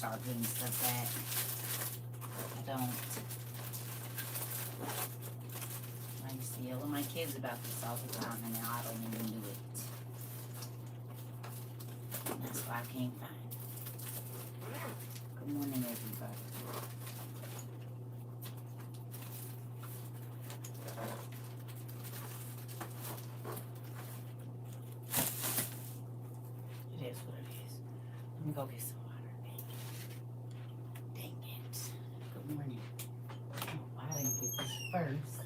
start putting stuff back. I don't. I used to yell at my kids about this all the time, and now I don't even do it. And that's why I can't find it. Good morning, everybody. It is what it is. Let me go get some water. Dang it. Good morning. Oh, I didn't get this first.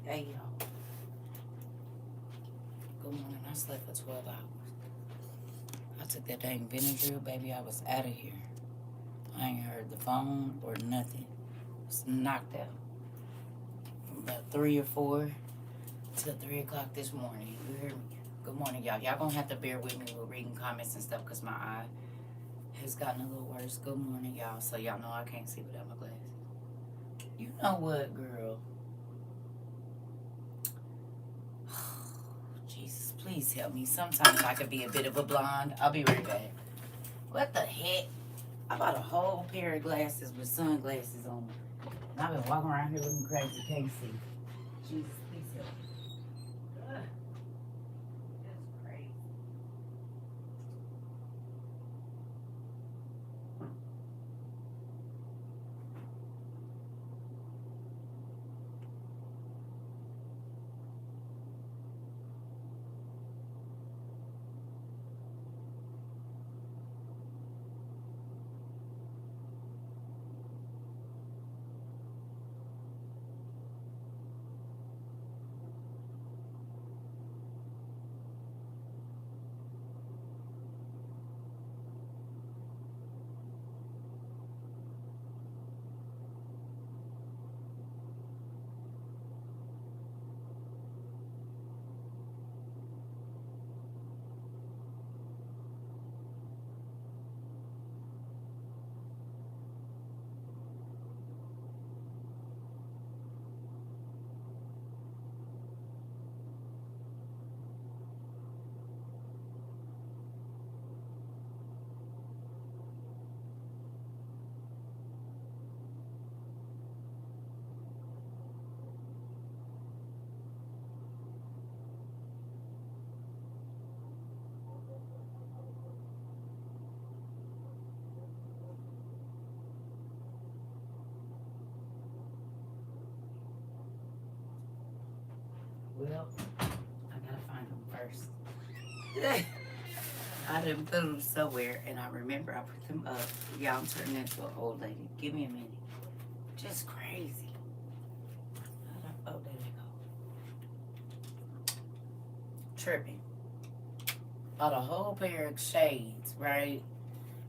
Hey, y'all. Good morning. I slept for 12 hours. I took that dang Benadryl, baby. I was out of here. I ain't heard the phone or nothing. I was knocked out. From about 3 or 4 till 3 o'clock this morning. You hear me? Good morning, y'all. Y'all gonna have to bear with me with reading comments and stuff because my eye has gotten a little worse. Good morning, y'all. So y'all know I can't see without my glasses. You know what, girl? Jesus, please help me. Sometimes I could be a bit of a blonde. I'll be right back. What the heck? I bought a whole pair of glasses with sunglasses on. And I've been walking around here looking crazy. Can't see. Jesus, please help me. Ugh. That's crazy. Well, I gotta find them first. I done put them somewhere, and I remember I put them up. Y'all, I'm turning into an old lady. Give me a minute. Just crazy. Oh, there they go. Tripping. Bought a whole pair of shades, right?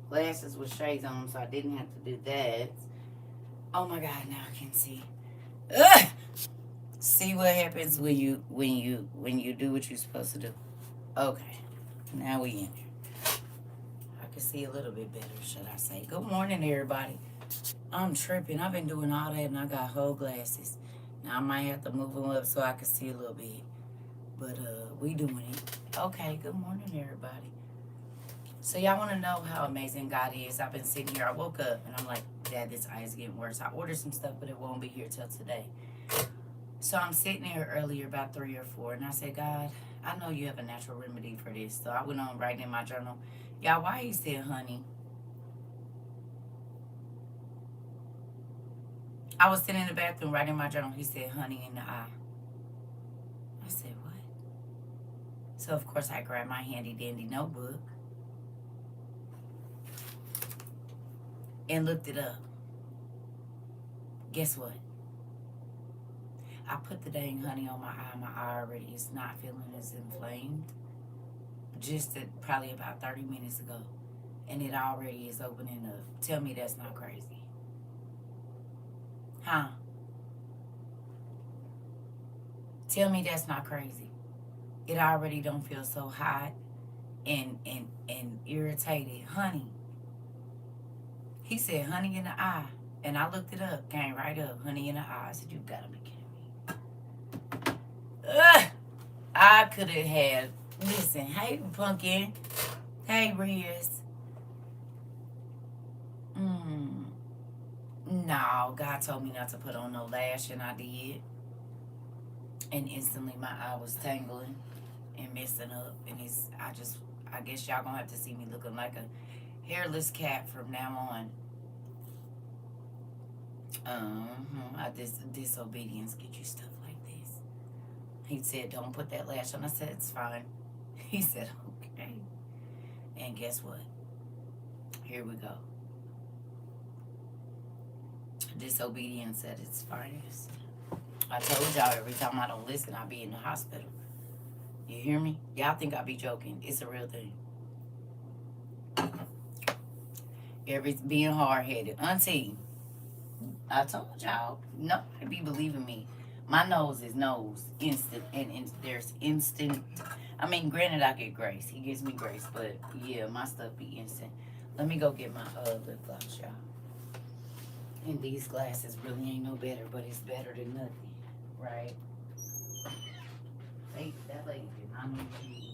Glasses with shades on them, so I didn't have to do that. Oh my God, now I can see. Ugh! See what happens when you do what you're supposed to do. Okay, now we in here. I can see a little bit better, should I say. Good morning, everybody. I'm tripping. I've been doing all that, and I got whole glasses. Now I might have to move them up so I can see a little bit. But we doing it. Okay, good morning, everybody. So y'all want to know how amazing God is? I've been sitting here. I woke up, and I'm like, Dad, this eye is getting worse. I ordered some stuff, but it won't be here till today. So I'm sitting there earlier about 3 or 4, and I said, God, I know you have a natural remedy for this. So I went on writing in my journal. Y'all, why he said honey? I was sitting in the bathroom writing in my journal. He said honey in the eye. I said, what? So, of course, I grabbed my handy-dandy notebook and looked it up. Guess what? I put the dang honey on my eye. My eye already is not feeling as inflamed. Probably about 30 minutes ago. And it already is opening up. Tell me that's not crazy. Huh? Tell me that's not crazy. It already don't feel so hot and irritated. Honey. He said honey in the eye. And I looked it up. Came right up. Honey in the eye. I said, you gotta be kidding me. Ugh! I could have had, listen, hey, Pumpkin. Hey, Riz. No, God told me not to put on no lash, and I did. And instantly my eye was tangling and messing up. And I guess y'all gonna have to see me looking like a hairless cat from now on. Disobedience get you stuff like this. He said, don't put that lash on. I said, it's fine. He said, okay. And guess what? Here we go. Disobedience at its finest. I told y'all every time I don't listen, I'll be in the hospital. You hear me? Y'all think I be joking. It's a real thing. Being hard-headed. Auntie, I told y'all, nobody be believing me. My nose is nose. Instant. And there's instant. I mean, granted, I get grace. He gives me grace. But, yeah, my stuff be instant. Let me go get my lip gloss, y'all. And these glasses really ain't no better, but it's better than nothing. Right? That lady did not know what she was doing.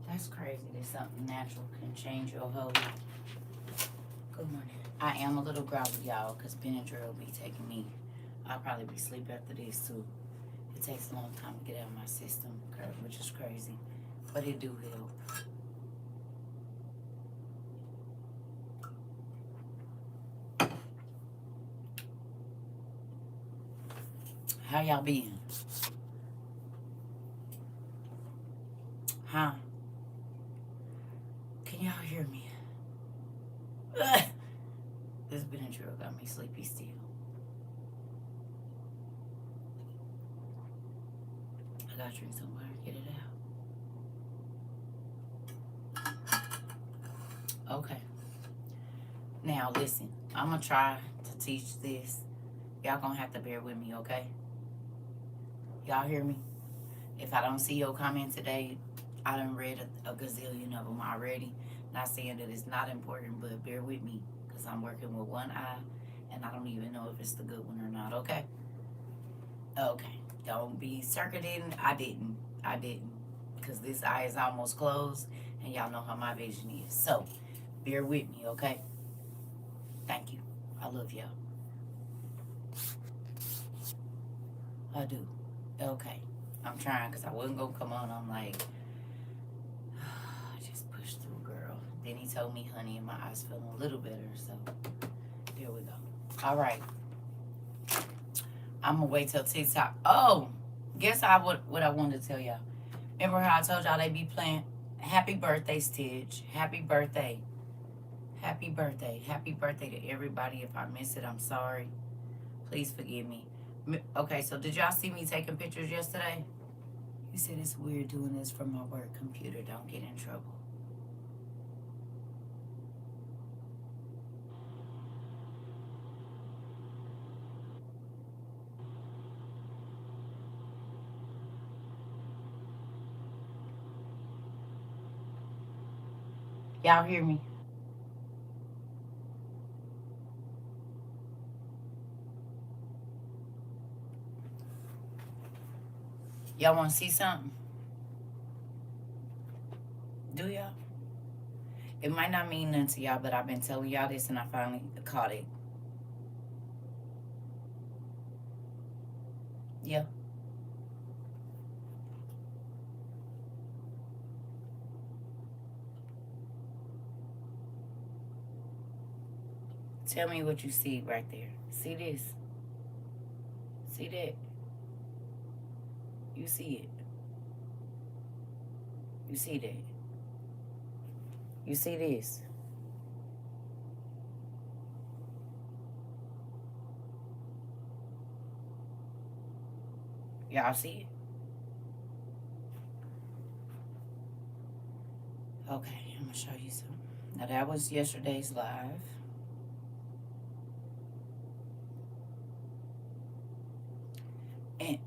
That's crazy that something natural can change your whole. Good morning. I am a little groggy, y'all, because Benadryl will be taking me. I'll probably be asleep after this, too. It takes a long time to get out of my system, which is crazy. But it do help. How y'all been? Huh? Can y'all hear me? This Benadryl got me sleepy still. I gotta drink some water, get it out. Okay. Now listen, I'm gonna try to teach this. Y'all gonna have to bear with me, okay? Y'all hear me? If I don't see your comment today, I done read a gazillion of them already. Not saying that it's not important, but bear with me because I'm working with one eye and I don't even know if it's the good one or not, okay? Okay. Don't be circuiting. I didn't. Because this eye is almost closed and y'all know how my vision is. So, bear with me, okay? Thank you. I love y'all. I do. Okay. I'm trying because I wasn't going to come on. I'm like, just push through, girl. Then he told me, honey, and my eyes feeling a little better. So, there we go. All right. I'm going to wait till TikTok. Oh, guess what I wanted to tell y'all. Remember how I told y'all they be playing happy birthday, Stitch. Happy birthday. Happy birthday. Happy birthday to everybody. If I miss it, I'm sorry. Please forgive me. Okay, so did y'all see me taking pictures yesterday? You said it's weird doing this from my work computer. Don't get in trouble. Y'all hear me? Y'all want to see something? Do y'all? It might not mean nothing to y'all, but I've been telling y'all this and I finally caught it. Yeah. Tell me what you see right there. See this? See that? You see it. You see that? You see this? Y'all see it? Okay, I'm gonna show you something. Now that was yesterday's live. And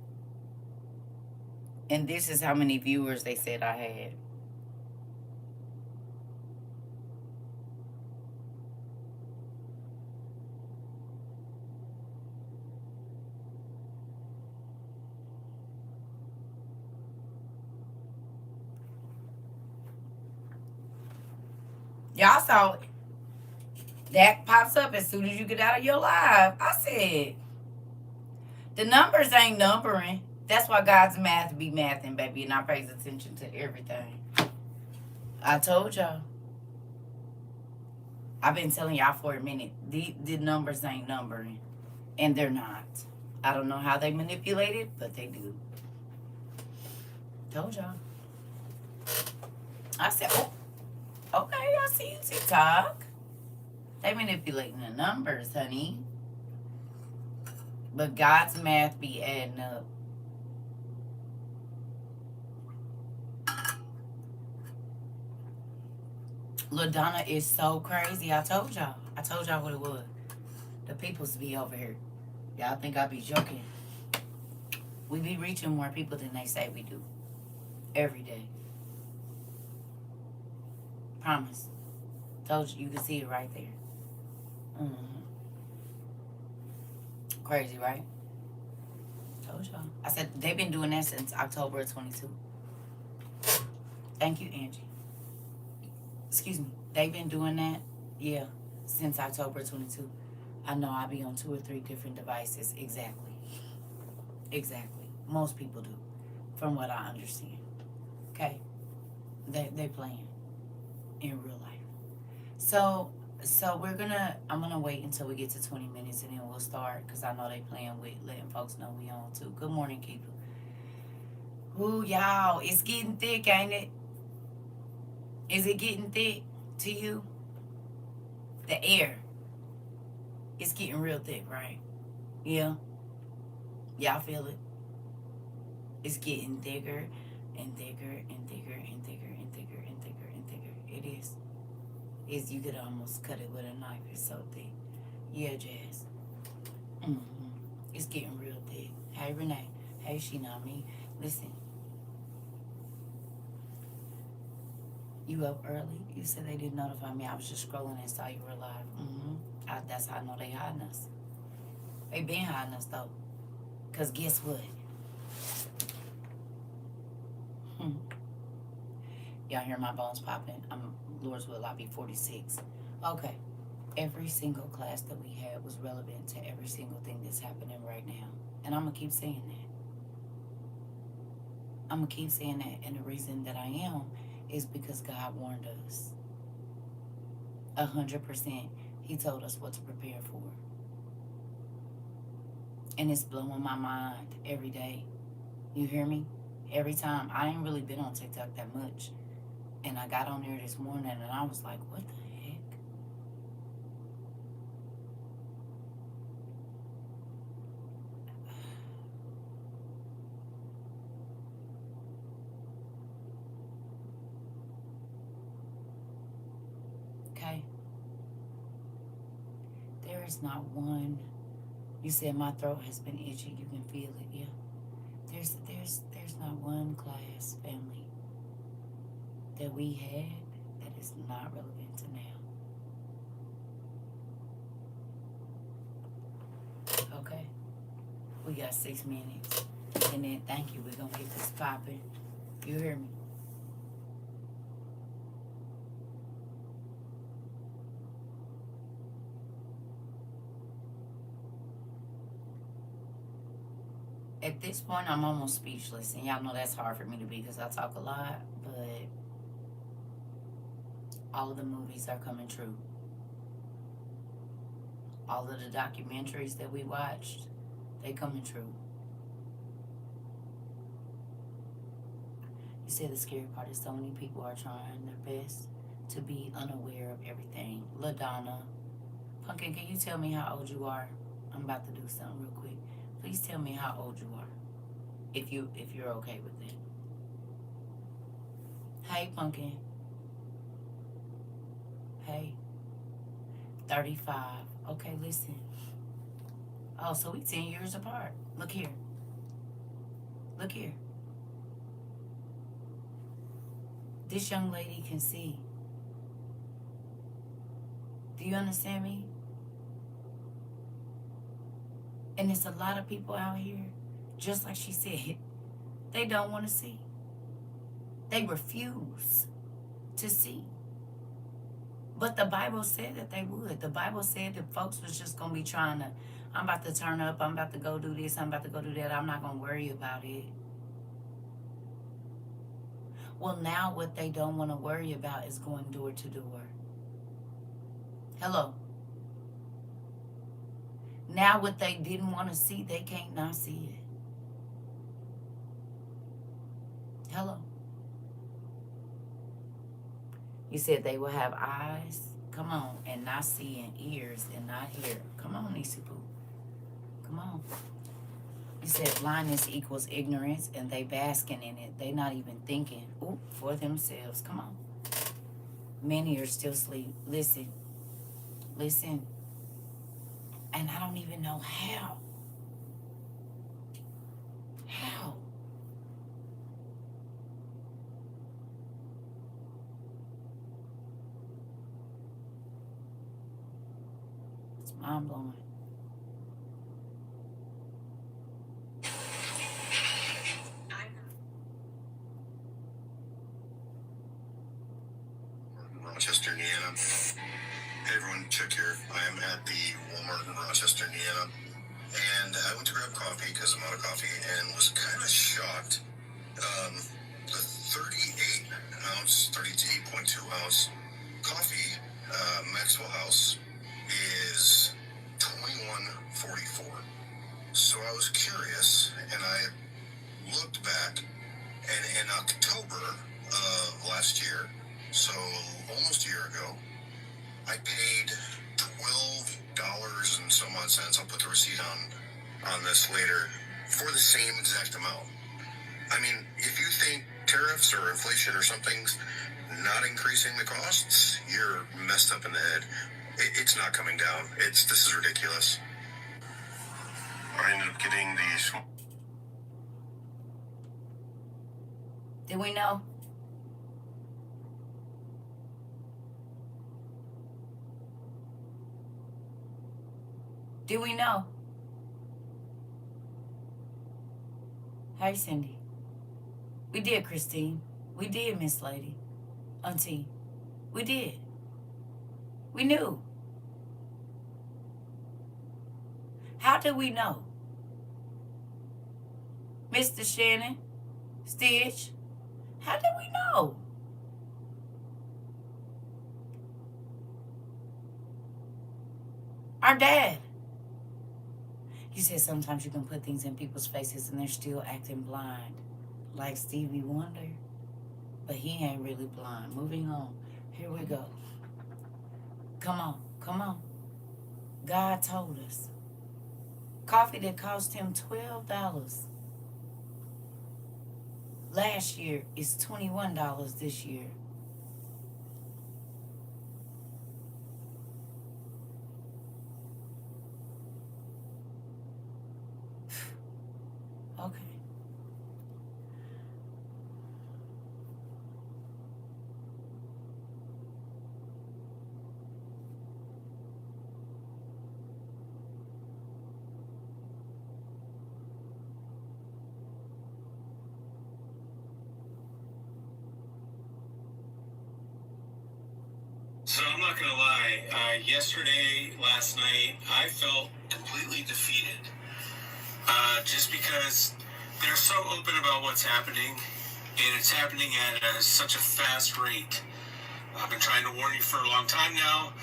and this is how many viewers they said I had. Y'all saw it. That pops up as soon as you get out of your live. I said, the numbers ain't numbering. That's why God's math be mathing, baby, and I pays attention to everything. I told y'all. I've been telling y'all for a minute. The numbers ain't numbering. And they're not. I don't know how they manipulate it, but they do. Told y'all. I said, oh, okay, I see you, TikTok. They manipulating the numbers, honey. But God's math be adding up. LaDonna is so crazy. I told y'all. I told y'all what it was. The peoples be over here. Y'all think I be joking. We be reaching more people than they say we do. Every day. Promise. Told you, you can see it right there. Crazy, right? Told y'all. I said they've been doing that since October of 22. Thank you, Angie. Excuse me. They've been doing that, yeah, since October 22. I know I be on 2 or 3 different devices. Exactly. Exactly. Most people do, from what I understand. Okay? They playing in real life. So I'm gonna wait until we get to 20 minutes and then we'll start, because I know they playing with letting folks know we on too. Good morning, Keeper. Ooh, y'all, it's getting thick, ain't it? Is it getting thick to you? The air. It's getting real thick, right? Yeah. Y'all feel it? It's getting thicker and thicker and thicker and thicker and thicker and thicker and thicker. It is. You could almost cut it with a knife. It's so thick. Yeah, Jazz. It's getting real thick. Hey, Renee. Hey, Shinami. Listen. You up early? You said they didn't notify me. I was just scrolling and saw you were live. That's how I know they hiding us. They been hiding us, though. Because guess what? Y'all hear my bones popping? I'm Lord's will, I'll be 46. Okay. Every single class that we had was relevant to every single thing that's happening right now. And I'm going to keep saying that. I'm going to keep saying that. And the reason that I am is because God warned us. 100%. He told us what to prepare for. And it's blowing my mind every day. You hear me? Every time. I ain't really been on TikTok that much. And I got on there this morning and I was like, what the heck? Okay. There is not one. You said my throat has been itchy. You can feel it. Yeah. There's not one class, family, that we had that is not relevant to now. Okay. We got 6 minutes. And then thank you. We're gonna get this popping. You hear me? At this point, I'm almost speechless. And y'all know that's hard for me to be because I talk a lot. But all of the movies are coming true. All of the documentaries that we watched, they coming true. You said the scary part is so many people are trying their best to be unaware of everything. LaDonna. Pumpkin, can you tell me how old you are? I'm about to do something real quick. Please tell me how old you are. If you're okay with it. Hey, Pumpkin. Hey. 35. Okay, listen. Oh, so we 10 years apart. Look here. Look here. This young lady can see. Do you understand me? And there's a lot of people out here, just like she said, they don't want to see. They refuse to see. But the Bible said that they would. The Bible said that folks was just going to be trying to, I'm about to turn up, I'm about to go do this, I'm about to go do that, I'm not going to worry about it. Well, now what they don't want to worry about is going door to door. Hello. Now what they didn't want to see, they can't not see it. Hello. You said they will have eyes, come on, and not see, and ears and not hear. Come on, Isipu. Come on. You said blindness equals ignorance, and they basking in it. They not even thinking for themselves. Come on. Many are still asleep. Listen. Listen. And I don't even know how. How? It's mind-blowing. Rochester, Indiana. Hey everyone, Chuck here. I am at the Walmart in Rochester, Indiana. And I went to grab coffee because I'm out of coffee and was kind of shocked. The 38 ounce, 38.2 ounce coffee, Maxwell House, is $21.44. So I was curious and I looked back, and in October of last year, so almost a year ago, I paid $12 and some odd cents. I'll put the receipt on this later for the same exact amount. I mean, if you think tariffs or inflation or something's not increasing the costs, you're messed up in the head. It's not coming down. This is ridiculous. I ended up getting these. Did we know? Do we know? Hey, Cindy. We did, Christine. We did, Miss Lady. Auntie. We did. We knew. How did we know? Mr. Shannon? Stitch? How did we know? Our dad. You said sometimes you can put things in people's faces and they're still acting blind. Like Stevie Wonder. But he ain't really blind. Moving on. Here we go. Come on. Come on. God told us. Coffee that cost him $12 last year is $21 this year. Okay. So I'm not going to lie, yesterday, last night, I felt completely defeated. Just because they're so open about what's happening, and it's happening at such a fast rate. I've been trying to warn you for a long time now.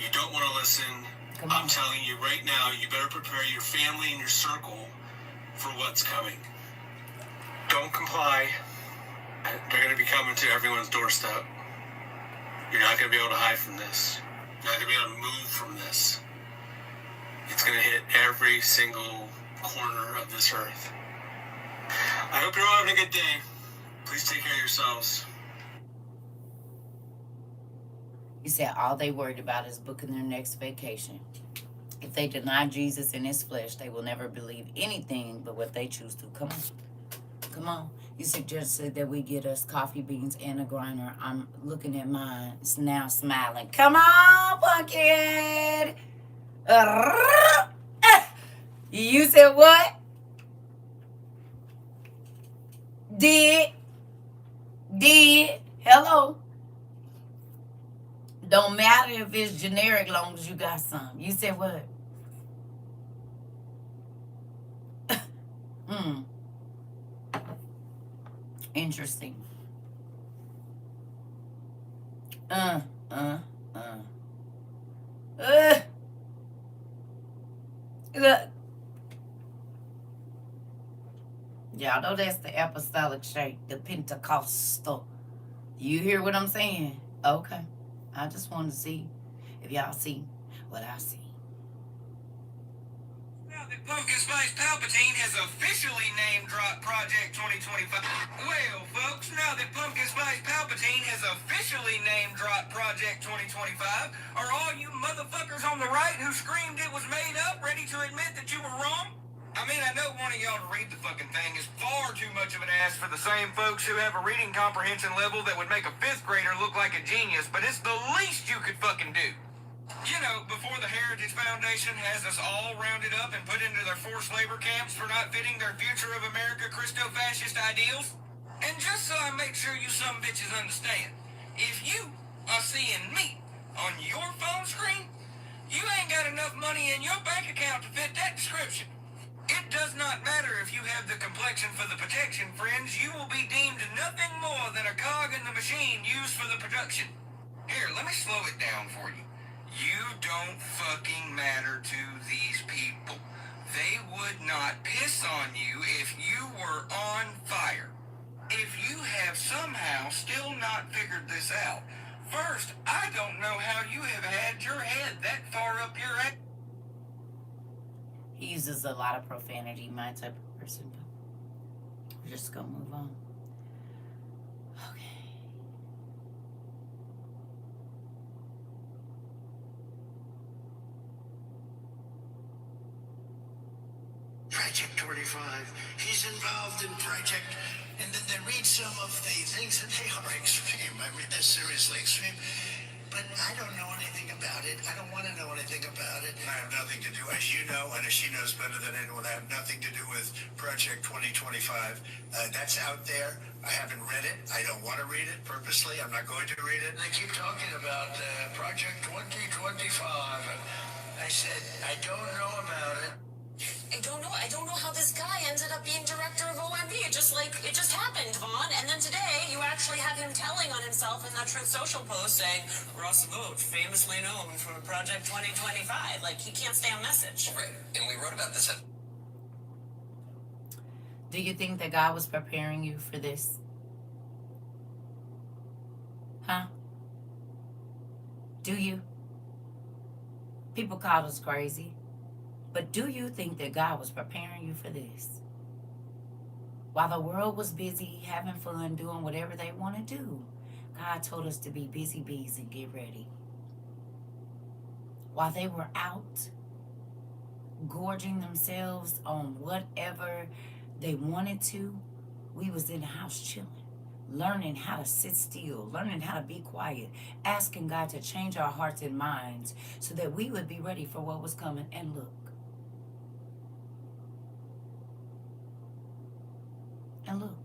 You don't want to listen. I'm telling you right now, you better prepare your family and your circle for what's coming. Don't comply. They're going to be coming to everyone's doorstep. You're not going to be able to hide from this. You're not going to be able to move from this. It's going to hit every single corner of this earth. I hope you're all having a good day. Please take care of yourselves. He said all they worried about is booking their next vacation. If they deny Jesus in his flesh, they will never believe anything but what they choose to. Come on. Come on. You suggested that we get us coffee beans and a grinder. I'm looking at mine. It's now smiling. Come on, Pumpkin. You said what? Did. Hello. Don't matter if it's generic, long as you got some. You said what? Interesting. Y'all know that's the apostolic shape, the Pentecostal. You hear what I'm saying? Okay. I just want to see if y'all see what I see. Now that Pumpkin Spice Palpatine has officially name-dropped Project 2025. Well, folks, now that Pumpkin Spice Palpatine has officially name-dropped Project 2025, are all you motherfuckers on the right who screamed it was made up ready to admit that you were wrong? I mean, I know wanting y'all to read the fucking thing is far too much of an ask for the same folks who have a reading comprehension level that would make a 5th grader look like a genius, but it's the least you could fucking do. You know, before the Heritage Foundation has us all rounded up and put into their forced labor camps for not fitting their future of America Christo-fascist ideals. And just so I make sure you some bitches understand, if you are seeing me on your phone screen, you ain't got enough money in your bank account to fit that description. It does not matter if you have the complexion for the protection, friends. You will be deemed nothing more than a cog in the machine used for the production. Here, let me slow it down for you. You don't fucking matter to these people. They would not piss on you if you were on fire. If you have somehow still not figured this out, first, I don't know how you have had your head that far up your ass. He uses a lot of profanity, my type of person. We're just gonna move on. Okay. Project 25. He's involved in Project. And then they read some of the things and they are extreme. I mean, they're seriously extreme. But I don't know anything about it. I don't want to know anything about it. I have nothing to do, as you know, and as she knows better than anyone, I have nothing to do with Project 2025. That's out there. I haven't read it. I don't want to read it purposely. I'm not going to read it. They keep talking about Project 2025. And I said, I don't know about it. I don't know how this guy ended up being director of OMB. It just happened, Vaughn. And then today, you actually have him telling on himself in that Truth Social post saying, Ross Vogt, famously known for Project 2025. Like, he can't stay on message. Right. And we wrote about this. Do you think that God was preparing you for this? Huh? Do you? People call us crazy. But do you think that God was preparing you for this? While the world was busy having fun, doing whatever they want to do, God told us to be busy bees and get ready. While they were out gorging themselves on whatever they wanted to, we was in the house chilling, learning how to sit still, learning how to be quiet, asking God to change our hearts and minds so that we would be ready for what was coming. And look. And look.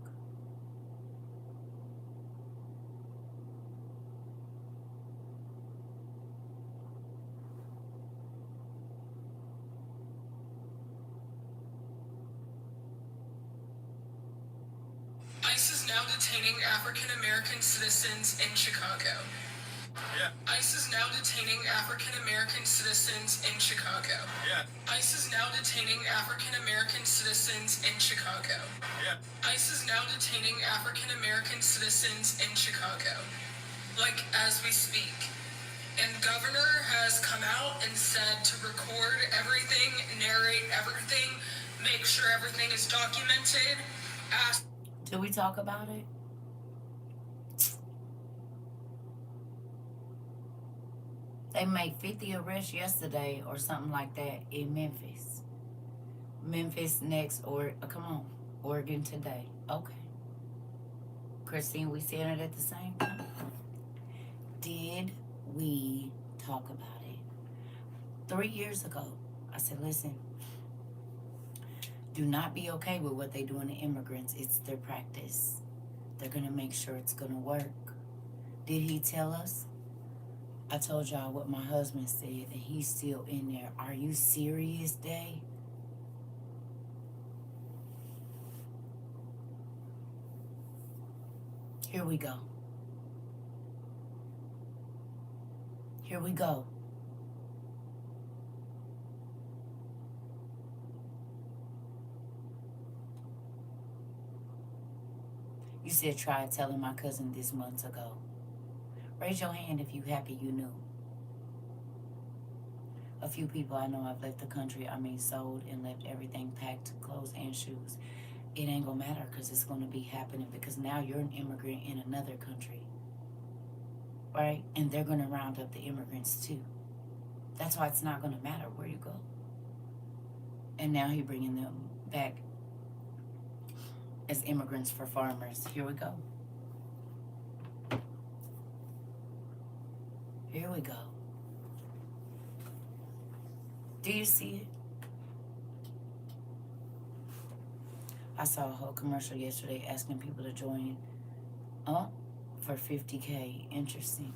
now detaining African American citizens in Chicago. Yeah. ICE is now detaining African American citizens in Chicago. Yeah. ICE is now detaining African American citizens in Chicago. Yeah. ICE is now detaining African American citizens in Chicago. Like, as we speak. And governor has come out and said to record everything, narrate everything, make sure everything is documented. Did we talk about it? They made 50 arrests yesterday or something like that in Memphis. Memphis next, or come on, Oregon today. Okay. Christine, we saying it at the same time? Did we talk about it? 3 years ago, I said, listen, do not be okay with what they doing to immigrants. It's their practice. They're going to make sure it's going to work. Did he tell us? I told y'all what my husband said, and he's still in there. Are you serious, Day? Here we go. Here we go. You said try telling my cousin this months ago. Raise your hand if you happy you knew. A few people I know have left the country, sold and left everything packed, clothes and shoes. It ain't gonna matter because it's gonna be happening because now you're an immigrant in another country. Right? And they're gonna round up the immigrants too. That's why it's not gonna matter where you go. And now he's bringing them back as immigrants for farmers. Here we go. Here we go. Do you see it? I saw a whole commercial yesterday asking people to join for $50K. Interesting.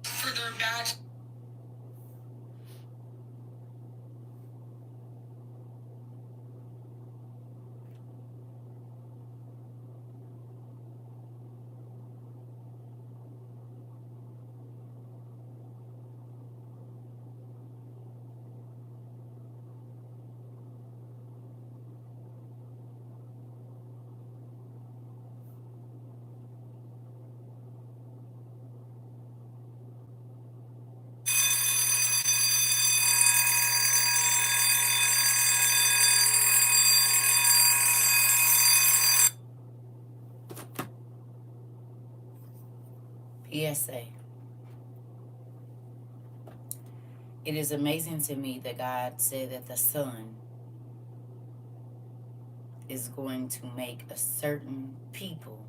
For their badge. PSA. It is amazing to me that God said that the Son is going to make a certain people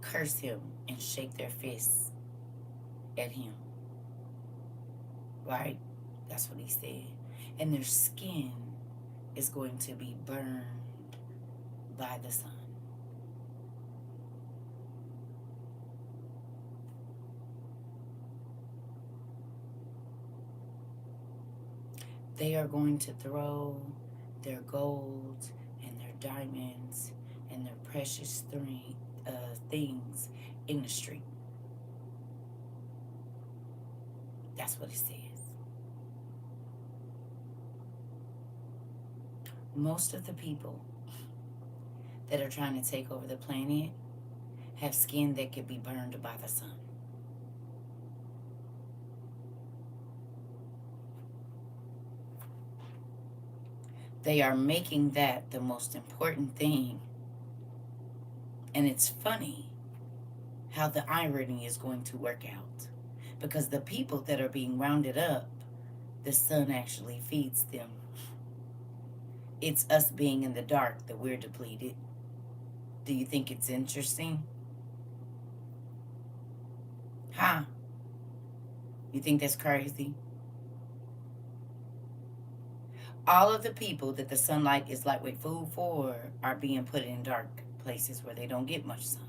curse him and shake their fists at him. Right? That's what he said. And their skin is going to be burned by the sun. They are going to throw their gold and their diamonds and their precious things in the street. That's what it says. Most of the people that are trying to take over the planet have skin that could be burned by the sun. They are making that the most important thing. And it's funny how the irony is going to work out. Because the people that are being rounded up, the sun actually feeds them. It's us being in the dark that we're depleted. Do you think it's interesting? Huh? You think that's crazy? All of the people that the sunlight is lightweight food for are being put in dark places where they don't get much sun.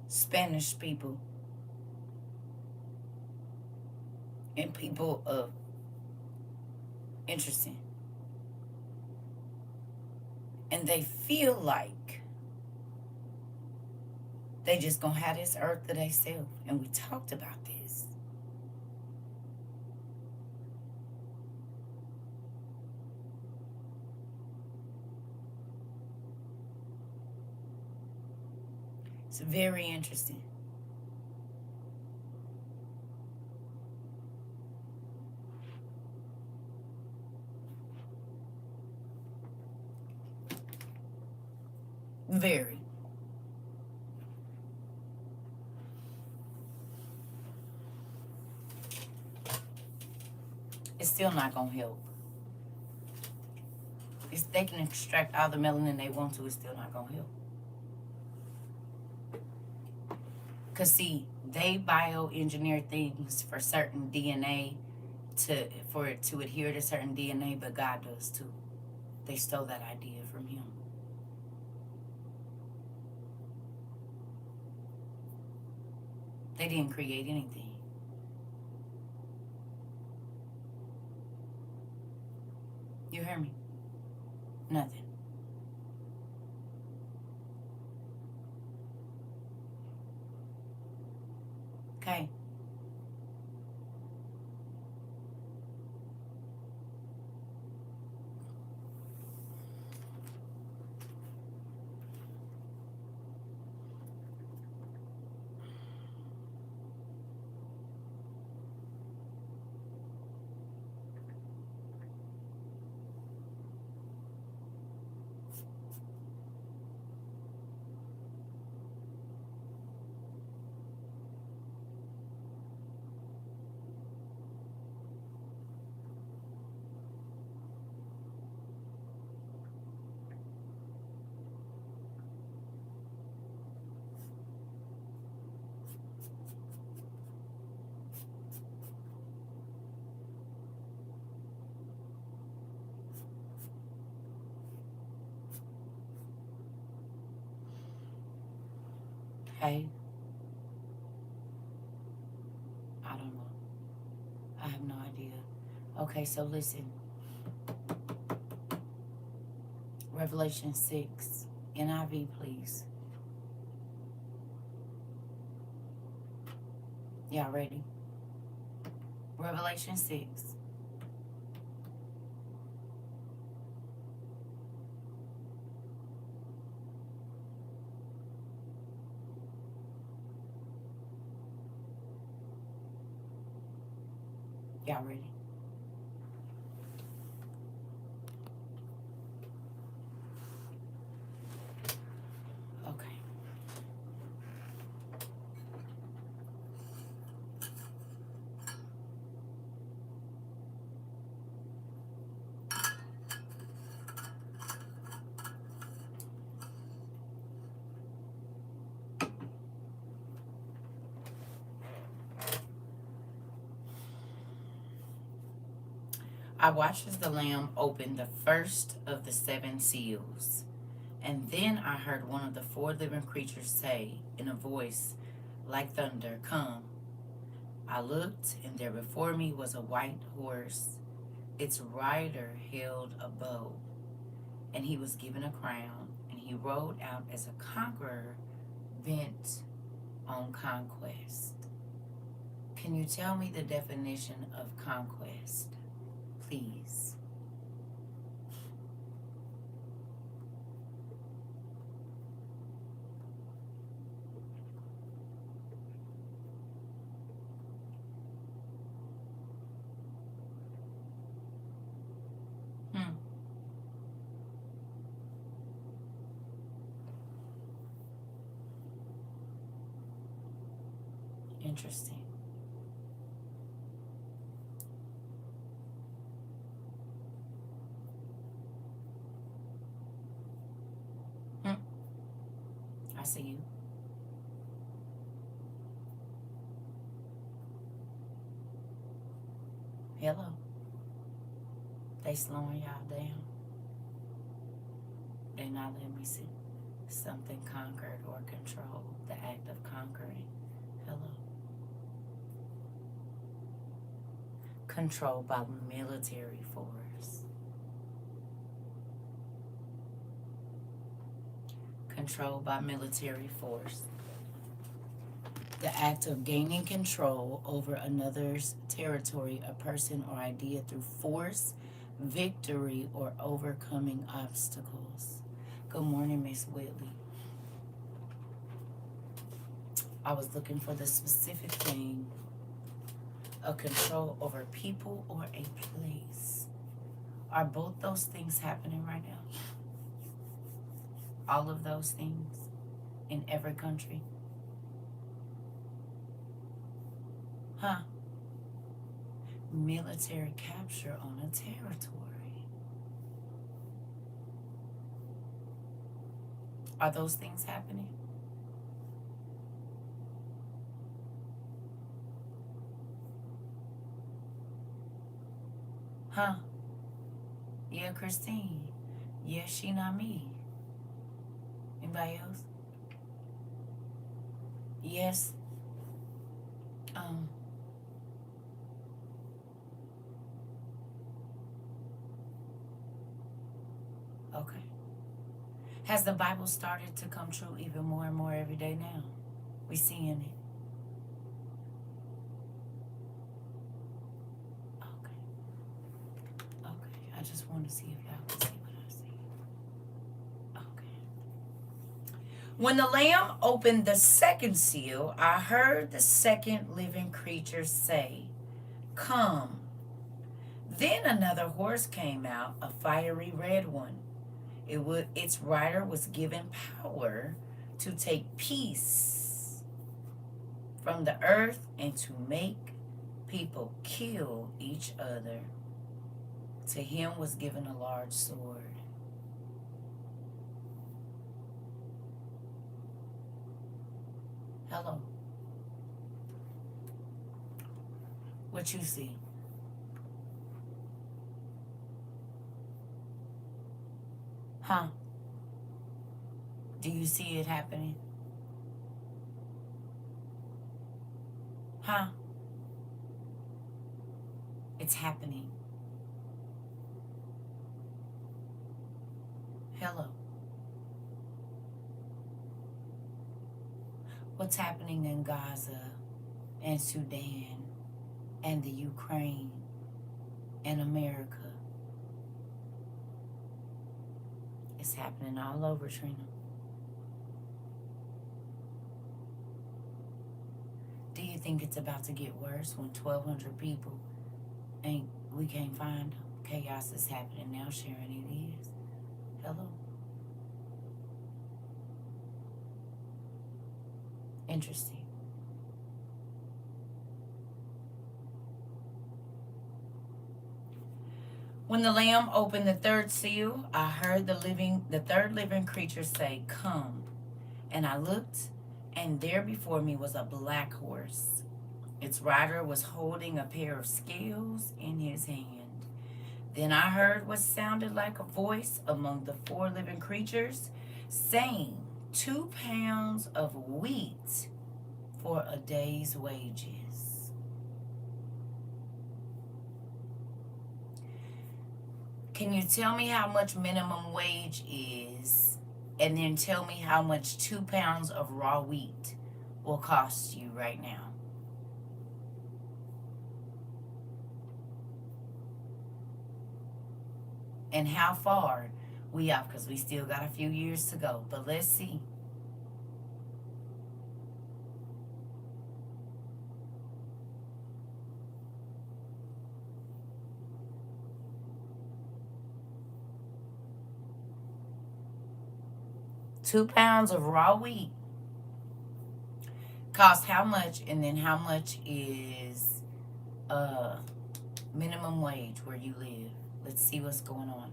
Spanish people and people of interesting. And they feel like they just gonna have this earth to themselves. And we talked about this. It's very interesting. Very. It's still not gonna help. If they can extract all the melanin they want to, it's still not gonna help. Cause see, they bioengineer things for certain DNA for it to adhere to certain DNA, but God does too. They stole that idea from him. They didn't create anything. You hear me? Nothing. Okay. Hey. I don't know. I have no idea. Okay, so listen. Revelation 6. NIV, please. Y'all ready? Revelation 6. Y'all ready? Okay. I watched as the Lamb opened the first of the 7 seals. And then I heard one of the 4 living creatures say in a voice like thunder, "Come." I looked, and there before me was a white horse. Its rider held a bow, and he was given a crown, and he rode out as a conqueror bent on conquest. Can you tell me the definition of conquest, please? Interesting. I I see you. Hello. They slowing y'all down. They not letting me see something conquered or controlled. The act of conquering. Hello. Controlled by military force. Controlled by military force. The act of gaining control over another's territory, a person, or idea through force, victory, or overcoming obstacles. Good morning, Miss Whitley. I was looking for the specific thing of control over people or a place. Are both those things happening right now? All of those things in every country? Huh? Military capture on a territory. Are those things happening? Huh? Yeah, Christine. Yeah, she not me. Anybody else? Yes. Okay. Has the Bible started to come true even more and more every day now? We seeing it. Okay. Okay. I just want to see if y'all can see what I see. Okay. When the Lamb opened the second seal, I heard the second living creature say, "Come." Then another horse came out, a fiery red one. Its rider was given power to take peace from the earth and to make people kill each other. To him was given a large sword. Hello. What you see? Huh? Do you see it happening? Huh? It's happening. Hello. What's happening in Gaza and Sudan and the Ukraine and America? It's happening all over, Trina. Do you think it's about to get worse when 1,200 people we can't find them? Chaos is happening now, Sharon, it is. Hello? Interesting. When the Lamb opened the third seal, I heard the third living creature say, "Come." And I looked, and there before me was a black horse. Its rider was holding a pair of scales in his hand. Then I heard what sounded like a voice among the four living creatures saying, 2 pounds of wheat for a day's wages. Can you tell me how much minimum wage is, and then tell me how much 2 pounds of raw wheat will cost you right now? And how far we off, because we still got a few years to go. But let's see. £2 pounds of raw wheat cost how much, and then how much is minimum wage where you live? Let's see what's going on.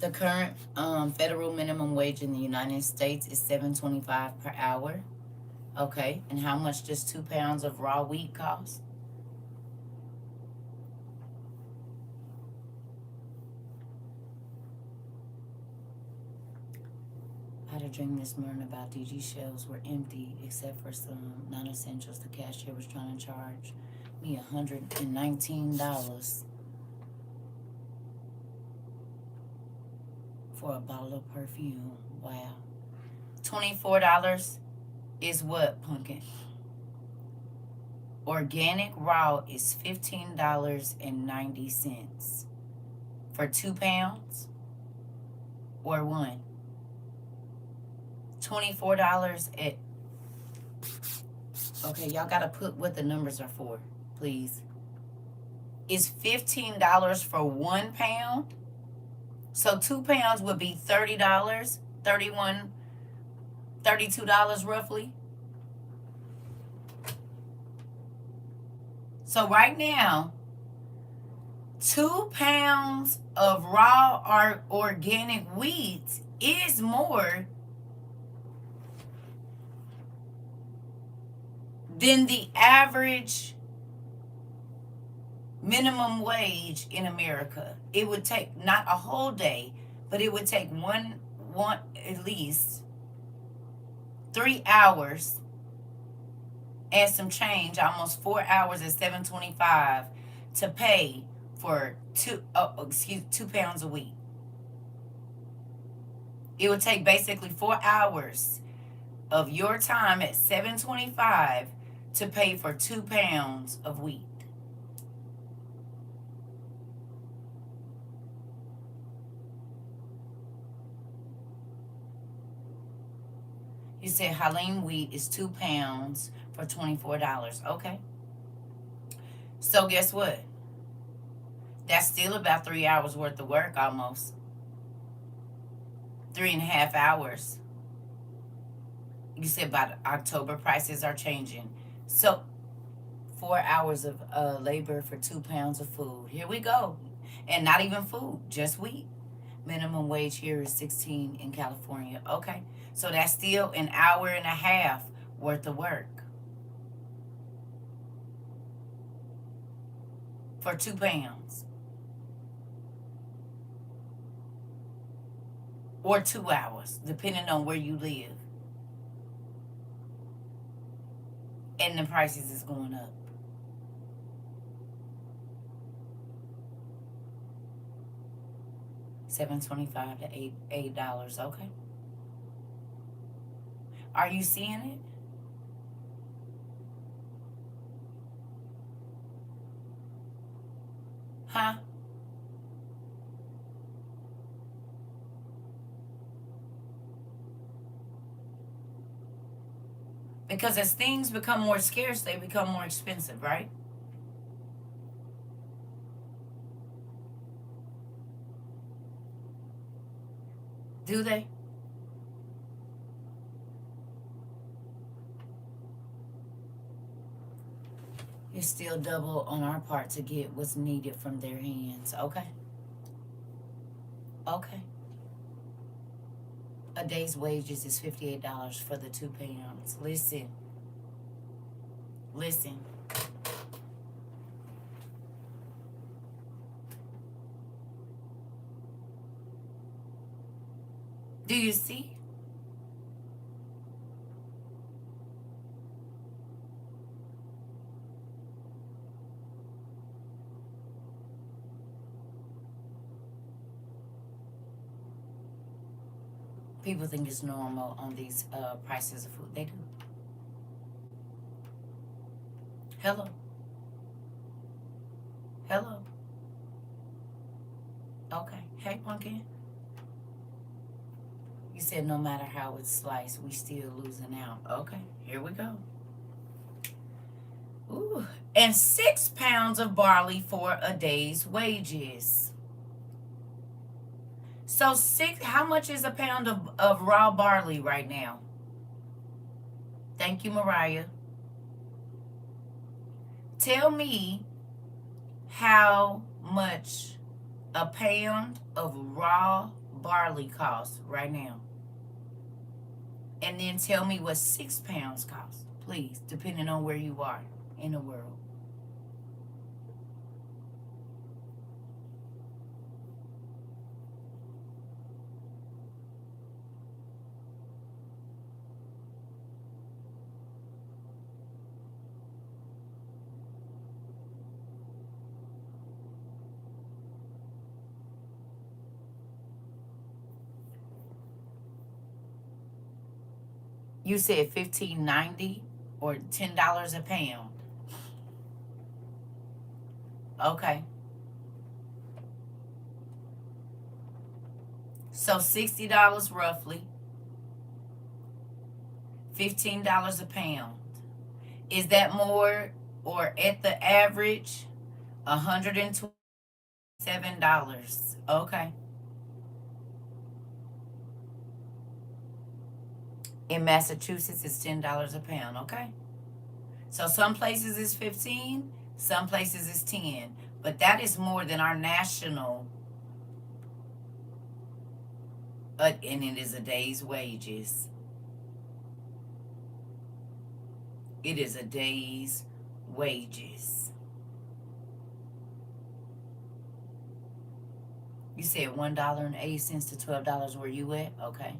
The current federal minimum wage in the United States is $7.25 per hour. Okay, and how much does 2 pounds of raw wheat cost? I had a dream this morning about DG shelves were empty except for some non-essentials. The cashier was trying to charge me $119 for a bottle of perfume. Wow. $24 is what, Pumpkin? Organic raw is $15.90 for 2 pounds or one. $24 at. Okay, y'all gotta put what the numbers are for, please. Is $15 for 1 pound? So 2 pounds would be $30, $32 roughly. So right now, 2 pounds of raw or organic wheat is more than the average minimum wage in America. It would take not a whole day, but it would take one at least 3 hours and some change, almost 4 hours at $7.25 to pay for 2 pounds of wheat. It would take basically 4 hours of your time at $7.25 to pay for 2 pounds of wheat. You said Helene wheat is 2 pounds for $24. Okay. So guess what? That's still about 3 hours worth of work almost. 3.5 hours. You said by October prices are changing. So 4 hours of labor for 2 pounds of food. Here we go. And not even food, just wheat. Minimum wage here is $16 in California. Okay. So that's still an hour and a half worth of work for 2 pounds. Or 2 hours, depending on where you live. And the prices is going up. $7.25 to $8. Okay. Are you seeing it? Huh? Because as things become more scarce, they become more expensive, right? Do they? It's still double on our part to get what's needed from their hands. Okay. Okay. A day's wages is $58 for the 2 pounds. Listen. Listen. Do you see? People think it's normal on these prices of food. They do. Hello. Hello. Okay. Hey, Pumpkin. You said no matter how it's sliced, we still losing out. Okay, here we go. Ooh. And 6 pounds of barley for a day's wages. So how much is a pound of raw barley right now? Thank you, Mariah. Tell me how much a pound of raw barley costs right now. And then tell me what 6 pounds cost, please, depending on where you are in the world. You said $15.90 or $10 a pound. Okay. So $60 roughly. $15 a pound. Is that more or at the average? $127. Okay. In Massachusetts, it's $10 a pound. Okay. So some places it's 15, some places it's 10, but that is more than our national. And it is a day's wages. It is a day's wages. You said $1.80 to $12 where you at? Okay.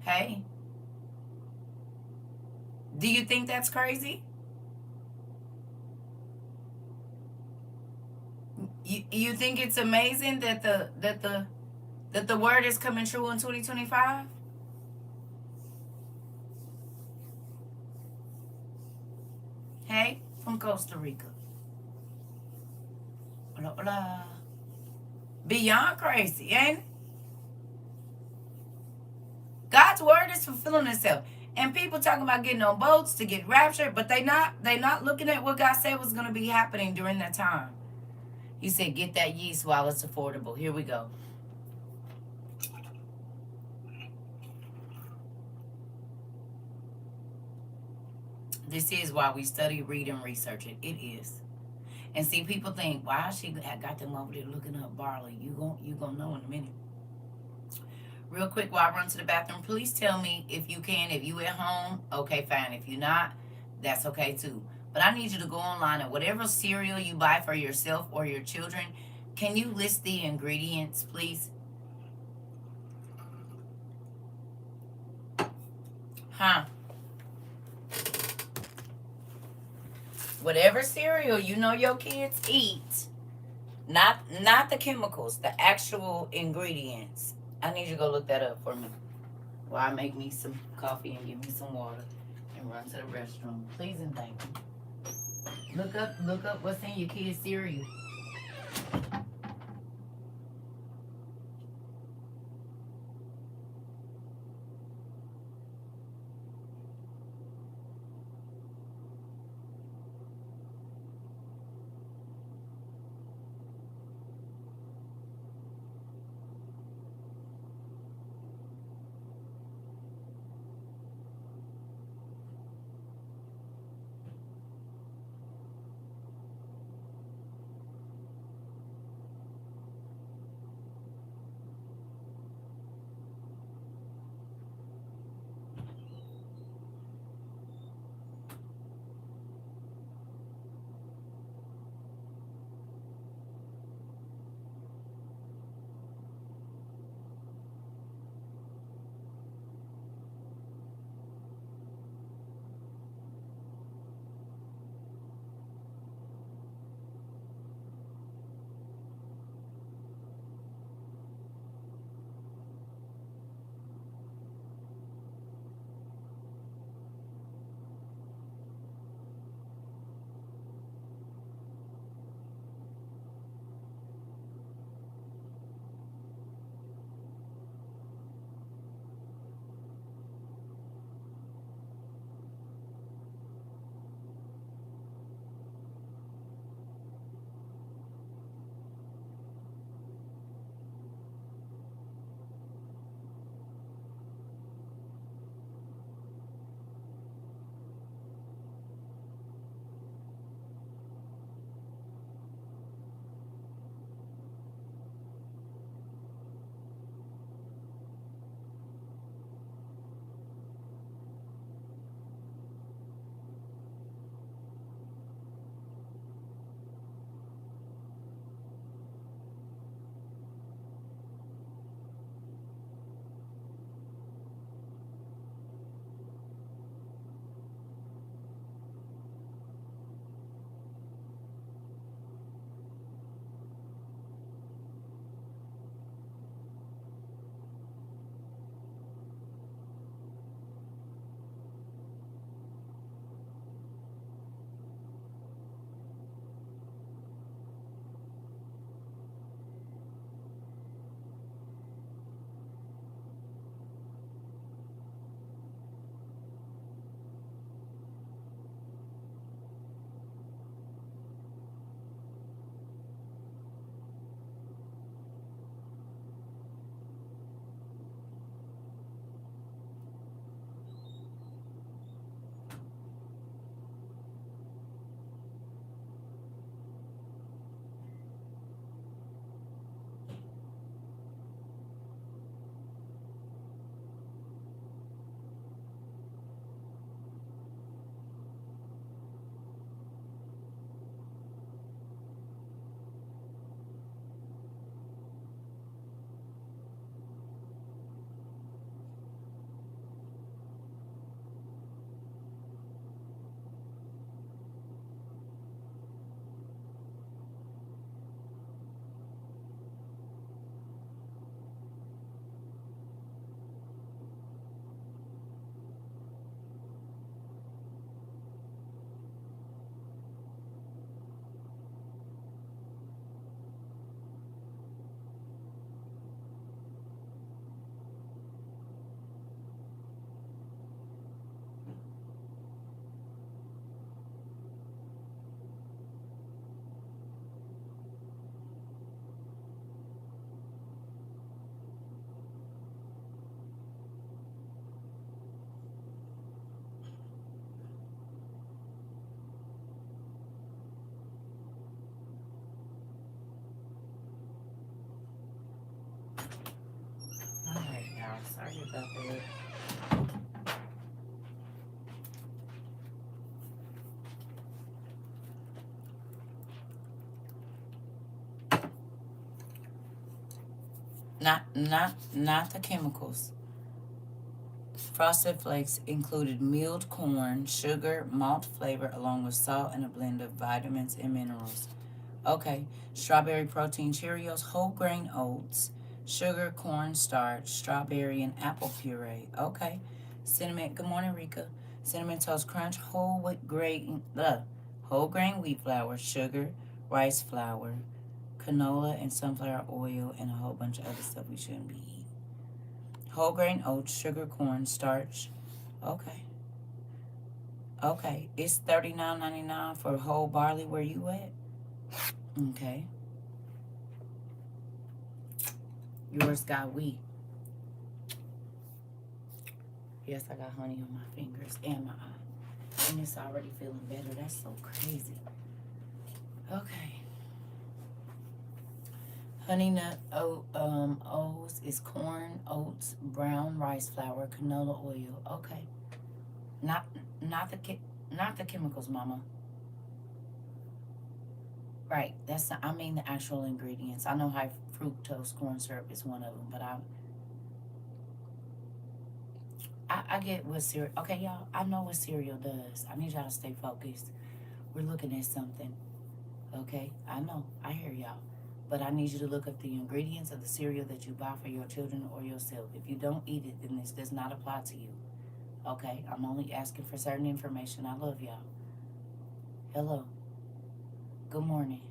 Hey. Do you think that's crazy? You think it's amazing that the word is coming true in 2025? Hey, from Costa Rica. Hola, hola. Beyond crazy, ain't it? God's word is fulfilling itself. And people talking about getting on boats to get raptured, but they not looking at what God said was going to be happening during that time. He said, get that yeast while it's affordable. Here we go. This is why we study, read, and research it. It is. And see, people think, why she got them over there looking up barley? You gonna know in a minute. Real quick, while I run to the bathroom, please tell me if you can. If you at home, okay, fine. If you're not, that's okay too. But I need you to go online and whatever cereal you buy for yourself or your children, can you list the ingredients, please? Huh? Whatever cereal you know your kids eat, not the chemicals, the actual ingredients. I need you to go look that up for me while I make me some coffee and give me some water and run to the restroom. Please and thank you. Look up what's in your kids' cereal. about that. Not the chemicals. Frosted Flakes included milled corn, sugar, malt flavor, along with salt and a blend of vitamins and minerals. Okay, strawberry protein Cheerios, whole grain oats, sugar, corn starch, strawberry, and apple puree. Okay, cinnamon. Good morning, Rika. Cinnamon toast crunch, whole grain wheat flour, sugar, rice flour, canola, and sunflower oil, and a whole bunch of other stuff we shouldn't be eating. Whole grain oats, sugar, corn starch. Okay. Okay, it's $39.99 for whole barley. Where you at? Okay. Yours got wheat. Yes, I got honey on my fingers and my eye. And it's already feeling better. That's so crazy. Okay. Honey nut oats is corn, oats, brown rice flour, canola oil. Okay. Not the chemicals, mama. Right. That's not, I mean the actual ingredients. I know high fructose corn syrup is one of them, but I get what cereal. Okay, y'all. I know what cereal does. I need y'all to stay focused. We're looking at something. Okay, I know. I hear y'all. But I need you to look up the ingredients of the cereal that you buy for your children or yourself. If you don't eat it, then this does not apply to you. Okay, I'm only asking for certain information. I love y'all. Hello. Good morning.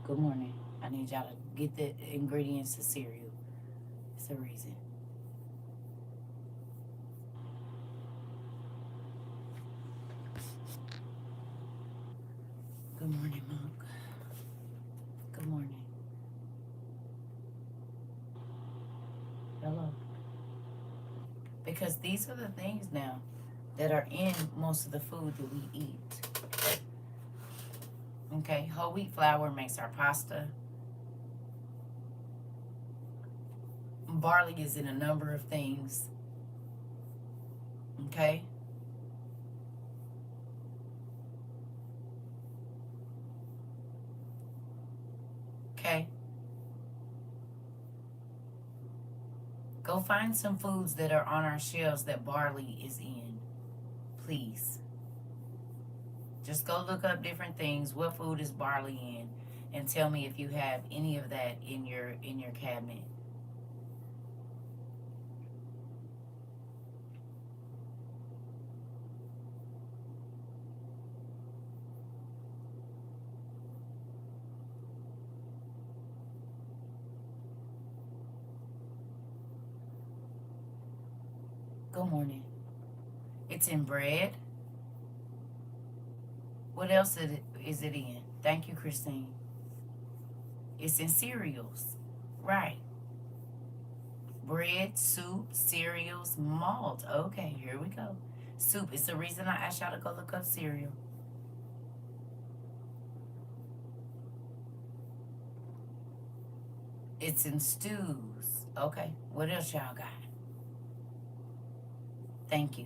Good morning. I need y'all to get the ingredients to cereal. It's a reason. Good morning, Monk. Good morning. Hello. Because these are the things now that are in most of the food that we eat. Okay, whole wheat flour makes our pasta. Barley is in a number of things. Okay. Okay. Go find some foods that are on our shelves that barley is in. Please. Just go look up different things. What food is barley in? And tell me if you have any of that in your cabinet. Good morning. It's in bread. What else is it in? Thank you, Christine. It's in cereals. Right. Bread, soup, cereals, malt. Okay, here we go. Soup. It's the reason I asked y'all to go look up cereal. It's in stews. Okay. What else y'all got? Thank you.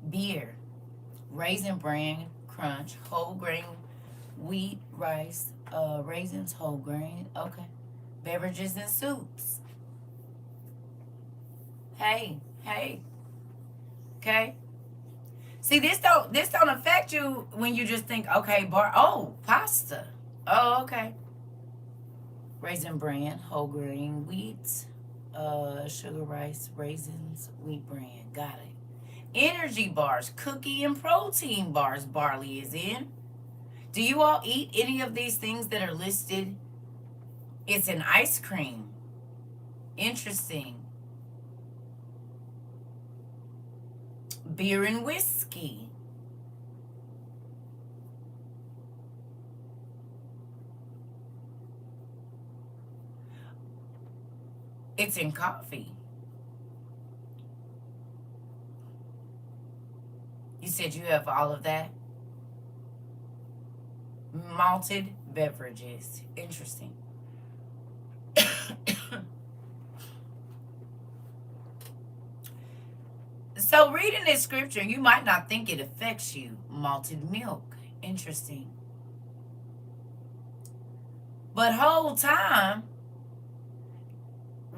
Beer. Raisin Bran Crunch. Whole grain wheat, rice, raisins, whole grain. Okay. Beverages and soups. Hey. Okay. See, this don't affect you when you just think, okay, pasta. Oh, okay. Raisin Bran, whole grain wheat, sugar, rice, raisins, wheat bran. Got it. Energy bars, cookie and protein bars, barley is in. Do you all eat any of these things that are listed? It's an ice cream. Interesting. Beer and whiskey. It's in coffee. said you have all of that? Malted beverages. Interesting. So reading this scripture, you might not think it affects you. Malted milk. Interesting. But whole time,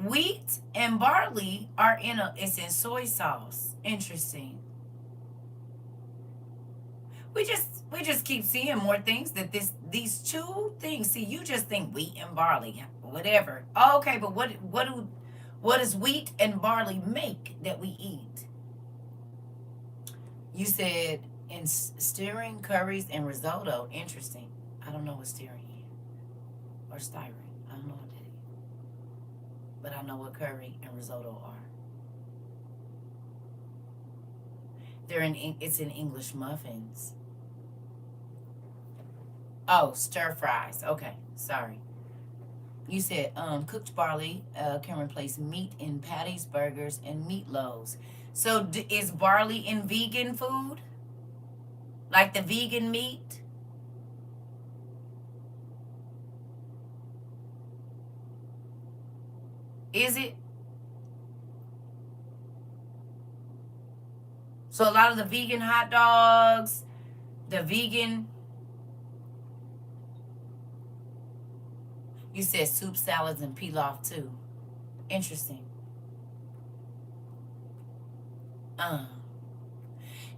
wheat and barley are it's in soy sauce. Interesting. We just keep seeing more things that these two things. See, you just think wheat and barley, whatever. Okay, but what does wheat and barley make that we eat? You said in steering, curries, and risotto. Interesting. I don't know what steering is. Or styrene. I don't know what that is. But I know what curry and risotto are. It's in English muffins. Oh, stir fries. Okay, sorry. You said cooked barley can replace meat in patties, burgers, and meatloaves. So is barley in vegan food? Like the vegan meat? Is it? So a lot of the vegan hot dogs, the vegan... You said soup, salads, and pilaf too. Interesting.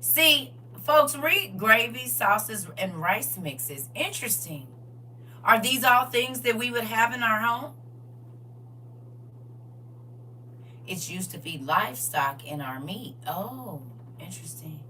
See, folks, read gravy, sauces, and rice mixes. Interesting. Are these all things that we would have in our home? It's used to feed livestock in our meat. Oh, interesting.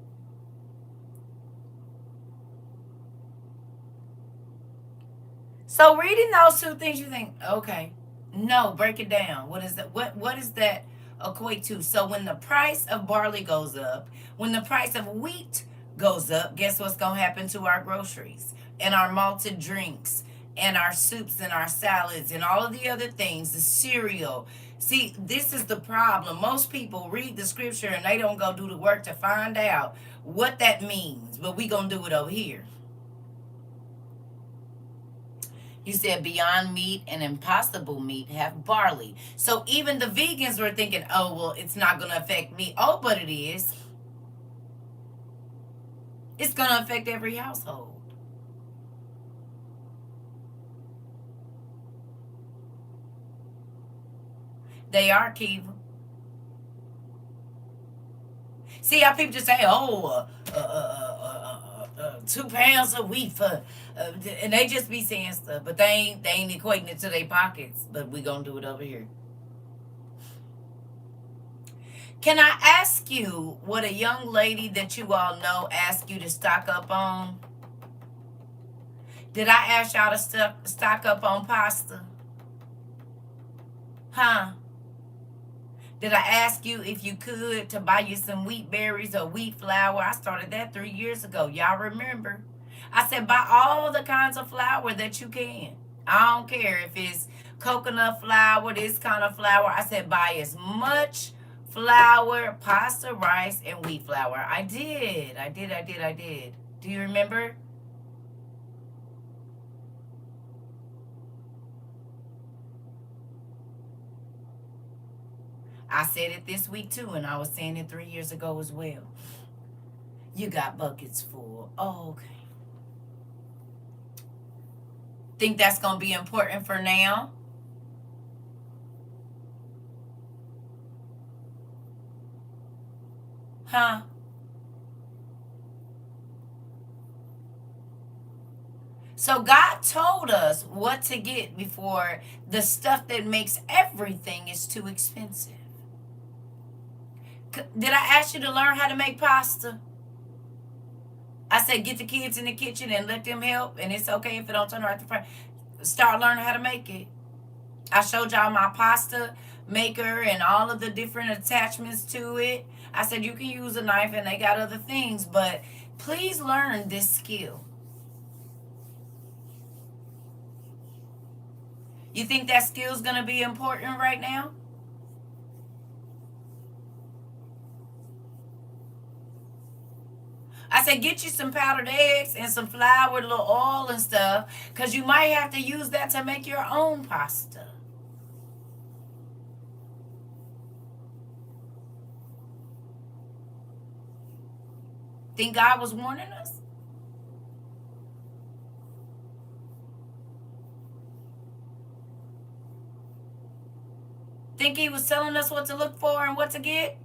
So reading those two things, you think, okay, no, break it down. What is that? What is that equate to? So when the price of barley goes up, when the price of wheat goes up, guess what's going to happen to our groceries and our malted drinks and our soups and our salads and all of the other things, the cereal. See, this is the problem. Most people read the scripture and they don't go do the work to find out what that means, but we going to do it over here. You said Beyond Meat and Impossible Meat have barley. So even the vegans were thinking, oh, well, it's not going to affect me. Oh, but it is. It's going to affect every household. They are, Kiva. See how people just say, oh, 2 pounds of wheat for, and they just be saying stuff, but they ain't equating it to their pockets. But we gonna do it over here. Can I ask you what a young lady that you all know asked you to stock up on? Did I ask y'all to stock up on pasta? Huh? Did I ask you if you could to buy you some wheat berries or wheat flour? I started that 3 years ago. Y'all remember? I said buy all the kinds of flour that you can. I don't care if it's coconut flour, this kind of flour. I said buy as much flour, pasta, rice, and wheat flour. I did. Do you remember? I said it this week too, and I was saying it 3 years ago as well. You got buckets full. Oh, okay. Think that's going to be important for now? Huh? So God told us what to get before the stuff that makes everything is too expensive. Did I ask you to learn how to make pasta? I said get the kids in the kitchen and let them help, and it's okay if it don't turn out the front. Start learning how to make it. I showed y'all my pasta maker and all of the different attachments to it. I said you can use a knife and they got other things, but please learn this skill. You think that skill's going to be important right now? say get you some powdered eggs and some flour with a little oil and stuff, because you might have to use that to make your own pasta. Think God was warning us? Think he was telling us what to look for and what to get?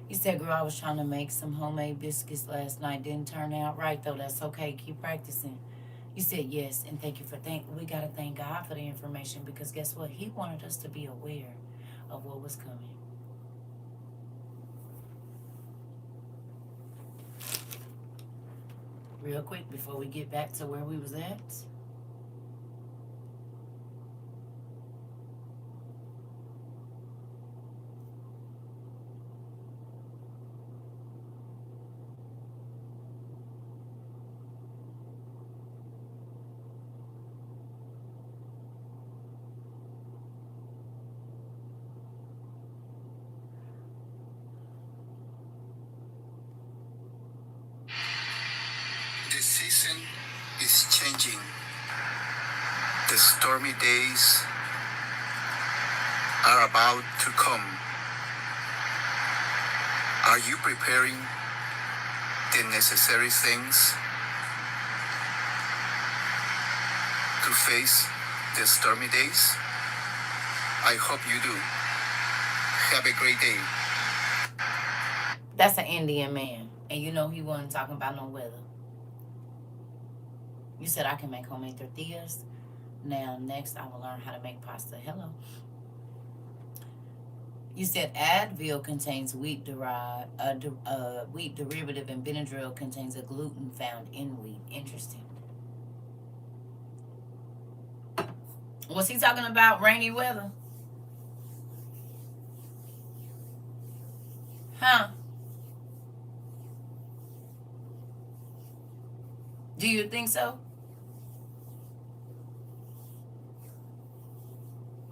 He said, girl, I was trying to make some homemade biscuits last night. Didn't turn out right, though. That's okay. Keep practicing. You said yes, and thank you for we got to thank God for the information, because guess what? He wanted us to be aware of what was coming. Real quick before we get back to where we was at. The season is changing. The stormy days are about to come. Are you preparing the necessary things to face the stormy days? I hope you do. Have a great day. That's an Indian man, and you know he wasn't talking about no weather. You said I can make homemade tortillas. Now, next, I will learn how to make pasta. Hello. You said Advil contains wheat derivative, and Benadryl contains a gluten found in wheat. Interesting. Was he talking about rainy weather? Huh? Do you think so?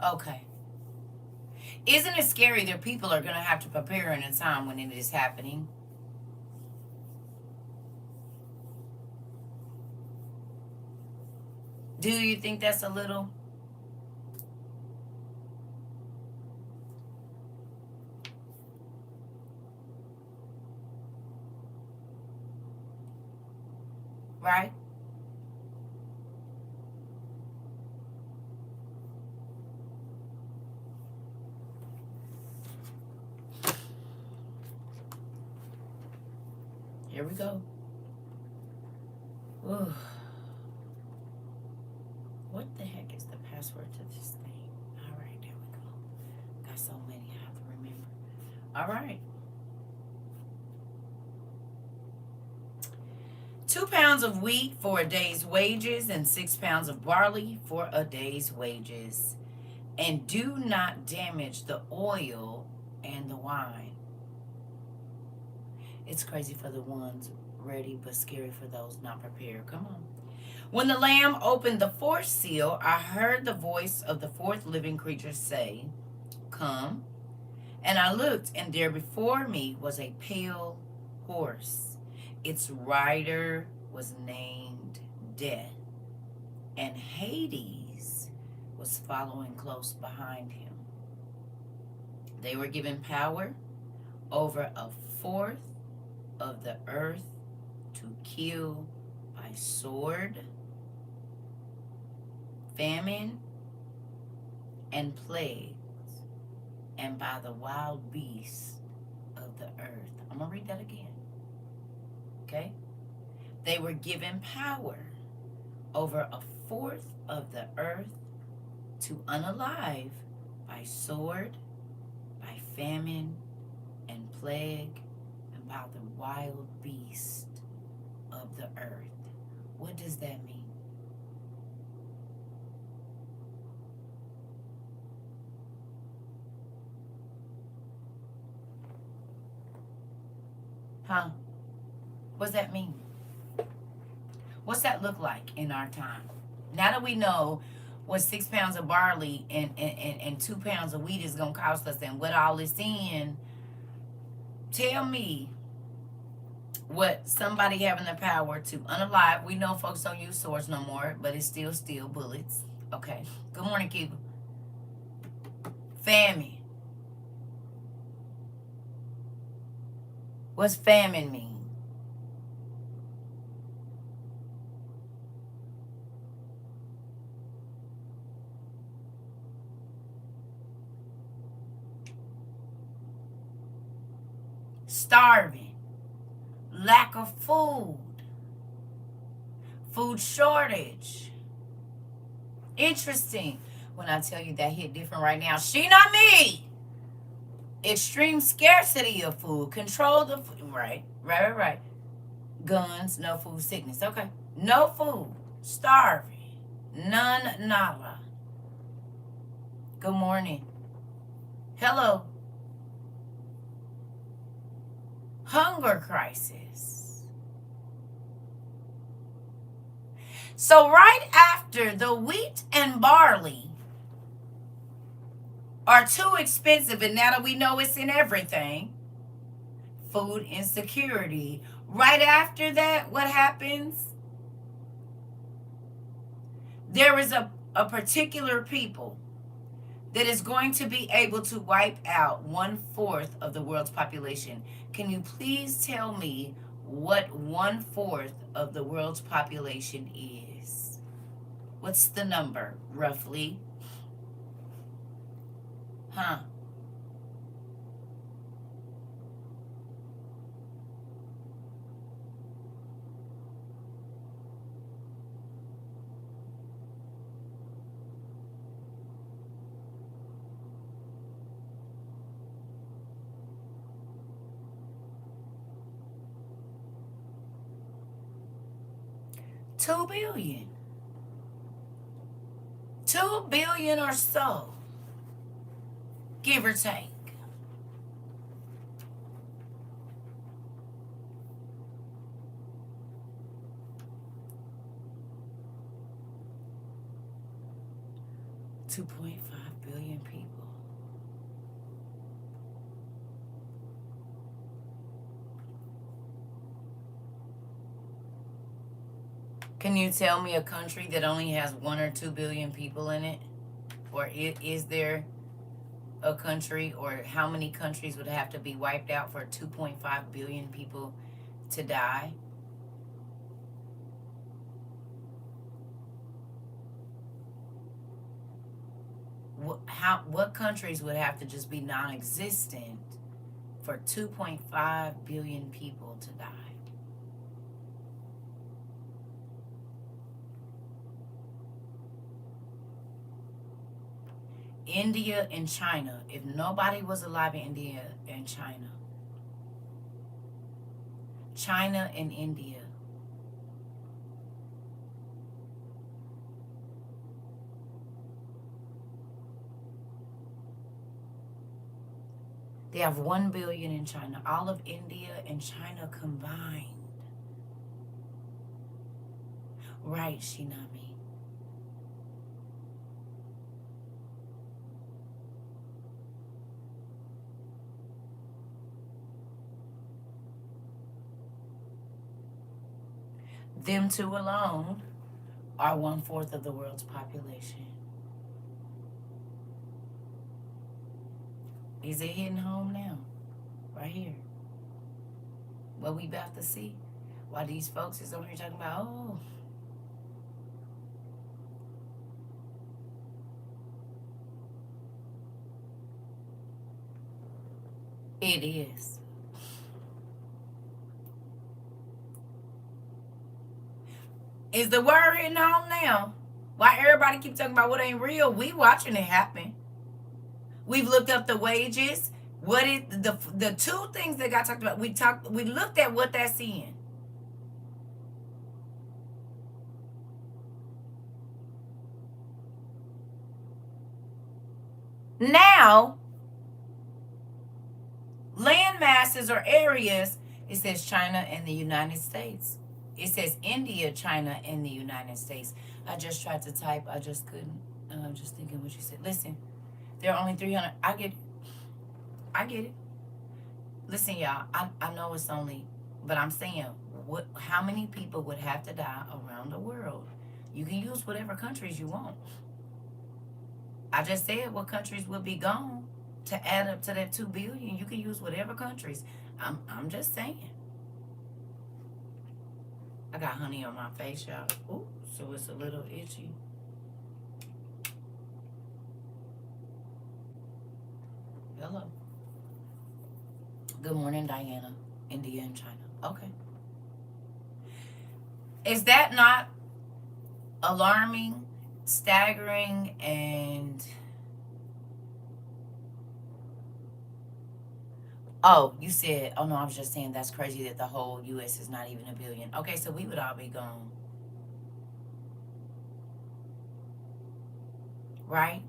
Okay. Isn't it scary that people are going to have to prepare in a time when it is happening? Do you think that's a little? Right? Here we go. Ooh. What the heck is the password to this thing? All right, there we go. Got so many I have to remember. All right. 2 pounds of wheat for a day's wages and 6 pounds of barley for a day's wages. And do not damage the oil and the wine. It's crazy for the ones ready, but scary for those not prepared. Come on. When the Lamb opened the 4th seal, I heard the voice of the 4th living creature say, "Come." And I looked, and there before me was a pale horse. Its rider was named Death, and Hades was following close behind him. They were given power over a fourth of the earth to kill by sword, famine, and plagues, and by the wild beasts of the earth. I'm going to read that again. Okay? They were given power over a fourth of the earth to unalive by sword, by famine, and plague, and by the wild beast of the earth. What does that mean? Huh? What's that mean? What's that look like in our time? Now that we know what 6 pounds of barley and 2 pounds of wheat is going to cost us and what all it's in, tell me, What somebody having the power to unalive. We know folks don't use swords no more, but it's still bullets. Okay. Good morning, Cuba. Famine. What's famine mean? Starving. Lack of food. Food shortage. Interesting. When I tell you that hit different right now. She not me. Extreme scarcity of food. Control the food. Right. Guns, no food, sickness. Okay. No food. Starving. None, nada. Good morning. Hello. Hunger crisis. So right after the wheat and barley are too expensive, and now that we know it's in everything, food insecurity. Right after that, what happens? There is a particular people that is going to be able to wipe out 1/4 of the world's population. Can you please tell me what 1/4 of the world's population is? What's the number, roughly? Huh? $2 billion. 2 billion or so, give or take. $2.5 billion people. Can you tell me a country that only has 1 or 2 billion people in it? Or is there a country, or how many countries would have to be wiped out for 2.5 billion people to die? What countries would have to just be non-existent for 2.5 billion people to die? India and China. If nobody was alive in India and China. China and India. They have 1 billion in China. All of India and China combined. Right, Shinami. Them two alone are 1/4 of the world's population. Is it hitting home now? Right here. What we about to see? Why these folks is on here talking about, oh, it is. Is the word hitting home now? Why everybody keep talking about what ain't real? We watching it happen. We've looked up the wages. What is the two things that got talked about? We looked at what that's in. Now, land masses or areas, it says China and the United States. It says India, China, and the United States. I just tried to type. I just couldn't. I'm just thinking what you said. Listen, there are only 300. I get it. Listen, y'all. I know it's only But I'm saying, how many people would have to die around the world? You can use whatever countries you want. I just said what countries would be gone to add up to that 2 billion. You can use whatever countries. I'm just saying. I got honey on my face, y'all. Ooh, so it's a little itchy. Hello. Good morning, Diana. India and China. Okay. Is that not alarming, staggering, and... Oh, you said, oh no, I was just saying that's crazy that the whole U.S. is not even a billion. Okay, so we would all be gone. Right?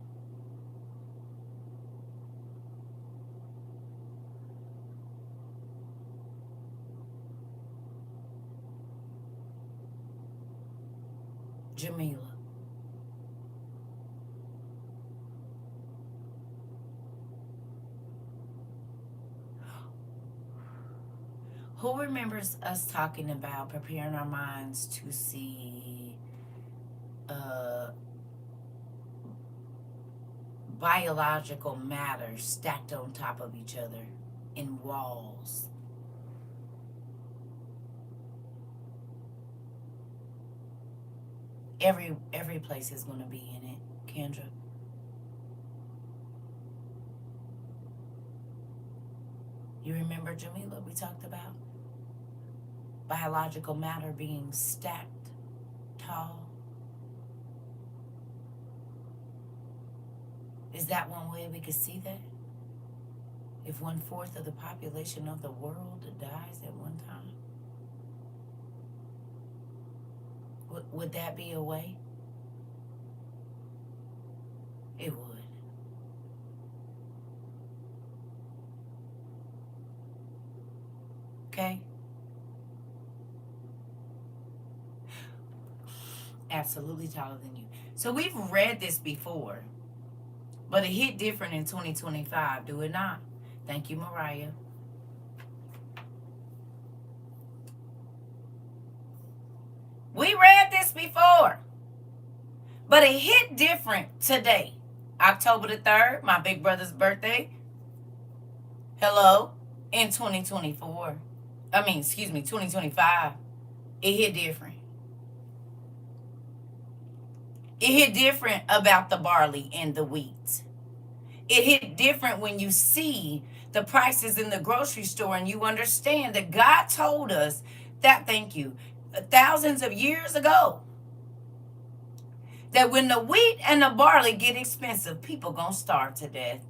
Jamila. Who remembers us talking about preparing our minds to see biological matter stacked on top of each other in walls? Every place is going to be in it, Kendra. You remember, Jamila, we talked about biological matter being stacked tall? Is that one way we could see that? If 1/4 of the population of the world dies at one time? Would that be a way? It would. Okay? Absolutely taller than you. So we've read this before, but it hit different in 2025, do it not? Thank you, Mariah. We read this before, but it hit different today. October the 3rd, my big brother's birthday. Hello, in 2024. 2025. It hit different. It hit different about the barley and the wheat. It hit different when you see the prices in the grocery store and you understand that God told us that, thank you, thousands of years ago, that when the wheat and the barley get expensive, people gonna starve to death.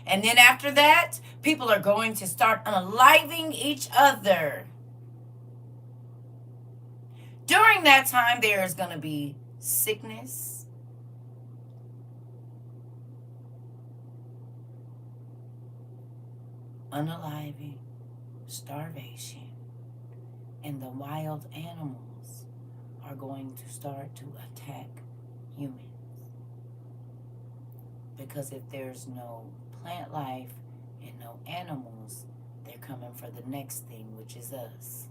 And then after that, people are going to start unaliving each other. During that time, there is going to be sickness, unaliving, starvation, and the wild animals are going to start to attack humans. Because if there's no plant life and no animals, they're coming for the next thing, which is us.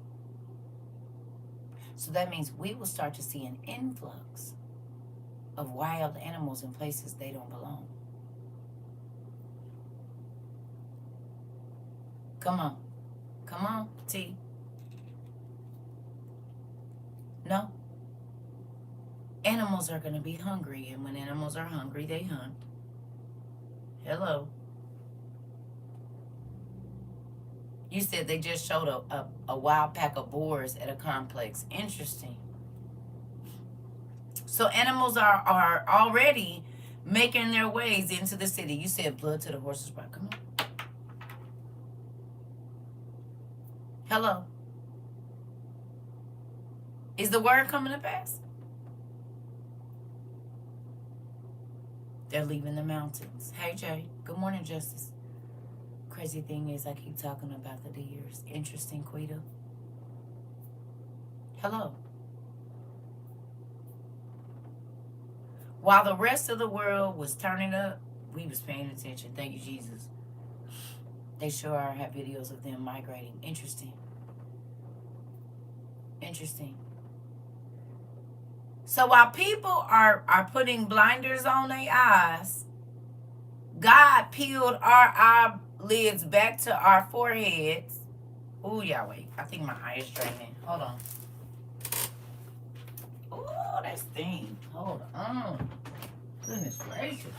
So that means we will start to see an influx of wild animals in places they don't belong. Come on. Come on, T. No. Animals are going to be hungry, and when animals are hungry, they hunt. Hello. You said they just showed a wild pack of boars at a complex. Interesting. So animals are already making their ways into the city. You said blood to the horse's back. Come on. Hello. Is the word coming to pass? They're leaving the mountains. Hey, Jay. Good morning, Justice. Crazy thing is I keep talking about the deers. Interesting, Quita. Hello. While the rest of the world was turning up, we was paying attention. Thank you, Jesus. They sure are have videos of them migrating. Interesting. Interesting. So while people are putting blinders on their eyes, God peeled our eyelids back to our foreheads. Ooh, y'all wait. I think my eye is draining. Hold on. Ooh, that sting. Hold on. Goodness gracious.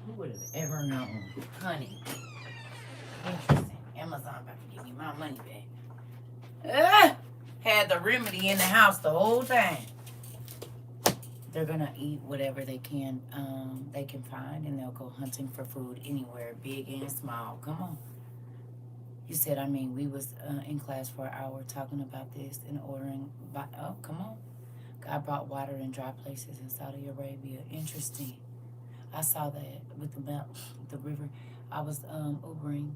Who would have ever known? Honey. Interesting. Amazon about to give me my money back. Had the remedy in the house the whole time. They're gonna eat whatever they can find, and they'll go hunting for food anywhere, big and small. Come on. You said, we was in class for an hour talking about this and ordering. Oh, come on. God brought water in dry places in Saudi Arabia. Interesting. I saw that with the river. I was Ubering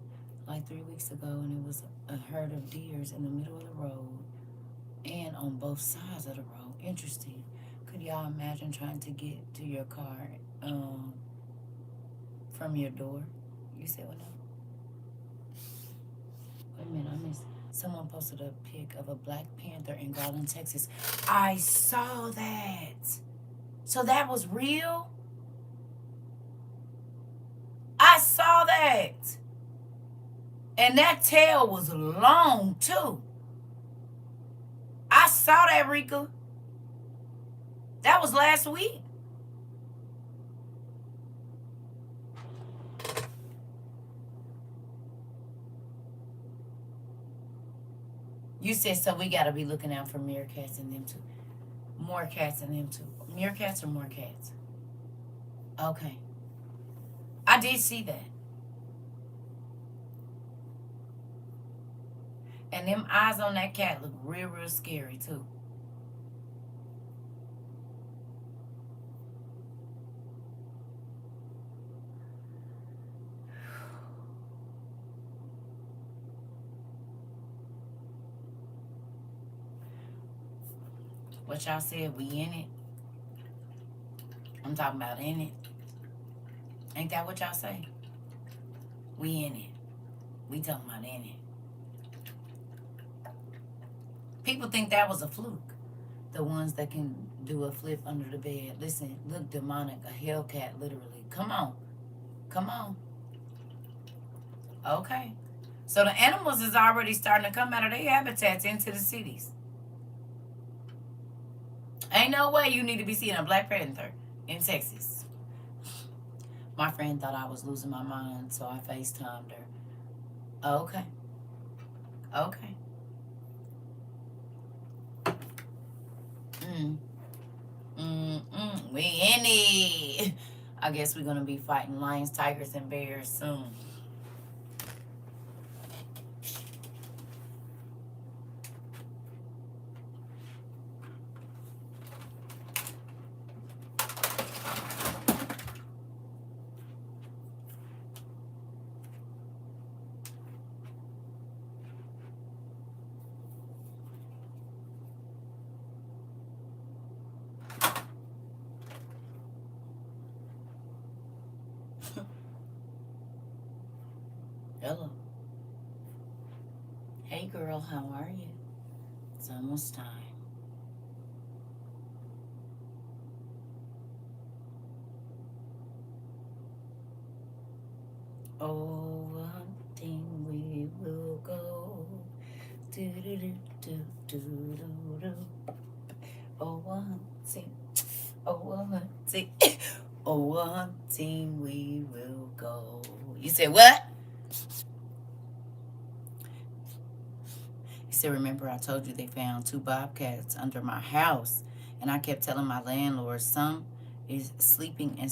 like 3 weeks ago, and it was a herd of deers in the middle of the road and on both sides of the road. Interesting. Could y'all imagine trying to get to your car from your door? You said what now? Wait a minute, I missed. Someone posted a pic of a Black Panther in Garland, Texas. I saw that. So that was real? I saw that. And that tail was long, too. I saw that, Rika. That was last week. You said, so we got to be looking out for meerkats and them, too. More cats and them, too. Meerkats or more cats? Okay. I did see that. And them eyes on that cat look real, real scary, too. What y'all said, we in it? I'm talking about in it. Ain't that what y'all say? We in it. We talking about in it. People think that was a fluke. The ones that can do a flip under the bed. Listen, look demonic. A hellcat, literally. Come on. Come on. Okay. So the animals is already starting to come out of their habitats into the cities. Ain't no way you need to be seeing a Black Panther in Texas. My friend thought I was losing my mind, so I FaceTimed her. Okay. Okay. We in it. I guess we're going to be fighting lions, tigers, and bears soon. Hello. Hey girl, how are you? It's almost time. Oh, hunting we will go. Do do do do do do do. Oh, hunting. Oh, hunting. Oh, hunting we will go. You said what? He said, remember I told you they found 2 bobcats under my house, and I kept telling my landlord something is slipping and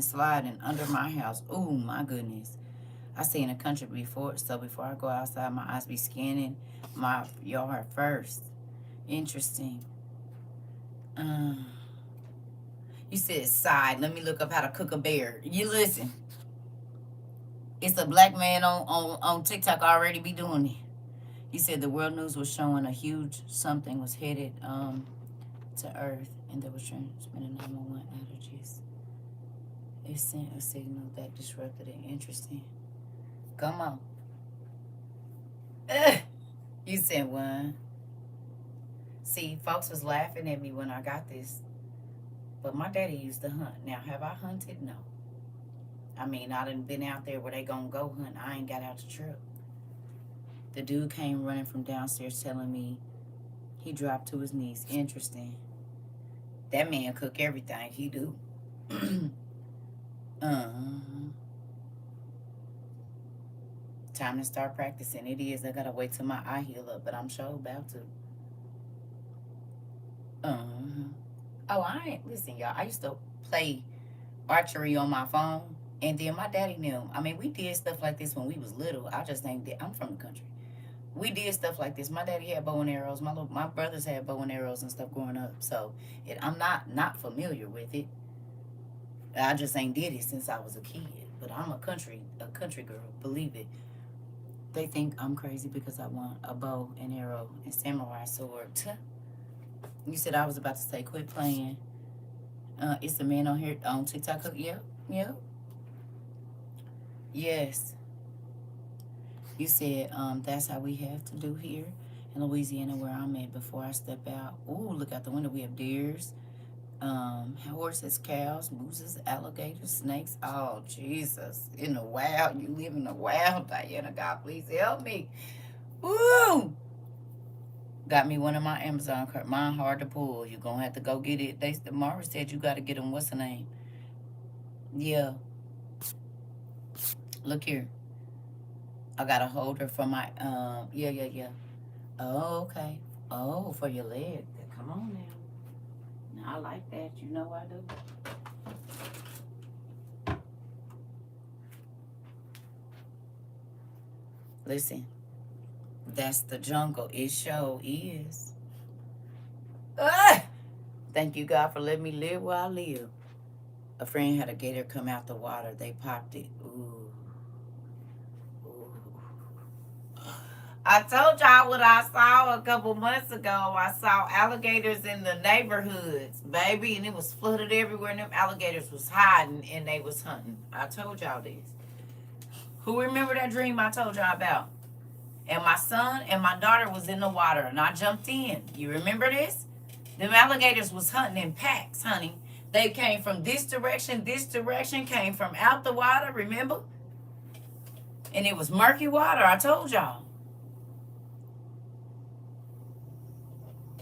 sliding under my house. Oh my goodness. I stay in the country before, so before I go outside, my eyes be scanning my yard first. Interesting. You said side. Let me look up how to cook a bear. You listen. It's a black man on TikTok already be doing it. You said the world news was showing a huge something was headed to Earth, and there was transmitting 911 outages. It sent a signal that disrupted it. Interesting. Come on. You said what? See, folks was laughing at me when I got this. But my daddy used to hunt. Now, have I hunted? No. I mean, I done been out there where they gonna go hunt. I ain't got out the truck. The dude came running from downstairs telling me he dropped to his knees. Interesting. That man cook everything. He do. Time to start practicing. It is. I gotta wait till my eye heal up, but I'm sure about to. Oh, I ain't. Listen, y'all. I used to play archery on my phone, and then my daddy knew. I mean, we did stuff like this when we was little. I just think that I'm from the country. We did stuff like this. My daddy had bow and arrows. My brothers had bow and arrows and stuff growing up. So I'm not familiar with it. I just ain't did it since I was a kid. But I'm a country girl. Believe it. They think I'm crazy because I want a bow and arrow and samurai sword. You said I was about to say quit playing. It's a man on here on TikTok. Yep. Yes. You said that's how we have to do here in Louisiana where I'm at before I step out. Ooh, look out the window. We have deers, horses, cows, mooses, alligators, snakes. Oh, Jesus. In the wild. You live in the wild, Diana. God, please help me. Woo! Got me one of my Amazon cards. Mine hard to pull. You're going to have to go get it. Mara said you got to get them. What's the name? Yeah. Look here. I got a holder for my, yeah. Oh, okay. Oh, for your leg. Come on now. Now, I like that. You know I do. Listen. That's the jungle. It sure is. Ah! Thank you, God, for letting me live where I live. A friend had a gator come out the water. They popped it. Ooh. I told y'all what I saw a couple months ago. I saw alligators in the neighborhoods, baby, and it was flooded everywhere, and them alligators was hiding, and they was hunting. I told y'all this. Who remember that dream I told y'all about? And my son and my daughter was in the water, and I jumped in. You remember this? Them alligators was hunting in packs, honey. They came from this direction, came from out the water, remember? And it was murky water, I told y'all.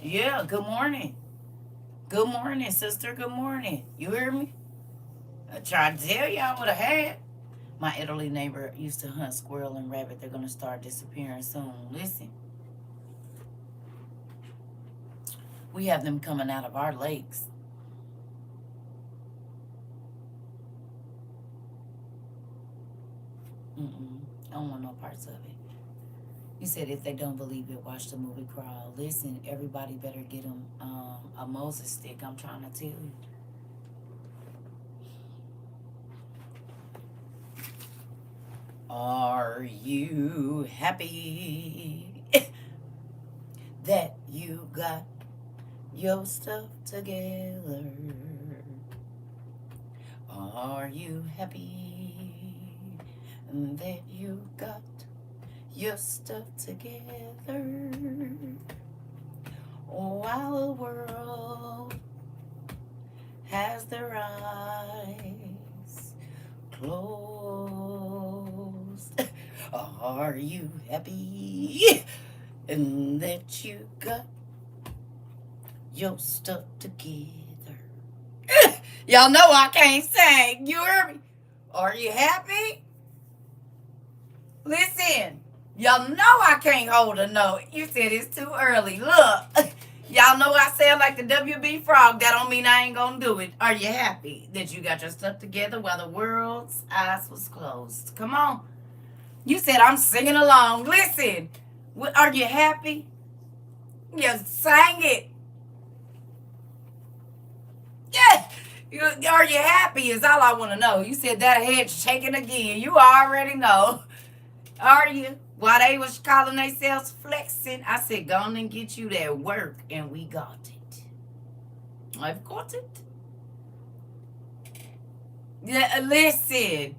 Yeah, good morning. Good morning, sister. Good morning. You hear me? I tried to tell y'all what I had. My elderly neighbor used to hunt squirrel and rabbit. They're going to start disappearing soon. Listen. We have them coming out of our lakes. I don't want no parts of it. You said if they don't believe it, watch the movie Crawl. Listen, everybody better get them a Moses stick. I'm trying to tell you. Are you happy that you got your stuff together? Are you happy that you got your stuff together? While the world has their eyes closed, are you happy that you got your stuff together? Y'all know I can't sing. You heard me? Are you happy? Listen, y'all know I can't hold a note. You said it's too early. Look, y'all know I sound like the WB Frog. That don't mean I ain't gonna do it. Are you happy that you got your stuff together while the world's eyes was closed? Come on. You said I'm singing along. Listen, are you happy? You sang it. Yeah. Are you happy is all I want to know. You said that head shaking again. You already know. Are you? While they was calling themselves flexing, I said, go on and get you that work, and we got it. I've got it. Yeah, listen.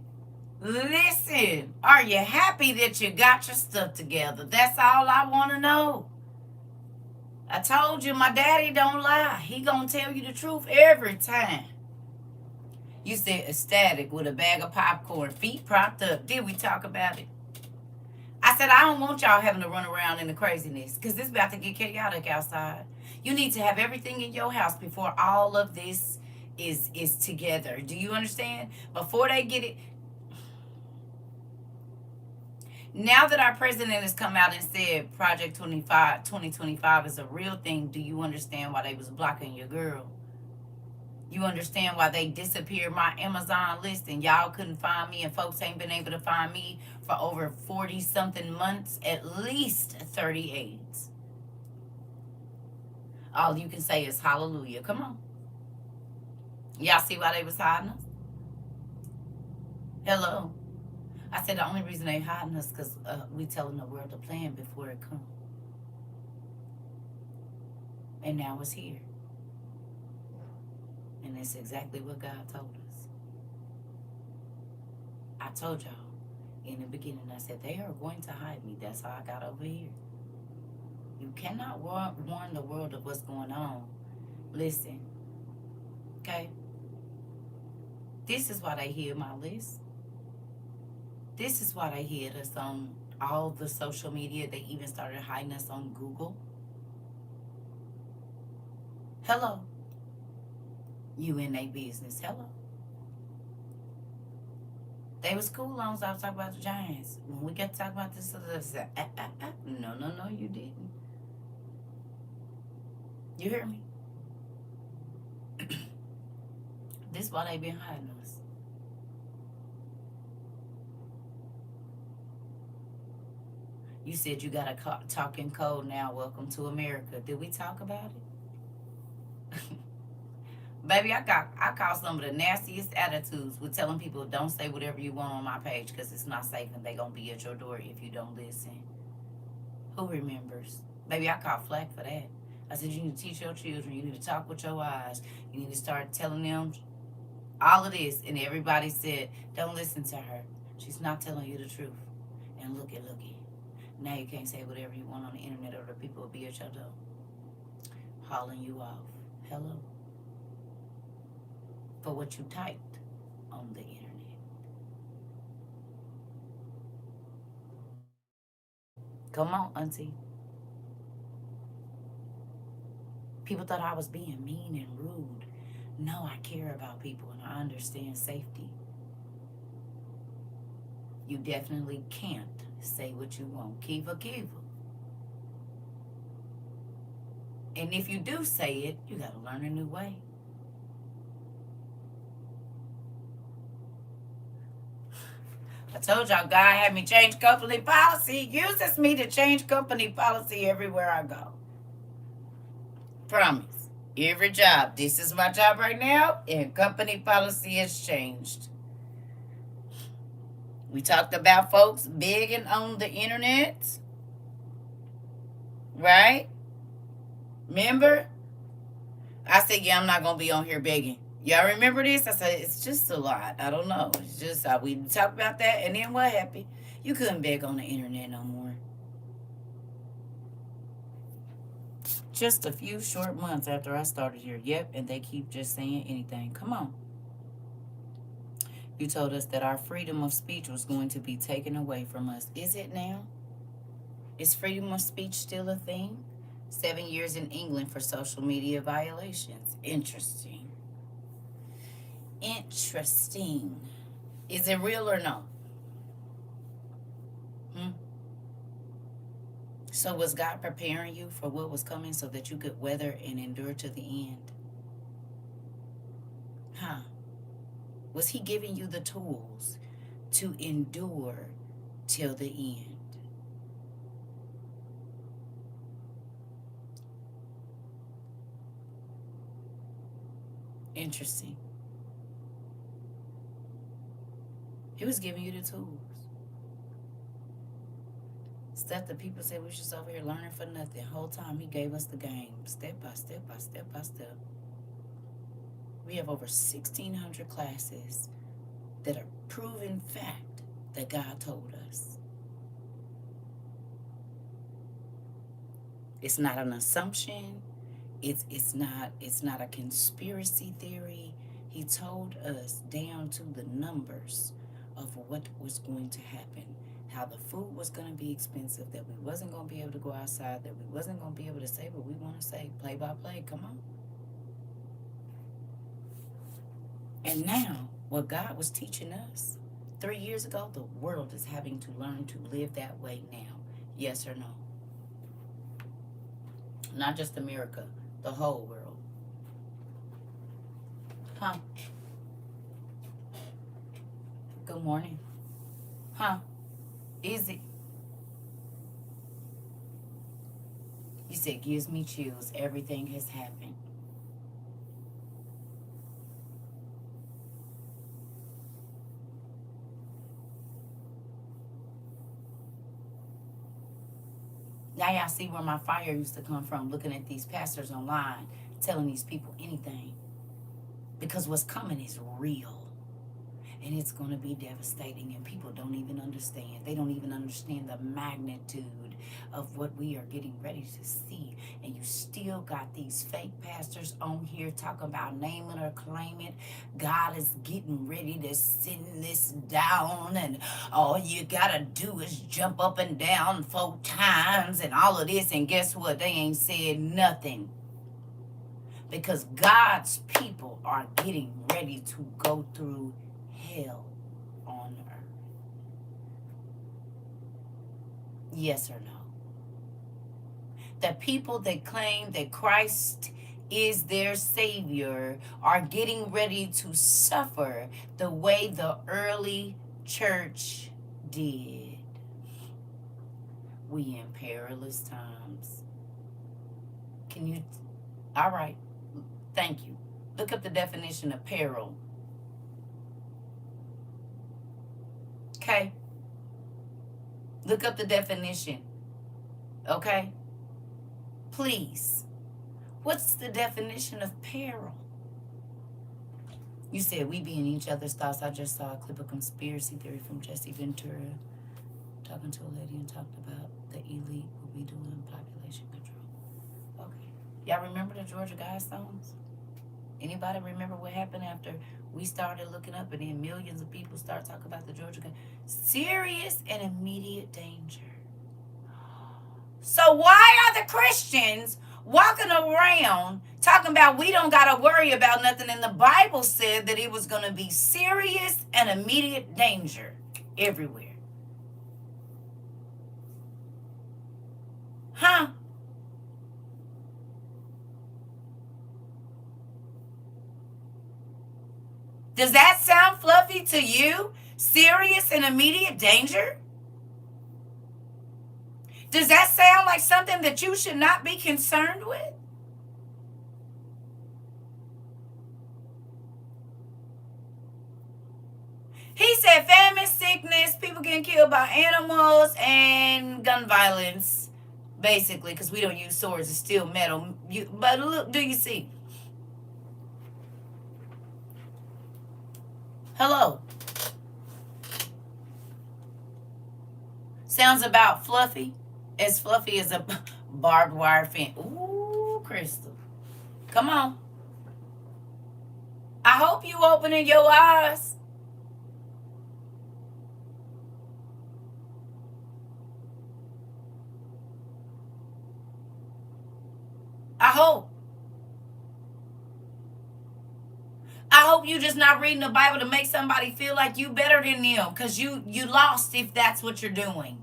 Are you happy that you got your stuff together? That's all I want to know. I told you my daddy don't lie. He gonna tell you the truth every time. You said ecstatic with a bag of popcorn, feet propped up. Did we talk about it? I said, I don't want y'all having to run around in the craziness because it's about to get chaotic outside. You need to have everything in your house before all of this is together. Do you understand? Before they get it. Now that our president has come out and said Project 2025 is a real thing, do you understand why they was blocking your girl? You understand why they disappeared my Amazon list and y'all couldn't find me and folks ain't been able to find me for over 40-something months, at least 38. All you can say is hallelujah. Come on. Y'all see why they was hiding us? Hello. I said the only reason they hiding us because we telling the world the plan before it comes. And now it's here. And it's exactly what God told us. I told y'all in the beginning, I said, they are going to hide me. That's how I got over here. You cannot warn the world of what's going on. Listen, okay? This is why they hid my list. This is why they hid us on all the social media. They even started hiding us on Google. Hello. You in their business. Hello. They was cool long as I was talking about the Giants. When we get to talk about this, I said, no, you didn't. You hear me? This is why they been hiding us. You said you got to talk in code now. Welcome to America. Did we talk about it? Baby, I call some of the nastiest attitudes with telling people don't say whatever you want on my page because it's not safe and they gonna be at your door if you don't listen. Who remembers? Baby, I call flack for that. I said you need to teach your children. You need to talk with your eyes. You need to start telling them all of this. And everybody said, don't listen to her. She's not telling you the truth. And looky. Now you can't say whatever you want on the internet or the people will be at your door. Hauling you off. Hello? For what you typed on the internet. Come on, auntie. People thought I was being mean and rude. No, I care about people and I understand safety. You definitely can't say what you want. Kiva. And if you do say it, you got to learn a new way. I told y'all God had me change company policy. He uses me to change company policy everywhere I go. Promise. Every job. This is my job right now, and company policy has changed. We talked about folks begging on the internet. Right? Remember? I said, yeah, I'm not going to be on here begging. Y'all remember this? I said, it's just a lot. I don't know. It's just, we talked about that, and then what happened? You couldn't beg on the internet no more. Just a few short months after I started here. Yep, and they keep just saying anything. Come on. You told us that our freedom of speech was going to be taken away from us. Is it now? Is freedom of speech still a thing? 7 years in England for social media violations. Interesting. Interesting. Is it real or no? So was God preparing you for what was coming so that you could weather and endure to the end? Was he giving you the tools to endure till the end? Interesting. He was giving you the tools. Stuff that people say we're just over here learning for nothing. The whole time he gave us the game, step by step by step by step. We have over 1,600 classes that are proven fact that God told us. It's not an assumption. It's not a conspiracy theory. He told us down to the numbers of what was going to happen. How the food was going to be expensive, that we wasn't going to be able to go outside, that we wasn't going to be able to say what we want to say, play by play, come on. And now, what God was teaching us 3 years ago, the world is having to learn to live that way now. Yes or no? Not just America, the whole world. Good morning. Easy. You said, gives me chills. Everything has happened. Now y'all see where my fire used to come from, looking at these pastors online, telling these people anything. Because what's coming is real. And it's going to be devastating, and people don't even understand. They don't even understand the magnitude of what we are getting ready to see. And you still got these fake pastors on here talking about name it or claim it. God is getting ready to send this down, and all you got to do is jump up and down 4 times and all of this. And guess what? They ain't said nothing. Because God's people are getting ready to go through hell on earth. Yes or no? The people that claim that Christ is their Savior are getting ready to suffer the way the early church did. We in perilous times. Can you? All right. Thank you. Look up the definition of peril. Okay? Look up the definition. Okay? Please. What's the definition of peril? You said we be in each other's thoughts. I just saw a clip of conspiracy theory from Jesse Ventura talking to a lady and talked about the elite will be doing population control. Okay. Y'all remember the Georgia Guidestones? Anybody remember what happened after we started looking up and then millions of people start talking about the Georgia Guidestones? Serious and immediate danger. So why are the Christians walking around talking about we don't got to worry about nothing? And the Bible said that it was going to be serious and immediate danger everywhere. Does that sound fluffy to you? Serious and immediate danger? Does that sound like something that you should not be concerned with? He said famine, sickness, people getting killed by animals, and gun violence. Basically, because we don't use swords, it's still metal. But look, do you see? Hello. Sounds about fluffy. As fluffy as a barbed wire fence. Ooh, Crystal. Come on. I hope you opening your eyes. I hope. I hope you just not reading the Bible to make somebody feel like you better than them, because you lost if that's what you're doing.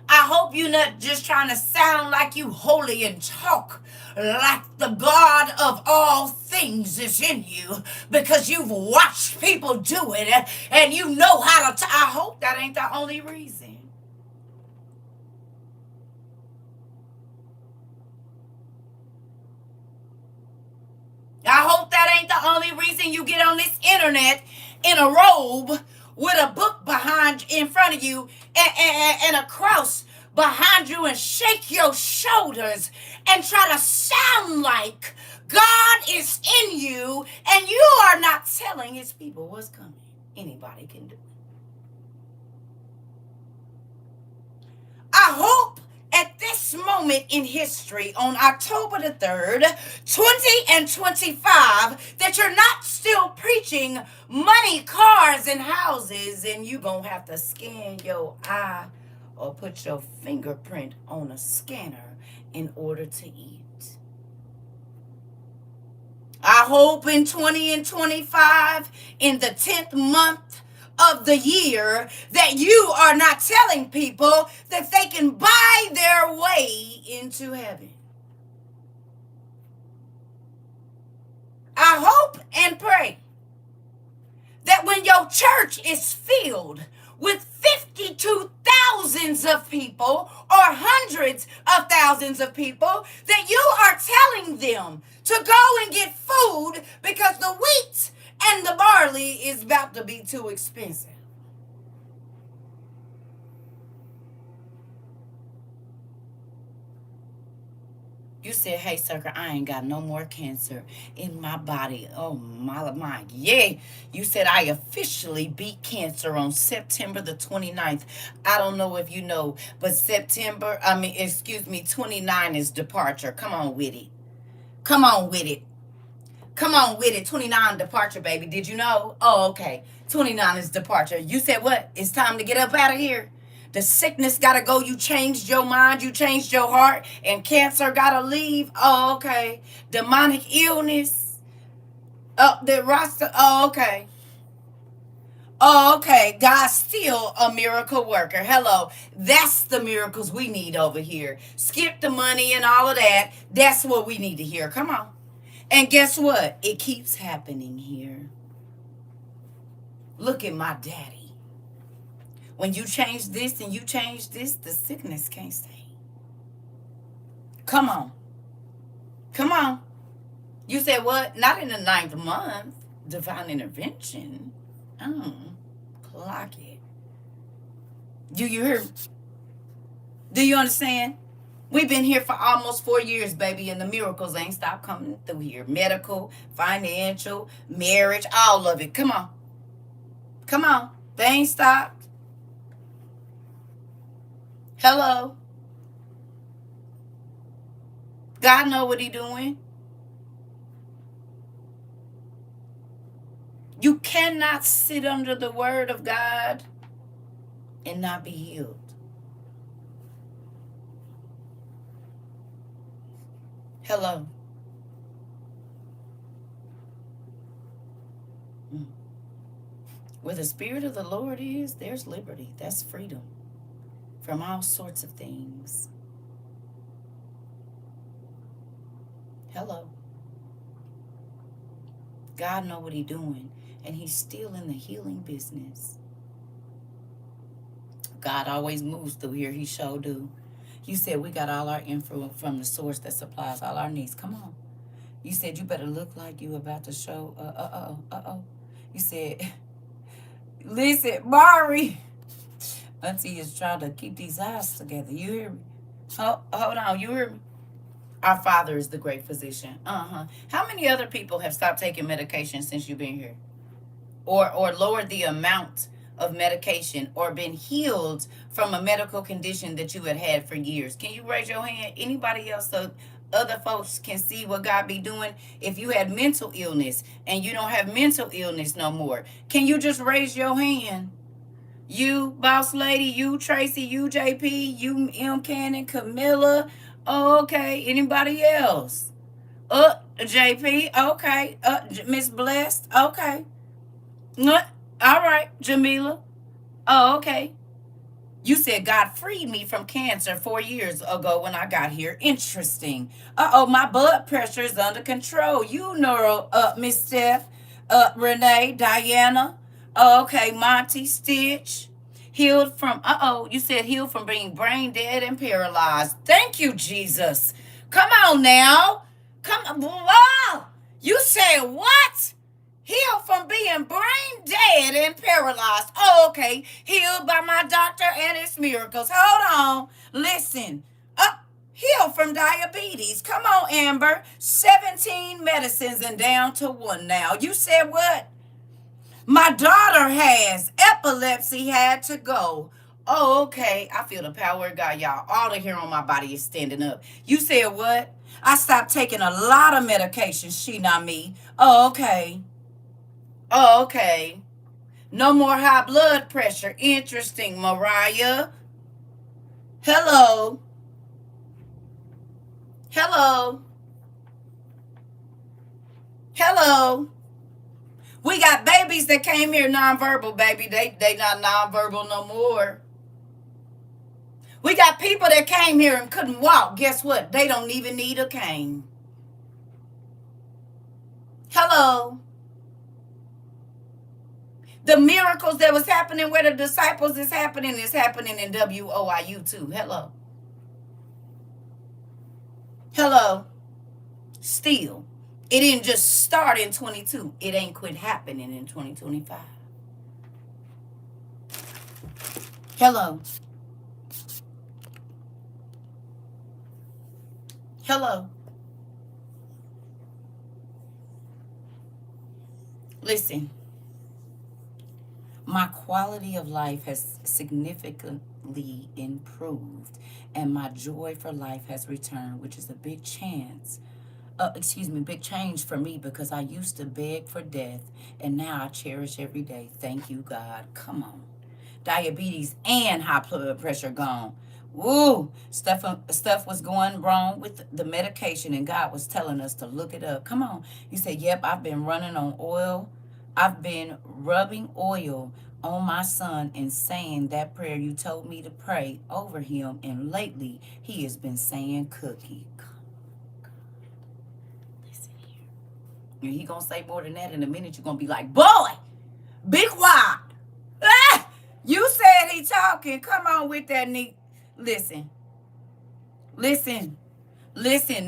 I hope you're not just trying to sound like you holy and talk like the God of all things is in you, because you've watched people do it and you know how to. I hope that ain't the only reason. I hope that ain't the only reason you get on this internet in a robe with a book in front of you and a cross behind you and shake your shoulders and try to sound like God is in you and you are not telling his people what's coming. Anybody can do it. I hope at this moment in history on October the 3rd, 2025, that you're not still preaching money, cars, and houses, and you gonna have to scan your eye or put your fingerprint on a scanner in order to eat. I hope in 20 and 25, in the 10th month of the year, that you are not telling people that they can buy their way into heaven. I hope and pray that when your church is filled with 52,000s of people or hundreds of thousands of people, that you are telling them to go and get food because the wheat and the barley is about to be too expensive. You said, hey, CERCA, I ain't got no more cancer in my body. Oh, my. Yeah. You said I officially beat cancer on September the 29th. I don't know if you know, but 29 is departure. Come on with it. Come on with it. Come on with it. 29 departure, baby. Did you know? Oh, okay. 29 is departure. You said what? It's time to get up out of here. The sickness got to go. You changed your mind. You changed your heart. And cancer got to leave. Oh, okay. Demonic illness. Oh, the roster. Oh, okay. Oh, okay. God's still a miracle worker. Hello. That's the miracles we need over here. Skip the money and all of that. That's what we need to hear. Come on. And guess what? It keeps happening here. Look at my daddy. When you change this and you change this, the sickness can't stay. Come on. Come on. You said what? Not in the 9th month. Divine intervention. Clock it. Do you hear? Do you understand? We've been here for almost 4 years, baby, and the miracles ain't stopped coming through here. Medical, financial, marriage, all of it. Come on. Come on. They ain't stopped. Hello. God know what he doing. You cannot sit under the word of God and not be healed. Hello. Where the Spirit of the Lord is, there's liberty. That's freedom from all sorts of things. Hello. God know what he doing. And he's still in the healing business. God always moves through here. He sure do. You said we got all our info from the source that supplies all our needs. Come on. You said you better look like you about to show. You said, listen, Mari. Auntie is trying to keep these eyes together. You hear me? Hold on. You hear me? Our Father is the great physician. How many other people have stopped taking medication since you've been here? Or lowered the amount of medication or been healed from a medical condition that you had for years? Can you raise your hand? Anybody else, so other folks can see what God be doing? If you had mental illness and you don't have mental illness no more, can you just raise your hand? You, Boss Lady, you, Tracy, you, JP, you, M. Cannon, Camilla. Oh, okay. Anybody else? JP. Okay. Miss Blessed. Okay. All right, Jamila. Oh, okay. You said God freed me from cancer 4 years ago when I got here. Interesting. My blood pressure is under control. You know, Miss Steph, Renee, Diana. Okay, Monty, Stitch. Healed from, you said healed from being brain dead and paralyzed. Thank you, Jesus. Come on now. Come on. Wow. You said what? Healed from being brain dead and paralyzed. Oh, okay. Healed by my doctor and its miracles. Hold on. Listen. Healed from diabetes. Come on, Amber. 17 medicines and down to 1 now. You said what? My daughter has epilepsy, had to go. Oh, okay. I feel the power of God, y'all. All the hair on my body is standing up. You said what? I stopped taking a lot of medication, she not me. Oh, okay. Oh, okay. No more high blood pressure. Interesting, Mariah. Hello. Hello. Hello. We got babies that came here nonverbal, baby. They not nonverbal no more. We got people that came here and couldn't walk. Guess what? They don't even need a cane. Hello. The miracles that was happening where the disciples is happening in WOIU too. Hello. Hello. Still. It didn't just start in 22. It ain't quit happening in 2025. Hello. Hello. Listen. My quality of life has significantly improved, and my joy for life has returned, which is a big big change for me, because I used to beg for death, and now I cherish every day. Thank you, God. Come on. Diabetes and high blood pressure gone. Woo! Stuff was going wrong with the medication, and God was telling us to look it up. Come on. You say, yep, I've been running on oil. I've been rubbing oil on my son and saying that prayer you told me to pray over him, and lately he has been saying cookie. Listen here. And he gonna say more than that in a minute. You're gonna be like, boy, be quiet. Ah! You said he talking. Come on with that, Nick. Listen.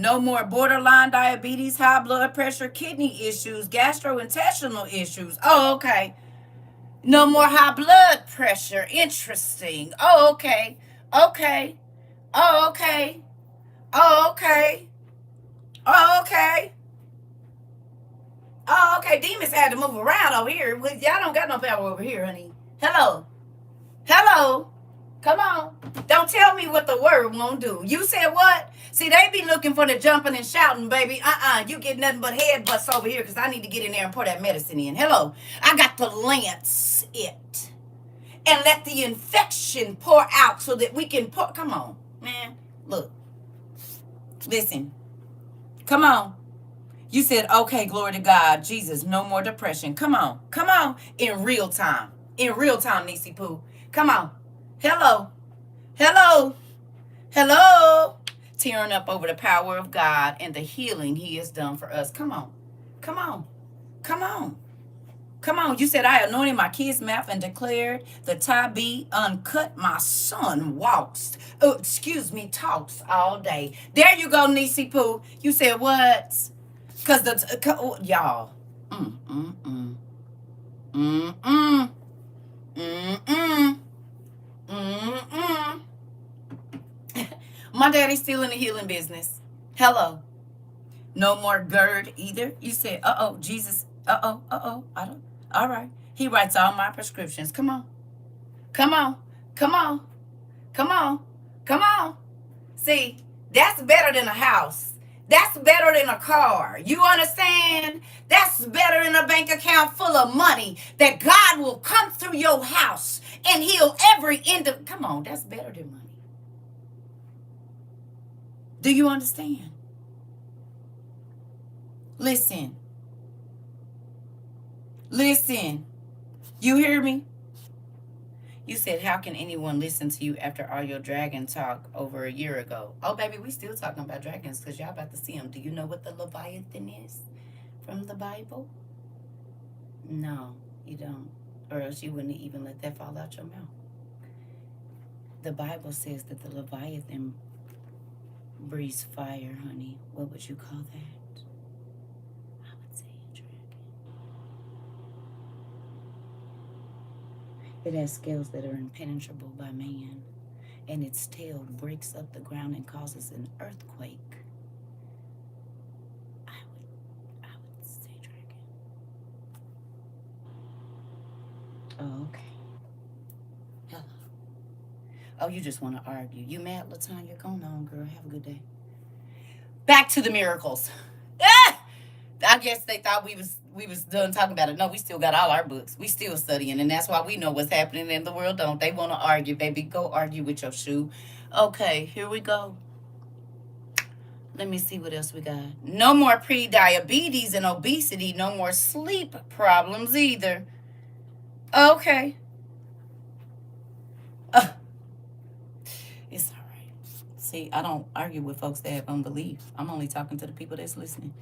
No more borderline diabetes, high blood pressure, kidney issues, gastrointestinal issues. Oh, okay. No more high blood pressure. Interesting. Oh, okay. Okay. Oh, okay. Oh, okay. Oh, okay. Oh, okay. Demons had to move around over here. Y'all don't got no power over here, honey. Hello. Hello. Come on. Don't tell me what the word won't do. You said what? See, they be looking for the jumping and shouting, baby. You get nothing but head butts over here, because I need to get in there and pour that medicine in. Hello. I got to lance it and let the infection pour out so that we can pour. Come on, man. Look. Listen. Come on. You said, okay, glory to God. Jesus, no more depression. Come on. Come on. In real time. In real time, Nisi Poo. Come on. Hello. Hello. Hello. Tearing up over the power of God and the healing he has done for us. Come on. Come on. Come on. Come on. You said, I anointed my kid's mouth and declared the tie be uncut. My son walks, talks all day. There you go, Nisi Pooh. You said what? Because y'all. Mm-mm-mm. Mm-mm. Mm-mm. Mm-mm. My daddy's still in the healing business. Hello. No more GERD either. You said, uh-oh, Jesus. Uh-oh. I don't. All right. He writes all my prescriptions. Come on. Come on. Come on. Come on. Come on. See, that's better than a house. That's better than a car. You understand? That's better than a bank account full of money. That God will come through your house and heal every end of. Come on, that's better than money. Do you understand? Listen. Listen. You hear me? You said, how can anyone listen to you after all your dragon talk over a year ago? Oh, baby, we still talking about dragons because y'all about to see them. Do you know what the Leviathan is from the Bible? No, you don't. Or else you wouldn't even let that fall out your mouth. The Bible says that the Leviathan breathes fire, honey. What would you call that? I would say a dragon. It has scales that are impenetrable by man, and its tail breaks up the ground and causes an earthquake. I would say dragon. Oh, okay. Hello. Oh, you just want to argue. You mad, Latanya? Go on, girl. Have a good day. Back to the miracles. I guess they thought we was done talking about it. No, we still got all our books. We still studying, and that's why we know what's happening in the world. Don't they want to argue, baby? Go argue with your shoe. Okay, here we go. Let me see what else we got. No more pre-diabetes and obesity. No more sleep problems either. Okay. It's all right. See, I don't argue with folks that have unbelief. I'm only talking to the people that's listening.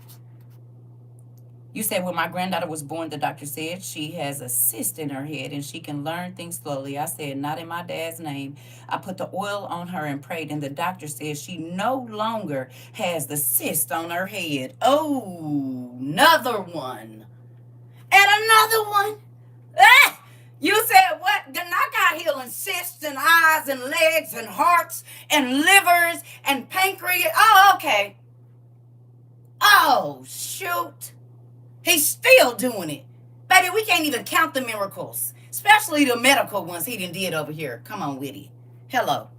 You said when my granddaughter was born, the doctor said she has a cyst in her head and she can learn things slowly. I said, not in my dad's name. I put the oil on her and prayed, and the doctor said she no longer has the cyst on her head. Oh, another one. And another one. Ah! You said what? Then I got healing cysts and eyes and legs and hearts and livers and pancreas. Oh, okay. Oh, shoot. He's still doing it. Baby, we can't even count the miracles, especially the medical ones he done did over here. Come on with it. Hello.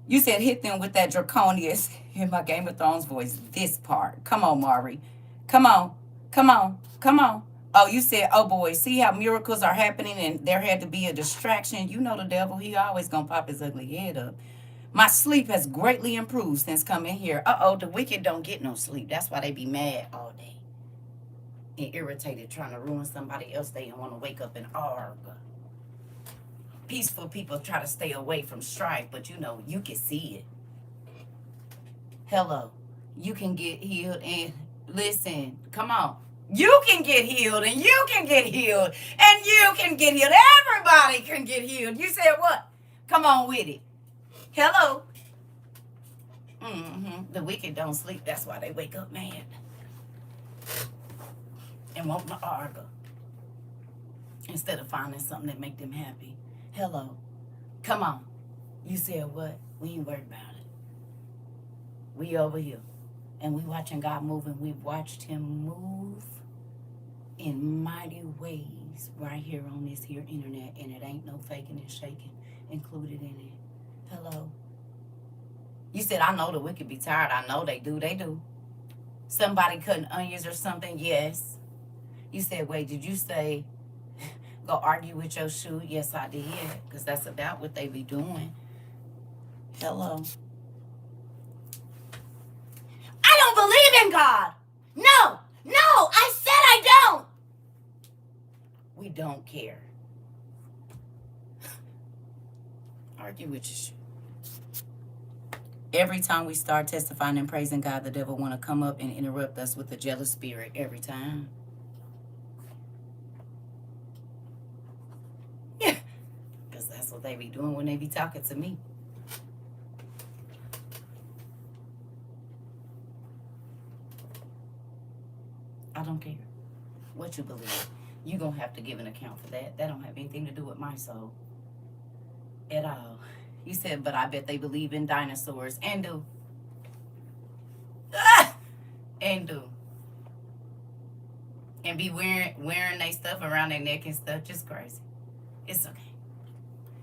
You said hit them with that draconius in my Game of Thrones voice. This part. Come on, Mari. Come on. Come on. Come on. Oh, you said, oh boy, see how miracles are happening and there had to be a distraction. You know the devil, he always gonna pop his ugly head up. My sleep has greatly improved since coming here. Uh-oh, the wicked don't get no sleep. That's why they be mad all day and irritated, trying to ruin somebody else day and want to wake up and argue. Peaceful people try to stay away from strife, but you know, you can see it. Hello. You can get healed and listen, come on. You can get healed and you can get healed and you can get healed. Everybody can get healed. You said what? Come on with it. Hello. The wicked don't sleep. That's why they wake up mad and want to argue instead of finding something that make them happy. Hello. Come on. You said what? We ain't worried about it. We over here. And we watching God move, and we've watched him move in mighty ways right here on this here internet, and it ain't no faking and shaking included in it. Hello. You said, I know the wicked be tired. I know they do. They do. Somebody cutting onions or something? Yes. You said, wait, did you say go argue with your shoe? Yes, I did, because that's about what they be doing. Hello. I don't believe in God. No, I said I don't. We don't care. Argue with your shoe. Every time we start testifying and praising God, the devil want to come up and interrupt us with a jealous spirit every time. they be doing when they be talking to me. I don't care what you believe. You gonna have to give an account for that. That don't have anything to do with my soul at all. You said, but I bet they believe in dinosaurs and do. Ah! And do. And be wearing their stuff around their neck and stuff. Just crazy. It's okay.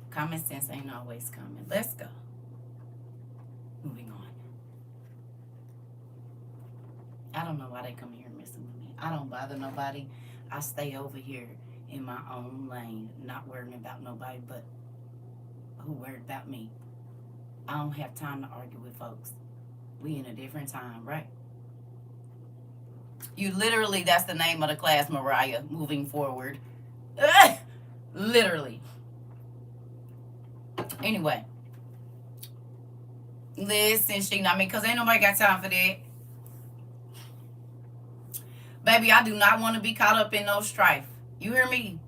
Common sense ain't always common. Let's go. Moving on. I don't know why they come here messing with me. I don't bother nobody. I stay over here in my own lane, not worrying about nobody but who worried about me. I don't have time to argue with folks. We in a different time, right? You literally, that's the name of the class, Mariah, moving forward. Literally. Anyway. Listen, because ain't nobody got time for that. Baby, I do not want to be caught up in no strife. You hear me?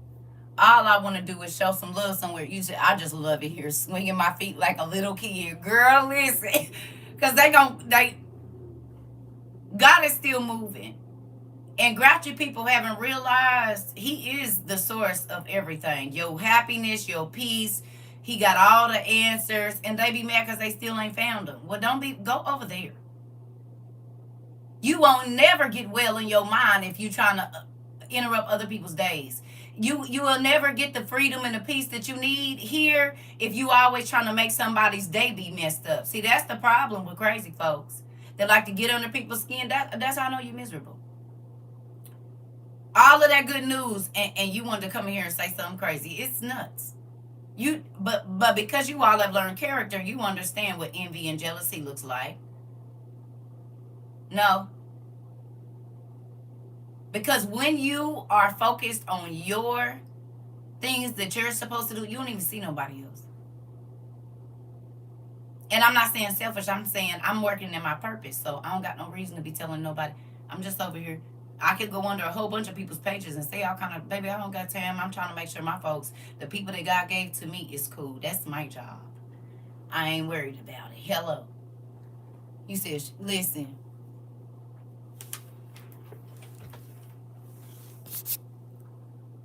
All I want to do is show some love somewhere. I just love it here, swinging my feet like a little kid. Girl, listen. Because God is still moving. And grouchy people haven't realized he is the source of everything. Your happiness, your peace. He got all the answers. And they be mad because they still ain't found them. Well, go over there. You won't never get well in your mind if you're trying to interrupt other people's days. You will never get the freedom and the peace that you need here if you always trying to make somebody's day be messed up. See, that's the problem with crazy folks. They like to get under people's skin. That's how I know you're miserable. All of that good news, and you wanted to come in here and say something crazy. It's nuts. But because you all have learned character, you understand what envy and jealousy looks like. No. Because when you are focused on your things that you're supposed to do, you don't even see nobody else. And I'm not saying selfish. I'm saying I'm working in my purpose. So I don't got no reason to be telling nobody. I'm just over here. I could go under a whole bunch of people's pages and say all kind of, baby, I don't got time. I'm trying to make sure my folks, the people that God gave to me, is cool. That's my job. I ain't worried about it. Hello. You said, listen.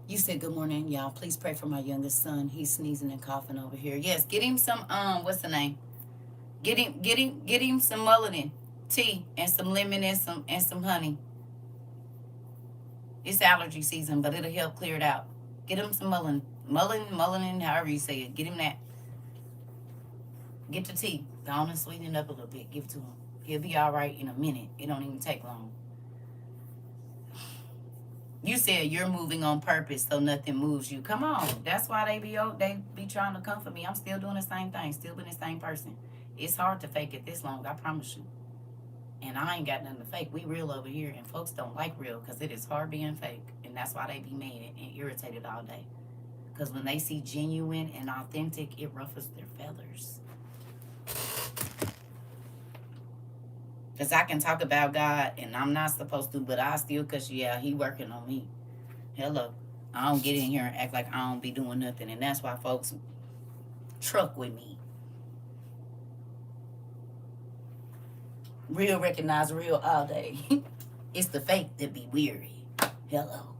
You said, good morning, y'all. Please pray for my youngest son. He's sneezing and coughing over here. Yes, get him some, what's the name? Get him some mullein tea and some lemon and some honey. It's allergy season, but it'll help clear it out. Get him some mullein, however you say it. Get him that. Get the tea. Go on and sweeten it up a little bit. Give it to him. He'll be all right in a minute. It don't even take long. You said you're moving on purpose so nothing moves you. Come on. That's why they be trying to comfort me. I'm still doing the same thing. Still being the same person. It's hard to fake it this long. I promise you. And I ain't got nothing to fake. We real over here. And folks don't like real because it is hard being fake. And that's why they be mad and irritated all day. Because when they see genuine and authentic, it ruffles their feathers. Because I can talk about God and I'm not supposed to, but I still, because, yeah, he working on me. Hello. I don't get in here and act like I don't be doing nothing. And that's why folks truck with me. Real recognize real all day. It's the fake that be weary. Hello.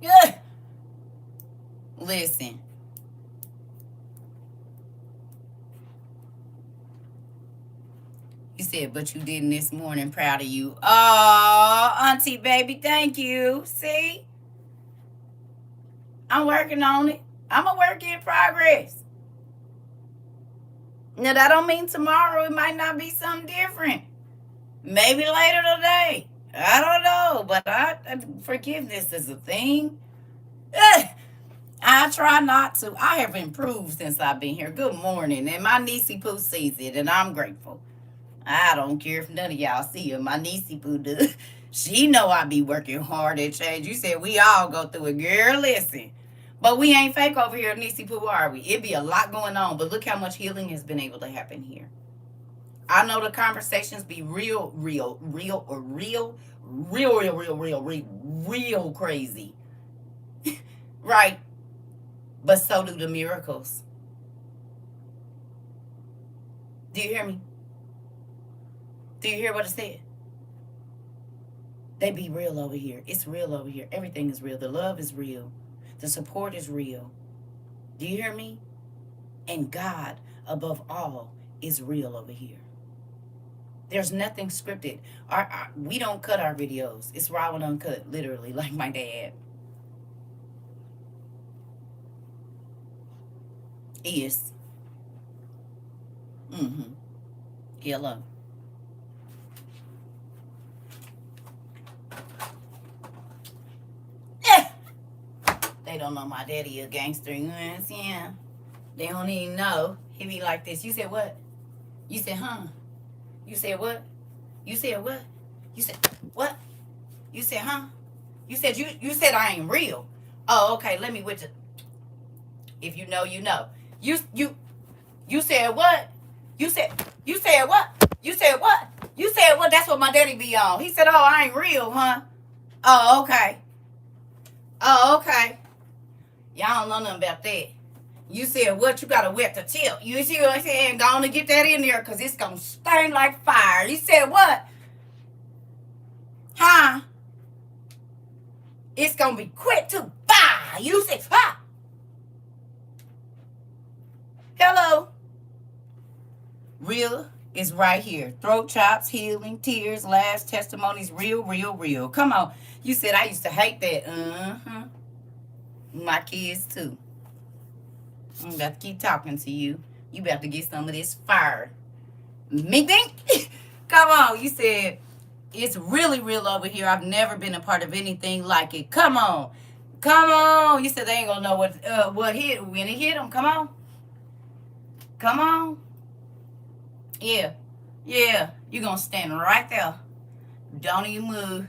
Yeah. Listen. You said, but you didn't this morning. Proud of you. Oh, auntie, baby, thank you. See? I'm working on it. I'm a work in progress. Now, that don't mean tomorrow it might not be something different. Maybe later today. I don't know. But forgiveness is a thing. I try not to. I have improved since I've been here. Good morning. And my niecey poo sees it, and I'm grateful. I don't care if none of y'all see her. My niecey poo does. She know I be working hard at change. You said we all go through it. Girl, listen. But we ain't fake over here at niecey poo, are we? It be a lot going on. But look how much healing has been able to happen here. I know the conversations be real crazy. Right? But so do the miracles. Do you hear me? Do you hear what I said? They be real over here. It's real over here. Everything is real. The love is real. The support is real. Do you hear me? And God, above all, is real over here. There's nothing scripted. We don't cut our videos. It's raw and uncut, literally, like my dad. Is. Mm-hmm. Hello. They don't know my daddy a gangster, you know what I'm saying? They don't even know. He be like this. You said what? You said, huh? You said what? You said what? You said what? You said, huh? You said you said I ain't real. Oh, okay, let me with you. If you know, you know. You said what? You said what? You said what? You said what? That's what my daddy be on. He said, oh, I ain't real, huh? Oh, okay. Oh, okay. Y'all don't know nothing about that. You said what? You gotta wet the tip. You see what I'm saying? Go on and get that in there because it's gonna stain like fire. You said what? Huh? It's gonna be quick to buy. You said, huh? Hello? Real is right here. Throat chops, healing, tears, laughs, testimonies, real, real, real. Come on. You said I used to hate that. Uh-huh. My kids too. I'm about to keep talking to you. You about to get some of this fire. Me think? Come on. You said it's really real over here. I've never been a part of anything like it. Come on. Come on. You said they ain't gonna know what hit when it hit them. Come on. Come on. Yeah. Yeah. You're gonna stand right there. Don't even move.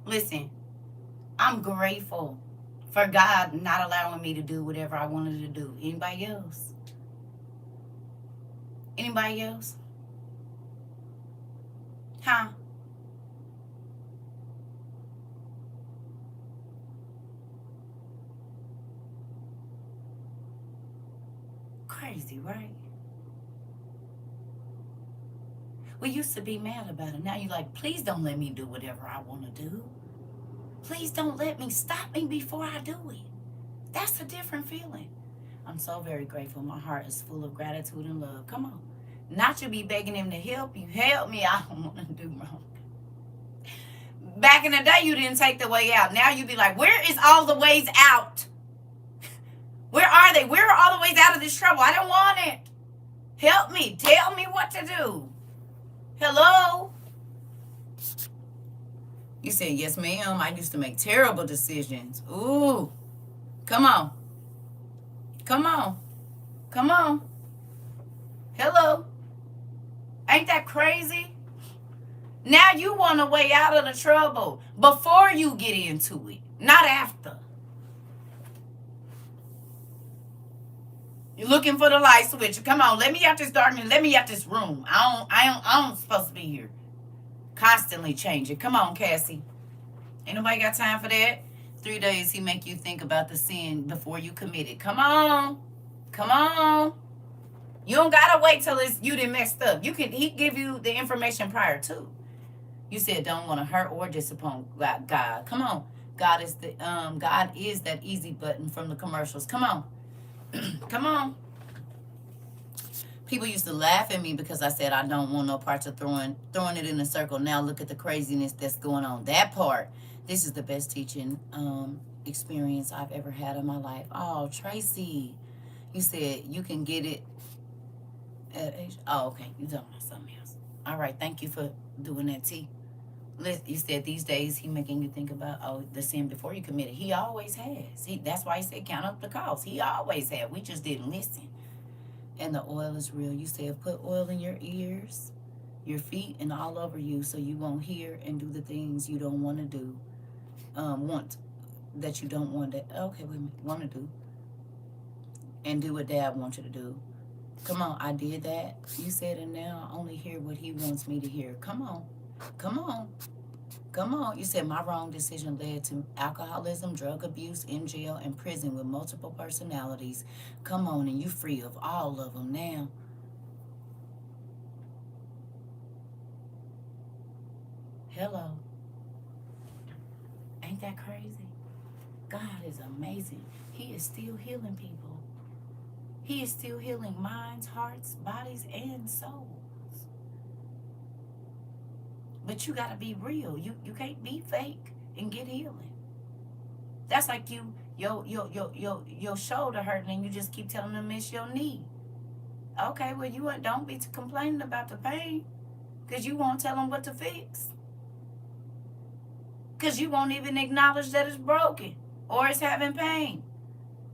Listen, I'm grateful for God not allowing me to do whatever I wanted to do. Anybody else? Anybody else? Huh? Crazy, right? We used to be mad about it. Now you're like, please don't let me do whatever I want to do. Please don't let me stop me before I do it. That's a different feeling. I'm so very grateful. My heart is full of gratitude and love. Come on. Not you be begging him to help you. Help me. I don't want to do wrong. Back in the day, you didn't take the way out. Now you be like, where is all the ways out? Where are they? Where are all the ways out of this trouble? I don't want it. Help me. Tell me what to do. Hello? You said, yes, ma'am. I used to make terrible decisions. Ooh. Come on. Come on. Come on. Hello. Ain't that crazy? Now you want a way out of the trouble before you get into it, not after. You're looking for the light switch. Come on, let me out this darkness. Let me out this room. I don't supposed to be here. Constantly changing. Come on, Cassie. Ain't nobody got time for that. 3 days he make you think about the sin before you commit it. Come on. Come on. You don't gotta wait till it's you done messed up. He give you the information prior to. You said don't want to hurt or disappoint God. Come on. God is that easy button from the commercials. Come on. Come on. People used to laugh at me because I said I don't want no parts of throwing it in a circle. Now look at the craziness that's going on. That part. This is the best teaching experience I've ever had in my life. Oh, Tracy. You said you can get it at age. Oh, okay. You talking about something else. All right. Thank you for doing that, T. You said these days he making you think about the sin before you commit it. He always has. That's why he said count up the cost. He always had. We just didn't listen. And the oil is real. You said put oil in your ears, your feet, and all over you so you won't hear and do the things you don't want to do. That you don't want to. Okay, wait a minute. Want to do. And do what Dad wants you to do. Come on, I did that. You said, and now I only hear what he wants me to hear. Come on. Come on. Come on. You said my wrong decision led to alcoholism, drug abuse, in jail, and prison with multiple personalities. Come on, and you free of all of them now. Hello. Ain't that crazy? God is amazing. He is still healing people. He is still healing minds, hearts, bodies, and souls. But you gotta be real. You can't be fake and get healing. That's like your shoulder hurting and you just keep telling them it's your knee. Okay, well you don't be complaining about the pain, because you won't tell them what to fix. Because you won't even acknowledge that it's broken or it's having pain.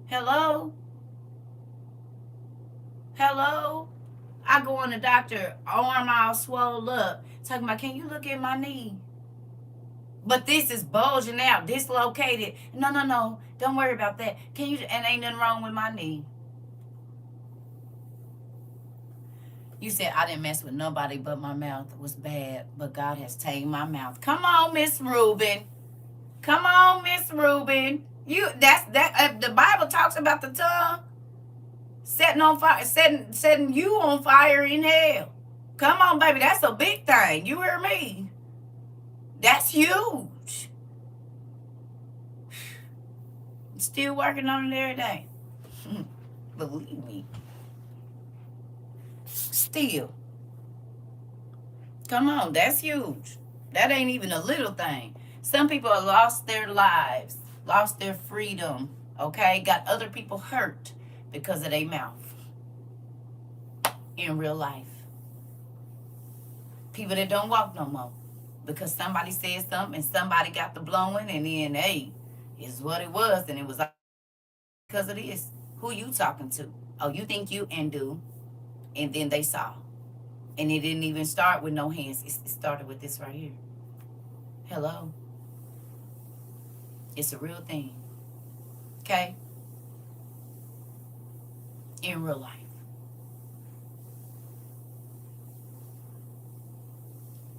Hello? Hello? I go on the doctor, arm all swole up, talking about, can you look at my knee? But this is bulging out, dislocated. No. Don't worry about that. Can you, and ain't nothing wrong with my knee. You said I didn't mess with nobody, but my mouth was bad. But God has tamed my mouth. Come on, Miss Rubin. Come on, Miss Rubin. The Bible talks about the tongue setting on fire, setting you on fire in hell. Come on, baby. That's a big thing. You hear me? That's huge. Still working on it every day. Believe me. Still. Come on, that's huge. That ain't even a little thing. Some people have lost their lives, lost their freedom, okay? Got other people hurt because of their mouth in real life. People that don't walk no more because somebody said something and somebody got the blowing, and then, hey, it's what it was, and it was because of this. Who you talking to? Oh, you think you and do, and then they saw. And it didn't even start with no hands. It started with this right here. Hello. It's a real thing. Okay? In real life.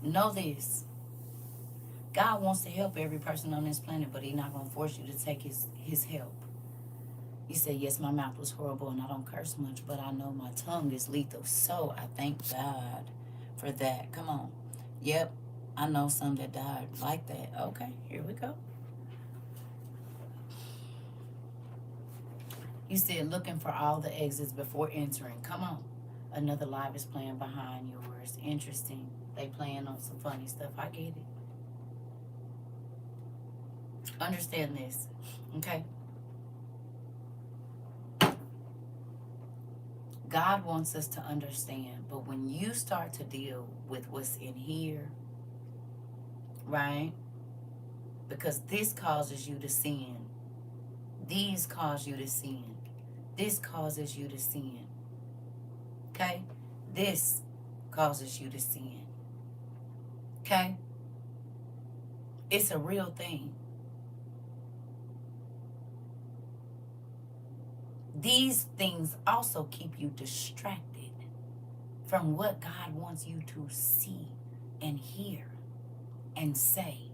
Know this. God wants to help every person on this planet, but He's not going to force you to take his help. You say, yes, my mouth was horrible and I don't curse much, but I know my tongue is lethal. So I thank God for that. Come on. Yep, I know some that died like that. Okay, here we go. You said looking for all the exits before entering. Come on. Another live is playing behind yours. Interesting. They playing on some funny stuff. I get it. Understand this. Okay? God wants us to understand, but when you start to deal with what's in here, right? Because this causes you to sin. These cause you to sin. This causes you to sin. Okay? This causes you to sin. Okay? It's a real thing. These things also keep you distracted from what God wants you to see and hear and say.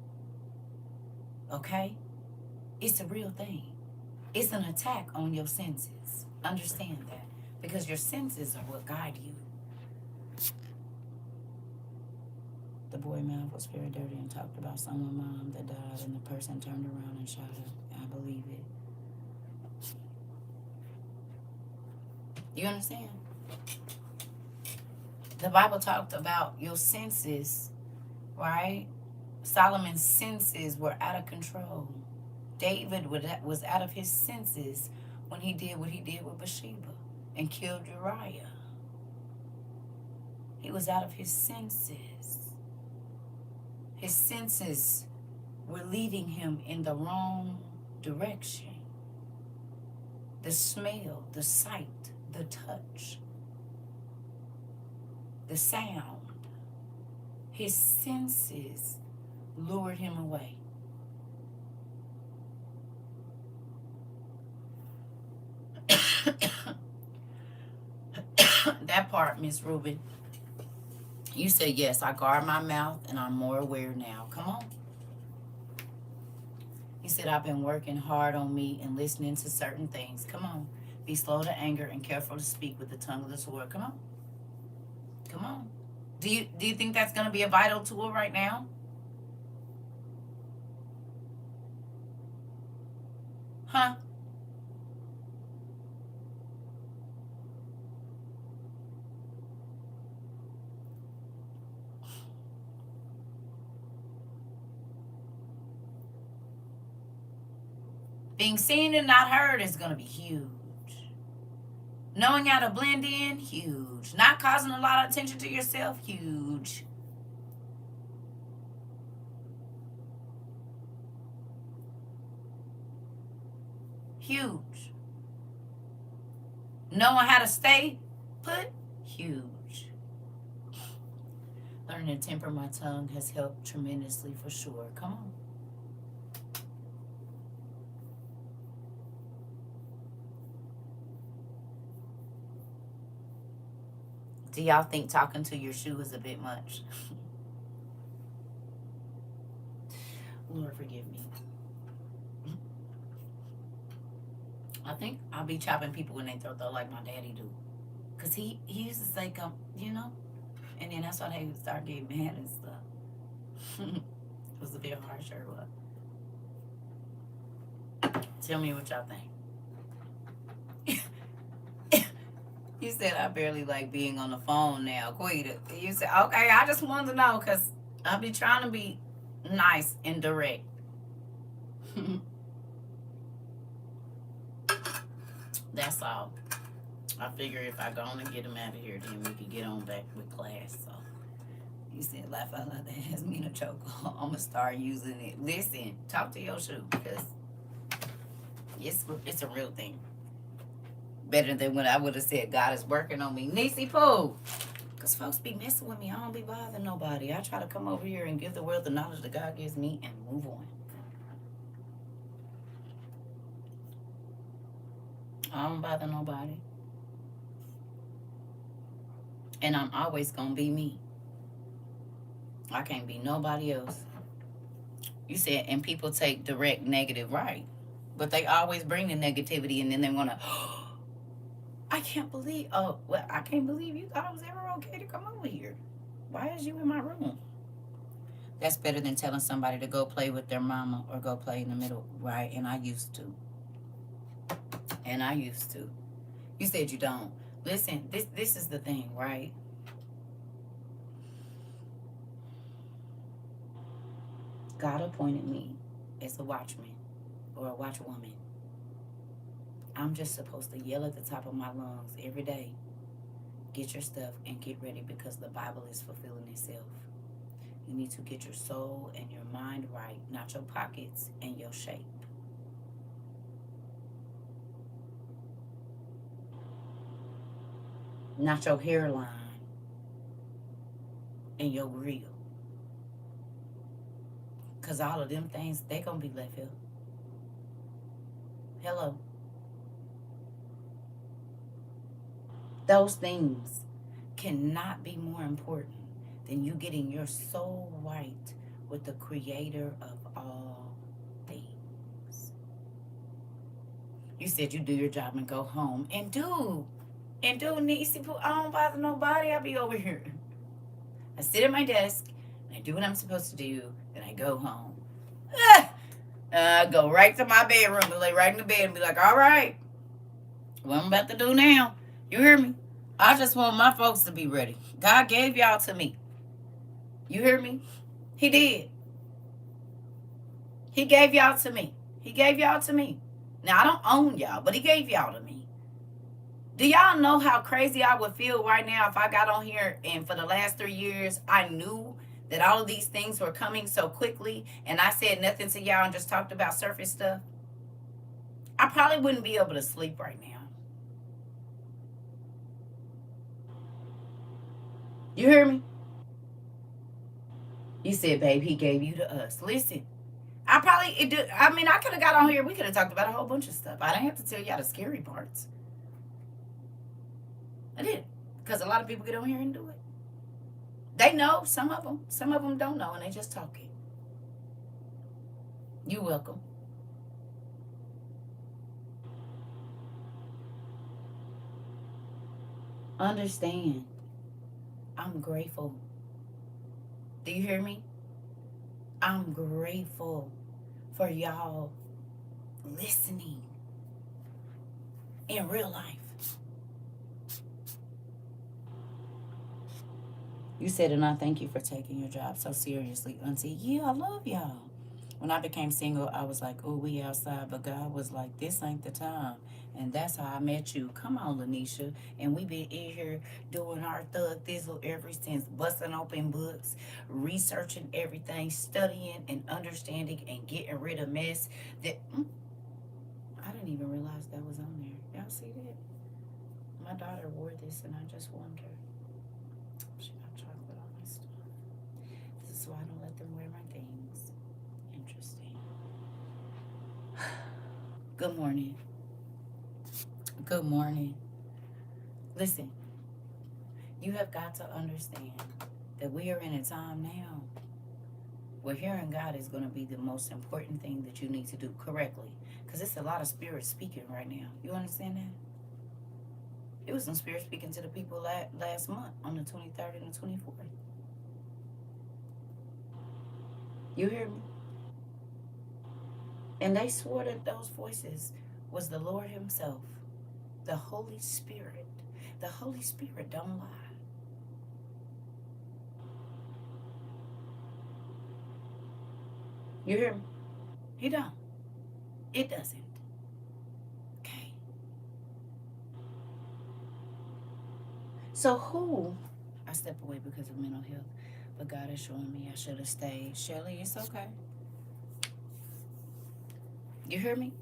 Okay? It's a real thing. It's an attack on your senses. Understand that. Because your senses are what guide you. The boy mouth was very dirty and talked about someone's mom that died, and the person turned around and shot her. I believe it. You understand? The Bible talked about your senses, right? Solomon's senses were out of control. David was out of his senses when he did what he did with Bathsheba and killed Uriah. He was out of his senses. His senses were leading him in the wrong direction. The smell, the sight, the touch, the sound. His senses lured him away. That part, Miss Rubin. You say, yes, I guard my mouth and I'm more aware now. Come on. said, I've been working hard on me and listening to certain things. Come on. Be slow to anger and careful to speak with the tongue of the sword. Come on. Come on. Do you think that's going to be a vital tool right now? Huh? Being seen and not heard is going to be huge. Knowing how to blend in, huge. Not causing a lot of attention to yourself, huge. Huge. Knowing how to stay put, huge. Learning to temper my tongue has helped tremendously for sure. Come on. Do y'all think talking to your shoe is a bit much? Lord, forgive me. I think I'll be chopping people when they throw like my daddy do. Because he used to say, come, you know? And then that's why they would start getting mad and stuff. It was a bit harsher. But tell me what y'all think. You said I barely like being on the phone now. Quita. You said, okay, I just wanted to know because I'll be trying to be nice and direct. That's all. I figure if I go on and get him out of here, then we can get on back with class. So you said laugh out loud, that has me in a choke. I'm going to start using it. Listen, talk to your shoe because it's a real thing. Better than when I would have said God is working on me. Niecy Pooh. Because folks be messing with me. I don't be bothering nobody. I try to come over here and give the world the knowledge that God gives me and move on. I don't bother nobody. And I'm always going to be me. I can't be nobody else. You said, and people take direct negative, right? But they always bring the negativity and then they want to... I can't believe, I can't believe you thought it was ever okay to come over here. Why is you in my room? That's better than telling somebody to go play with their mama or go play in the middle, right? And I used to. You said you don't. Listen, this is the thing, right? God appointed me as a watchman or a watchwoman. I'm just supposed to yell at the top of my lungs every day. Get your stuff and get ready because the Bible is fulfilling itself. You need to get your soul and your mind right, not your pockets and your shape. Not your hairline and your grill. Because all of them things, they going to be left here. Hello. Those things cannot be more important than you getting your soul right with the creator of all things. You said you do your job and go home. And do Niecy Pooh, I don't bother nobody. I be over here. I sit at my desk and I do what I'm supposed to do. Then I go home. I go right to my bedroom and lay right in the bed and be like, all right, what I'm about to do now. You hear me? I just want my folks to be ready. God gave y'all to me. You hear me? He did. He gave y'all to me. Now, I don't own y'all, but he gave y'all to me. Do y'all know how crazy I would feel right now if I got on here and for the last 3 years, I knew that all of these things were coming so quickly and I said nothing to y'all and just talked about surface stuff? I probably wouldn't be able to sleep right now. You hear me? You said, babe, he gave you to us. Listen, I could have got on here. We could have talked about a whole bunch of stuff. I didn't have to tell y'all the scary parts. I did. Because a lot of people get on here and do it. They know, some of them. Some of them don't know, and they just talking. You're welcome. Understand. I'm grateful. Do you hear me? I'm grateful for y'all listening in real life. You said, and I thank you for taking your job so seriously, Auntie. Yeah, I love y'all. When I became single, I was like, oh, we outside. But God was like, this ain't the time. And that's how I met you. Come on, Lanisha. And we been in here doing our thug thizzle ever since, busting open books, researching everything, studying and understanding and getting rid of mess. That I didn't even realize that was on there. Y'all see that? My daughter wore this and I just wonder. She got chocolate on my stuff. This is why I don't let them wear my things. Interesting. Good morning. Good morning. Listen, you have got to understand that we are in a time now where hearing God is going to be the most important thing that you need to do correctly. Because it's a lot of spirits speaking right now. You understand that? It was some spirits speaking to the people last month on the 23rd and the 24th. You hear me? And they swore that those voices was the Lord himself, the Holy Spirit. The Holy Spirit don't lie. You hear me? He don't. It doesn't. Okay. So who? I step away because of mental health, but God is showing me I should have stayed. Shelly, it's okay. You hear me?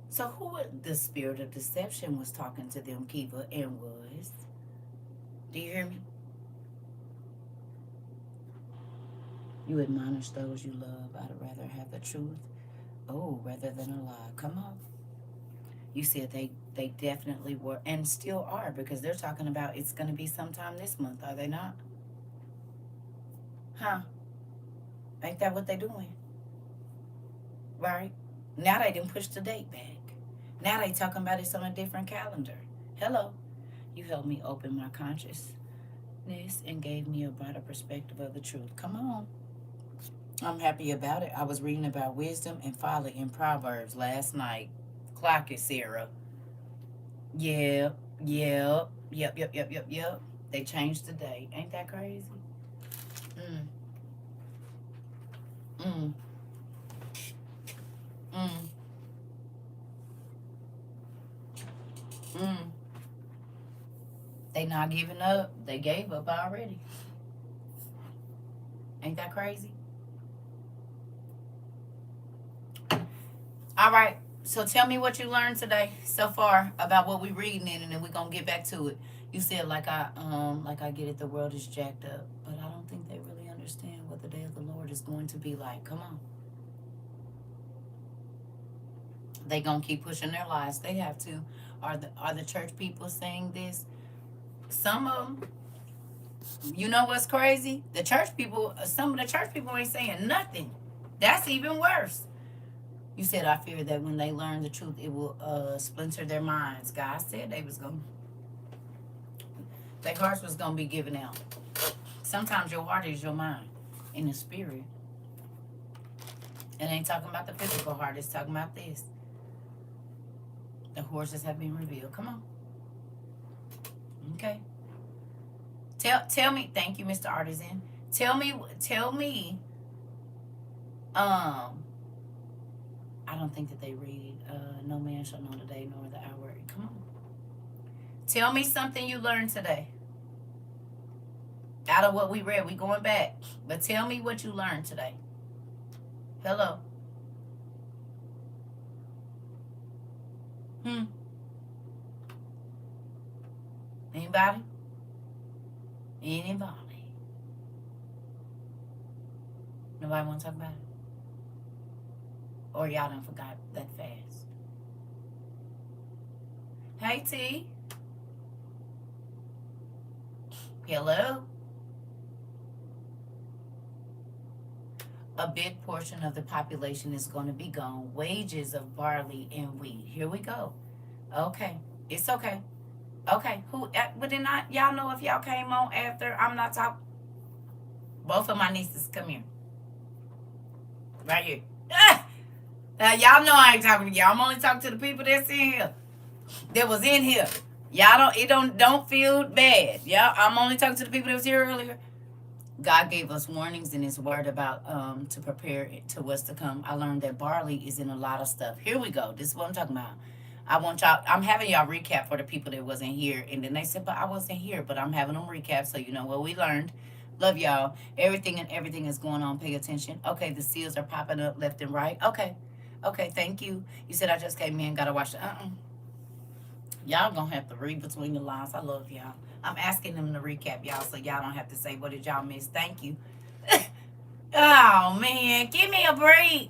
So who the spirit of deception was talking to them, Kiva, and was? Do you hear me? You admonish those you love. I'd rather have the truth, rather than a lie. Come on. You said they definitely were and still are because they're talking about it's going to be sometime this month, are they not? Huh? Ain't that what they doing? Right? Now they didn't push the date back. Now they talking about it's on a different calendar. Hello. You helped me open my consciousness and gave me a broader perspective of the truth. Come on. I'm happy about it. I was reading about wisdom and folly in Proverbs last night. Clock it, Sarah. Yeah, yeah, yep. They changed the date. Ain't that crazy? Mm, mm, mm, mm. They not giving up. They gave up already. Ain't that crazy? All right. So tell me what you learned today so far about what we reading in, and then we're gonna get back to it. You said like I get it, the world is jacked up, but I don't think they really understand what the day of the Lord is going to be like. Come on. They gonna keep pushing their lies. They have to. Are the church people saying this? Some of them. You know what's crazy? The church people. Some of the church people ain't saying nothing. That's even worse. You said I fear that when they learn the truth, it will splinter their minds. God said they was gonna. Their hearts was gonna be given out. Sometimes your heart is your mind in the spirit. It ain't talking about the physical heart. It's talking about this. The horses have been revealed. Come on. Okay. Tell me. Thank you, Mr. Artisan. Tell me. I don't think that they read. No man shall know the day nor the hour. Come on. Tell me something you learned today. Out of what we read, we going back. But tell me what you learned today. Hello. Anybody? Anybody? Nobody want to talk about it? Or y'all done forgot that fast? Hey, T. Hello. A big portion of the population is going to be gone. Wages of barley and wheat. Here we go. Okay. It's okay. Okay, who? But then y'all know if y'all came on after I'm not talking. Both of my nieces, come here, right here. Now y'all know I ain't talking to y'all. I'm only talking to the people that's in here. That was in here. Y'all don't. It don't feel bad. Yeah, I'm only talking to the people that was here earlier. God gave us warnings in His Word about to prepare to what's to come. I learned that barley is in a lot of stuff. Here we go. This is what I'm talking about. I want y'all. I'm having y'all recap for the people that wasn't here, and then they said, "But I wasn't here." But I'm having them recap so you know what we learned. Love y'all. Everything is going on. Pay attention. Okay, the seals are popping up left and right. Okay, okay. Thank you. You said I just came in. Gotta watch the. Y'all gonna have to read between the lines. I love y'all. I'm asking them to recap y'all so y'all don't have to say, what did y'all miss? Thank you. Oh, man. Give me a break.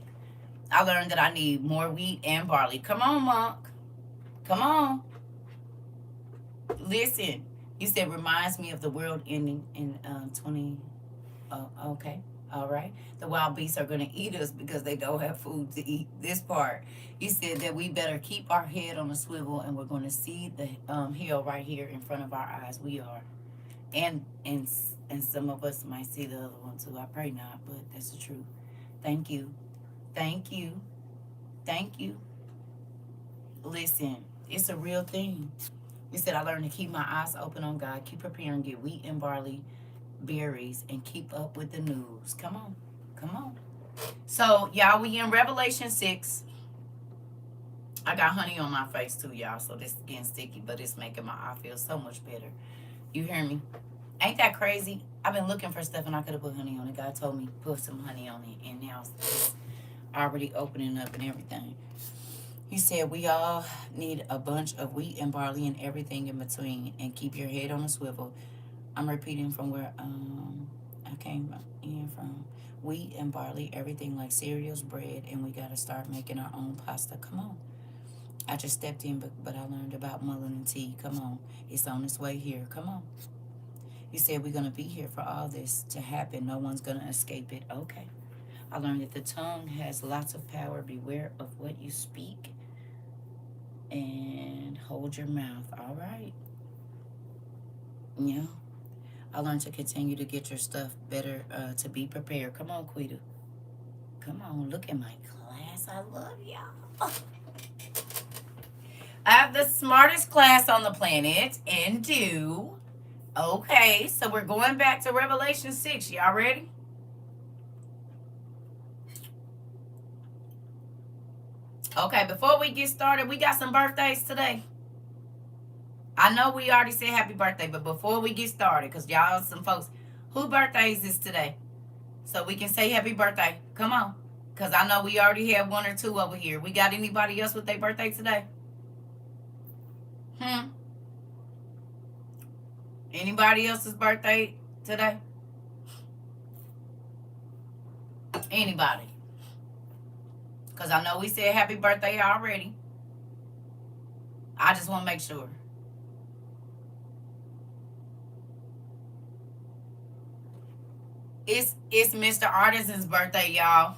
I learned that I need more wheat and barley. Come on, Monk. Come on. Listen. You said reminds me of the world ending in 20. Oh, okay. All right. The wild beasts are going to eat us because they don't have food to eat. This part. He said that we better keep our head on a swivel and we're going to see the hill right here in front of our eyes. We are. And some of us might see the other one too. I pray not, but that's the truth. Thank you. Thank you. Thank you. Listen, it's a real thing. He said, I learned to keep my eyes open on God, keep preparing, get wheat and barley, berries, and keep up with the news. Come on. Come on. So, y'all, we in Revelation 6. I got honey on my face too, y'all, so this is getting sticky, but it's making my eye feel so much better. You hear me? Ain't that crazy? I've been looking for stuff and I could have put honey on it. God told me put some honey on it, and now it's already opening up and everything. He said we all need a bunch of wheat and barley and everything in between, and keep your head on a swivel. I'm repeating from where I came in from. Wheat and barley, everything like cereals, bread, and we got to start making our own pasta. Come on. I just stepped in, but I learned about mullein and tea. Come on. It's on its way here. Come on. You said we're going to be here for all this to happen. No one's going to escape it. Okay. I learned that the tongue has lots of power. Beware of what you speak. And hold your mouth. All right. Yeah. I learned to continue to get your stuff better, to be prepared. Come on, Quita. Come on. Look at my class. I love y'all. I have the smartest class on the planet and do. Okay, so we're going back to Revelation 6. Y'all ready? Okay, before we get started, we got some birthdays today. I know we already said happy birthday, but before we get started, because y'all some folks, who birthdays is today? So we can say happy birthday. Come on. Because I know we already have one or two over here. We got anybody else with their birthday today? Anybody else's birthday today? Anybody? Because I know we said happy birthday already. I just want to make sure. It's Mr. Artisan's birthday, y'all.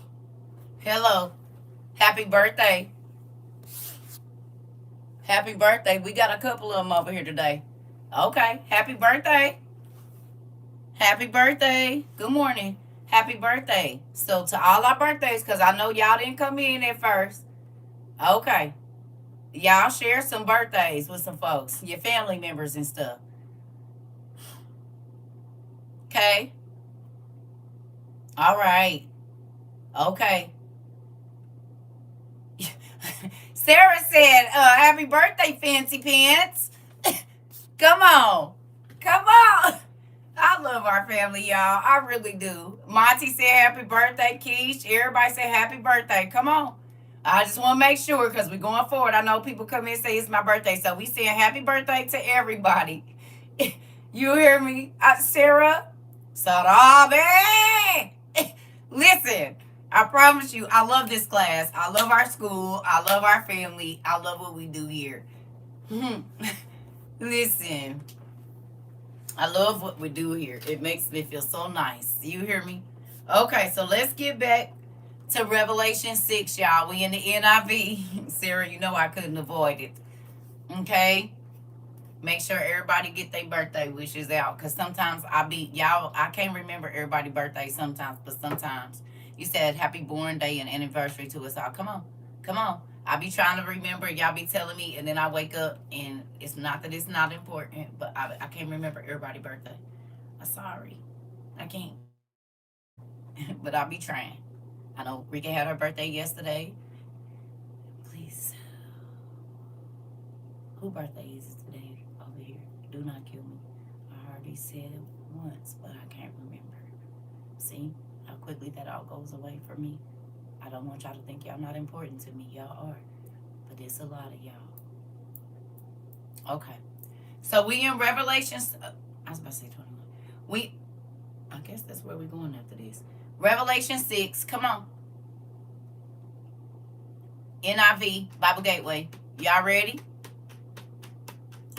Hello. Happy birthday. Happy birthday. We got a couple of them over here today. Okay. Happy birthday. Happy birthday. Good morning. Happy birthday. So to all our birthdays, because I know y'all didn't come in at first. Okay. Y'all share some birthdays with some folks, your family members and stuff. Okay. All right. Okay. Sarah said, happy birthday, Fancy Pants. Come on. Come on. I love our family, y'all. I really do. Monty said happy birthday, Keish. Everybody say happy birthday. Come on. I just want to make sure because we're going forward. I know people come in and say it's my birthday. So we saying happy birthday to everybody. You hear me? Sarah? Sarabe! Listen, I promise you, I love this class. I love our school. I love our family. I love what we do here. Listen, I love what we do here. It makes me feel so nice. You hear me? Okay, so let's get back to Revelation 6, y'all. We in the NIV. Sarah, you know I couldn't avoid it. Okay? Make sure everybody get their birthday wishes out. Because sometimes I can't remember everybody's birthday sometimes. But sometimes you said happy born day and anniversary to us all. Come on. Come on. I be trying to remember. Y'all be telling me. And then I wake up and it's not that it's not important. But I can't remember everybody's birthday. I'm sorry. I can't. But I'll be trying. I know Rika had her birthday yesterday. Please. Whose birthday is it today over here? Do not kill me. I already said it once, but I can't remember. See how quickly that all goes away for me? I don't want y'all to think y'all not important to me. Y'all are. But it's a lot of y'all. Okay. So we in Revelations. I was about to say 21. I guess that's where we're going after this. Revelation 6. Come on. NIV, Bible Gateway. Y'all ready?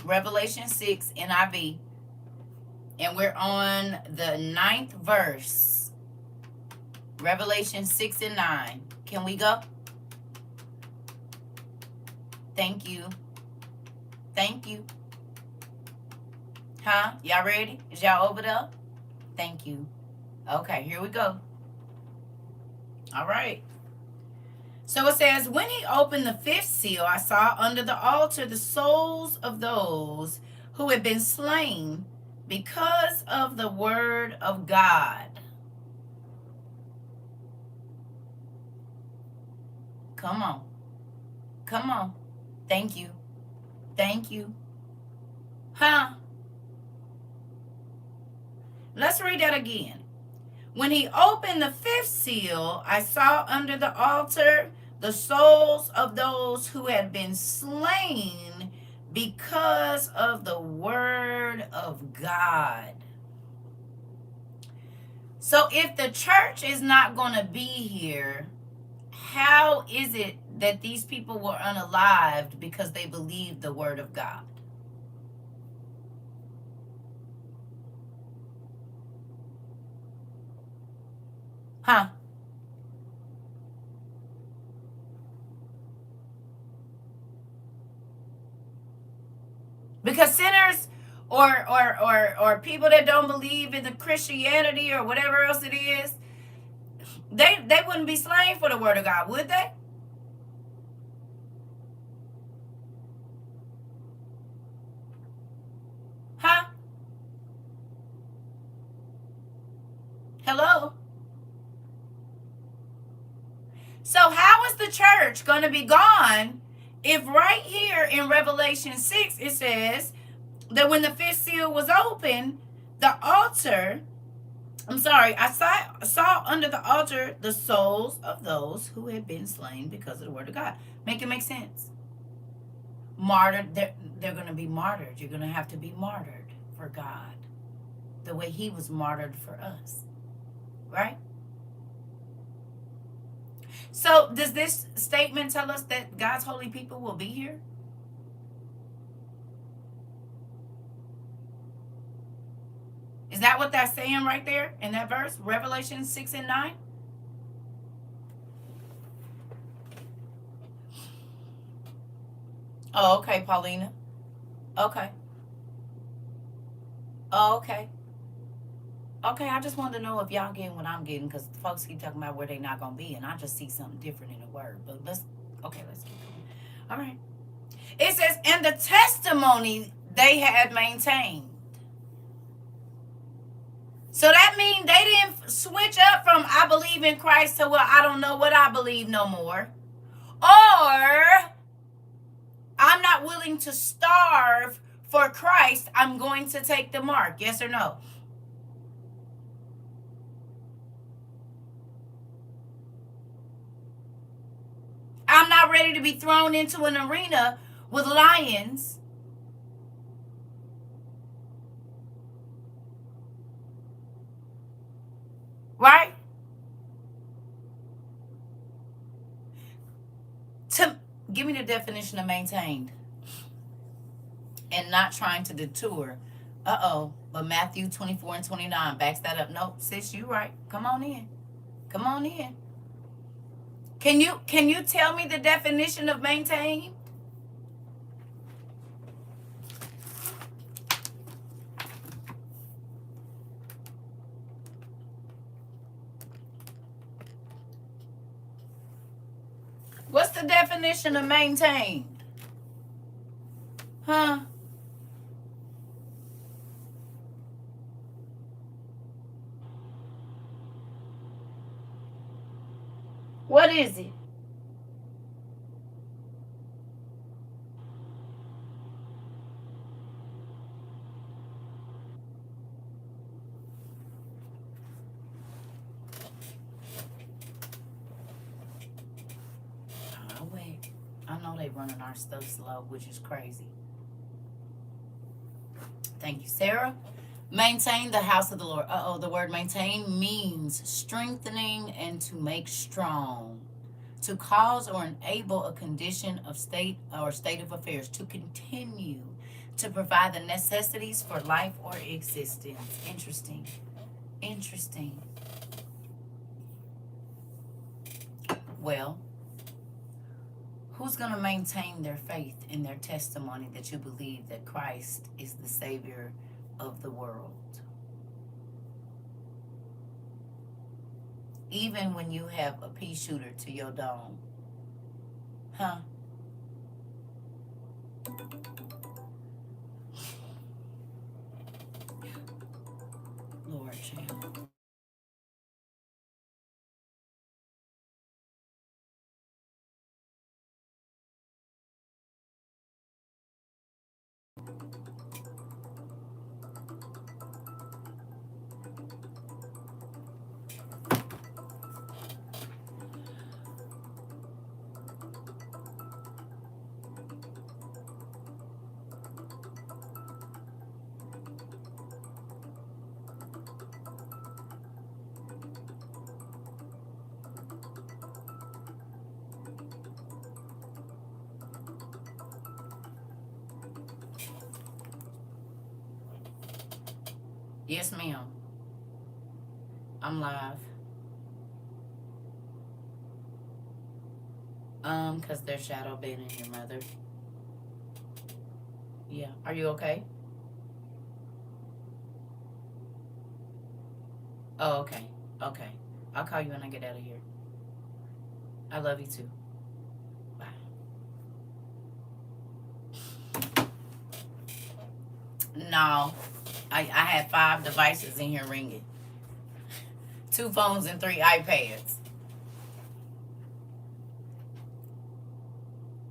Revelation 6, NIV. And we're on the 9th verse. Revelation 6 and 9. Can we go? Thank you. Thank you. Huh? Y'all ready? Is y'all over there? Thank you. Okay, here we go. All right. So it says, when he opened the 5th seal, I saw under the altar the souls of those who had been slain because of the word of God. Come on. Come on. Thank you. Thank you. Huh? Let's read that again. When he opened the 5th seal, I saw under the altar the souls of those who had been slain because of the word of God. So if the church is not going to be here, how is it that these people were unalived because they believed the word of God? Huh? Because sinners or people that don't believe in the Christianity or whatever else it is, they wouldn't be slain for the word of God, would they? Huh? Hello? So how is the church going to be gone if right here in Revelation 6 it says that when the 5th seal was open, the altar, I saw under the altar the souls of those who had been slain because of the word of God. Make it make sense. Martyred, they're going to be martyred. You're going to have to be martyred for God the way he was martyred for us. Right? So does this statement tell us that God's holy people will be here? Is that what that's saying right there in that verse? Revelation 6 and 9? Oh, okay, Paulina. Okay. Oh, okay. Okay, I just wanted to know if y'all getting what I'm getting, because folks keep talking about where they not going to be, and I just see something different in the word. But let's keep going. All right. It says, and the testimony they had maintained. So that means they didn't switch up from I believe in Christ to, well, I don't know what I believe no more. Or I'm not willing to starve for Christ. I'm going to take the mark. Yes or no? I'm not ready to be thrown into an arena with lions. Right? Give me the definition of maintained. And not trying to detour. But Matthew 24 and 29 backs that up. Nope, sis, you right. Come on in. Come on in. Can you tell me the definition of maintain? What's the definition of maintained? Huh? What is it? Oh, wait. I know they running our stuff slow, which is crazy. Thank you, Sarah. Maintain the house of the Lord. The word maintain means strengthening and to make strong. To cause or enable a condition of state or state of affairs to continue to provide the necessities for life or existence. Interesting. Interesting. Well, who's going to maintain their faith in their testimony that you believe that Christ is the Savior of the world? Even when you have a pea shooter to your dome. Huh? Lord, child. Yes, ma'am. I'm live. Because there's shadow banning your mother. Yeah. Are you okay? Oh, okay. Okay. I'll call you when I get out of here. I love you too. Bye. No. I had 5 devices in here ringing. 2 phones and 3 iPads.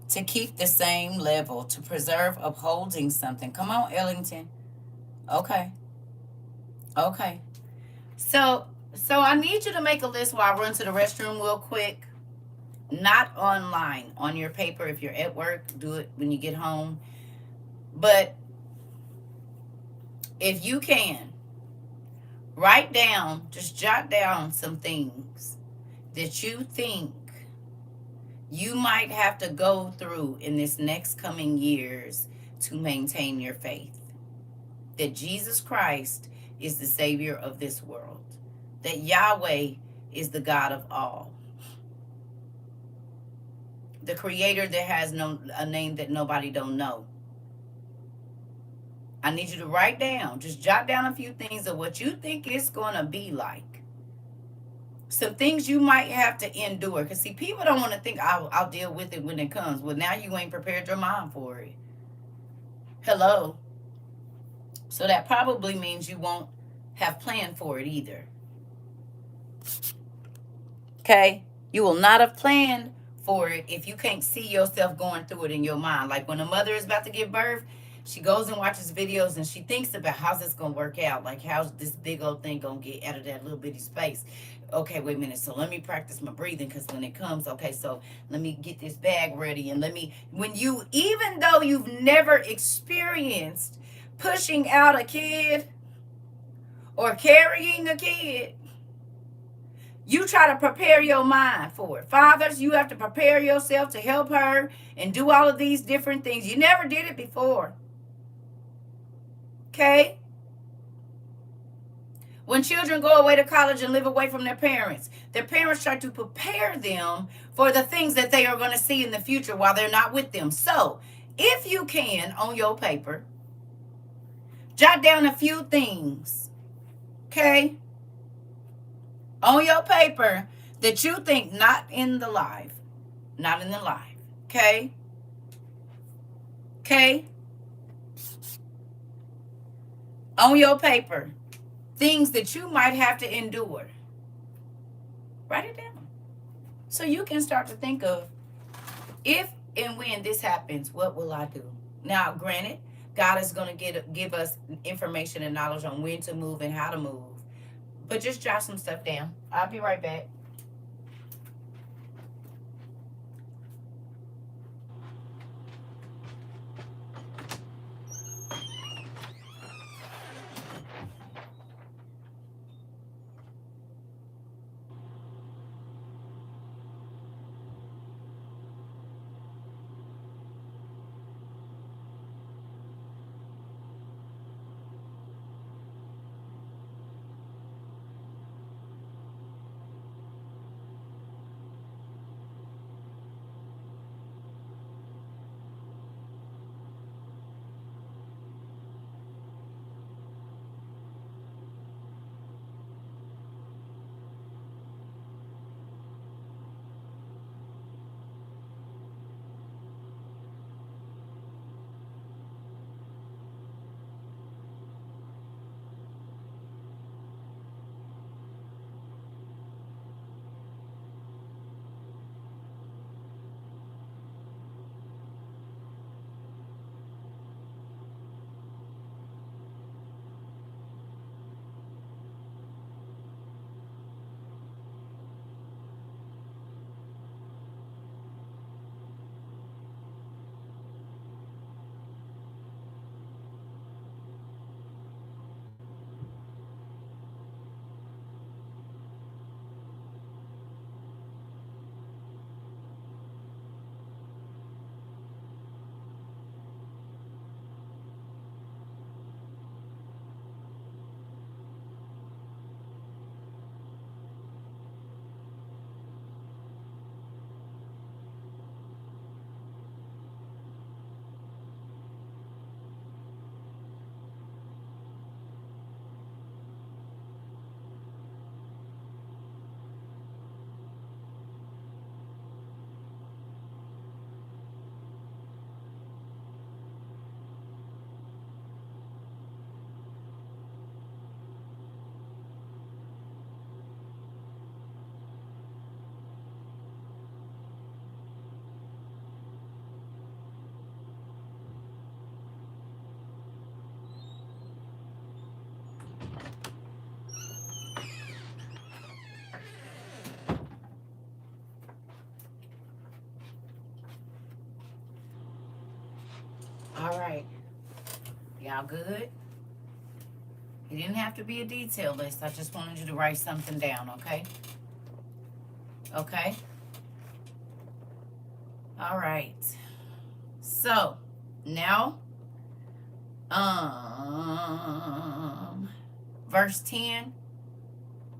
To keep the same level, to preserve upholding something. Come on, Ellington. Okay. Okay. So I need you to make a list while I run to the restroom real quick. Not online, on your paper. If you're at work, do it when you get home. But if you can, write down, just jot down some things that you think you might have to go through in this next coming years to maintain your faith. That Jesus Christ is the Savior of this world. That Yahweh is the God of all. The Creator that has a name that nobody don't know. I need you to write down, just jot down a few things of what you think it's going to be like. Some things you might have to endure. Because, see, people don't want to think, I'll deal with it when it comes. Well, now you ain't prepared your mind for it. Hello. So that probably means you won't have planned for it either. Okay? You will not have planned for it if you can't see yourself going through it in your mind. Like when a mother is about to give birth, she goes and watches videos and she thinks about how's this going to work out. Like how's this big old thing going to get out of that little bitty space. Okay, wait a minute. So let me practice my breathing because when it comes, okay, so let me get this bag ready. And even though you've never experienced pushing out a kid or carrying a kid, you try to prepare your mind for it. Fathers, you have to prepare yourself to help her and do all of these different things. You never did it before. Okay? When children go away to college and live away from their parents try to prepare them for the things that they are going to see in the future while they're not with them. So, if you can, on your paper, jot down a few things, okay, on your paper that you think, not in the live, not in the live. Okay? Okay? On your paper, things that you might have to endure. Write it down. So you can start to think of, if and when this happens, what will I do? Now, granted, God is going to give us information and knowledge on when to move and how to move. But just jot some stuff down. I'll be right back. All right. Y'all good? It didn't have to be a detail list. I just wanted you to write something down, okay? Okay? All right. So, now, verse 10.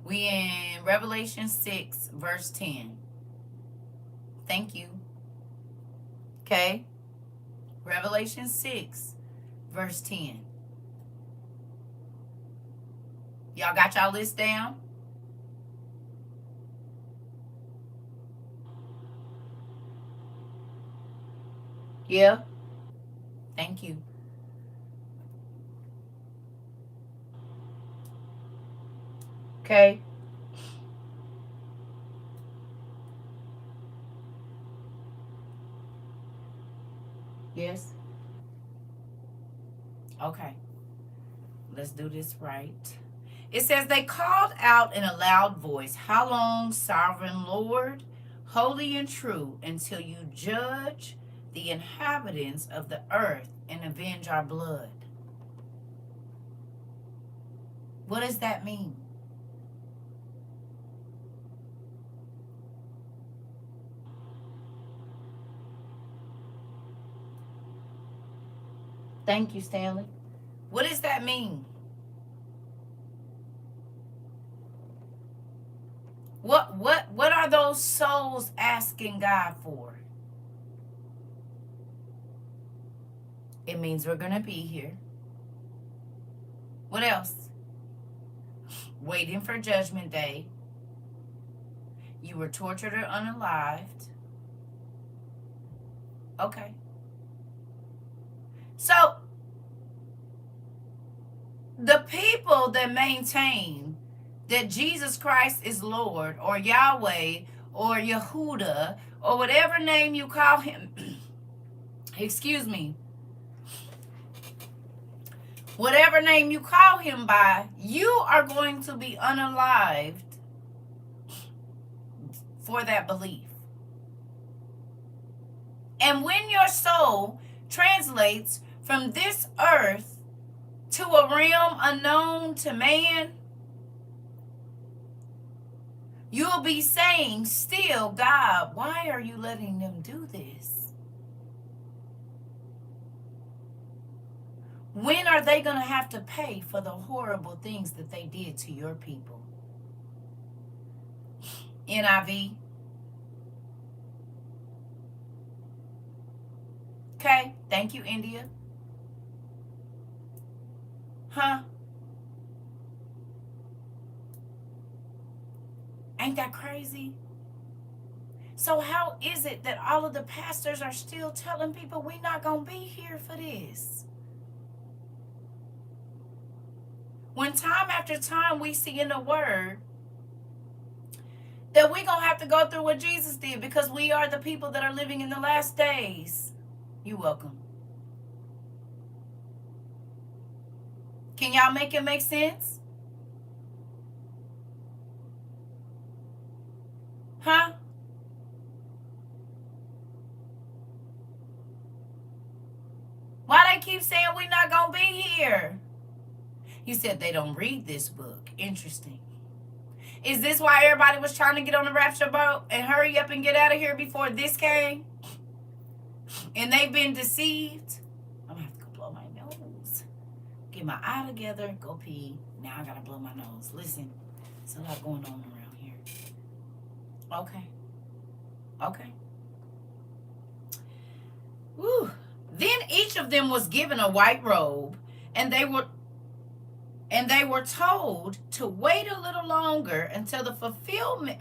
We in Revelation 6, verse 10. Thank you. Okay? Revelation 6, verse 10. Y'all got y'all list down? Yeah? Thank you. Okay? Yes? Okay. Let's do this right. It says, they called out in a loud voice, how long, sovereign Lord, holy and true, until you judge the inhabitants of the earth and avenge our blood? What does that mean? Thank you, Stanley. What does that mean? What are those souls asking God for? It means we're gonna be here. What else? Waiting for judgment day. You were tortured or unalived. Okay. So the people that maintain that Jesus Christ is Lord or Yahweh or Yehuda or whatever name you call him, excuse me, whatever name you call him by, you are going to be unalived for that belief. And when your soul translates from this earth to a realm unknown to man, you'll be saying still, God, why are you letting them do this? When are they going to have to pay for the horrible things that they did to your people? NIV. Okay, thank you, India. Huh? Ain't that crazy? So how is it that all of the pastors are still telling people we're not going to be here for this? When time after time we see in the word that we're going to have to go through what Jesus did because we are the people that are living in the last days. You're welcome. Can y'all make it make sense? Huh? Why they keep saying we're not going to be here? You said they don't read this book. Interesting. Is this why everybody was trying to get on the rapture boat and hurry up and get out of here before this came? And they've been deceived? I'm going to have to go blow my nose. Get my eye together. Go pee. Now I got to blow my nose. Listen, there's a lot going on around here. Okay. Okay. Woo. Then each of them was given a white robe, and they were told to wait a little longer until the fulfillment.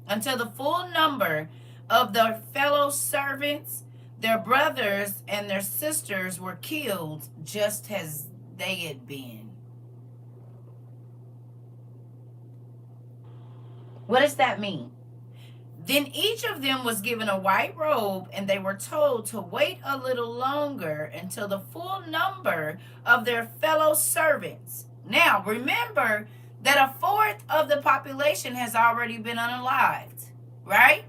Until the full number of their fellow servants, their brothers and their sisters were killed, just as they had been. What does that mean? Then each of them was given a white robe, and they were told to wait a little longer until the full number of their fellow servants. Now, remember that a fourth of the population has already been unalived, right?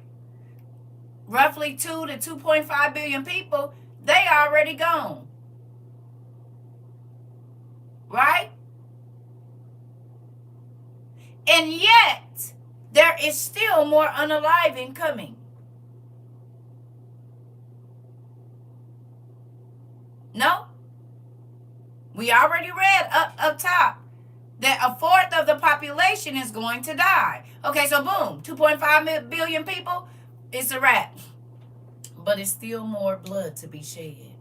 Roughly 2 to 2.5 billion people, they already gone. Right? And yet, there is still more unaliving coming. No? We already read up top that a fourth of the population is going to die. Okay, so boom, 2.5 billion people, it's a wrap. But it's still more blood to be shed.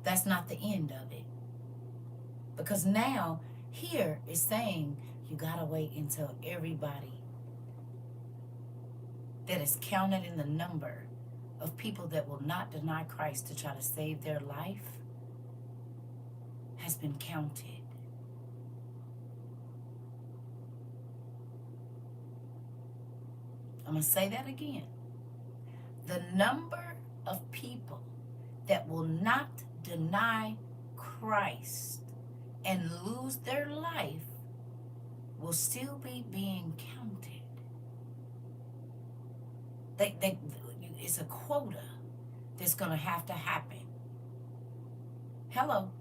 That's not the end of it. Because now, here is saying you gotta wait until everybody that is counted in the number of people that will not deny Christ to try to save their life has been counted. I'm going to say that again. The number of people that will not deny Christ and lose their life will still be being counted. It's a quota that's going to have to happen. Hello.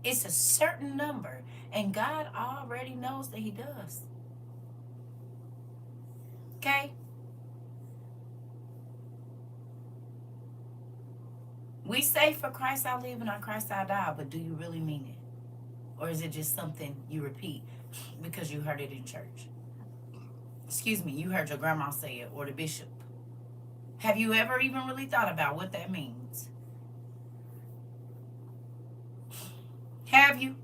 It's a certain number, and God already knows that he does. Okay? We say for Christ I live and on Christ I die, but do you really mean it? Or is it just something you repeat because you heard it in church? Excuse me, you heard your grandma say it or the bishop. Have you ever even really thought about what that means? Have you?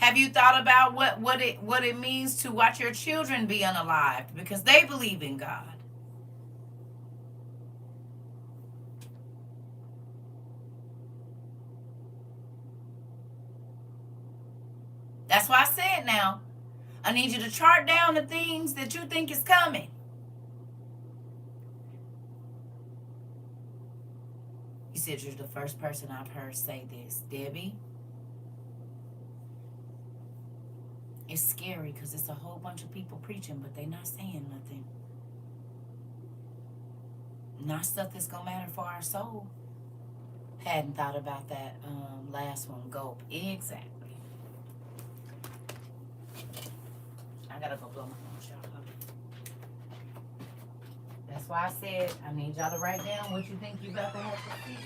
Have you thought about what it means to watch your children be unalived because they believe in God? That's why I said now, I need you to chart down the things that you think is coming. You said you're the first person I've heard say this. Debbie, it's scary because it's a whole bunch of people preaching, but they're not saying nothing. Not stuff that's going to matter for our soul. Hadn't thought about that last one. Gulp. Exactly. I gotta go blow my nose, y'all. That's why I said I need y'all to write down what you think you about to have to see.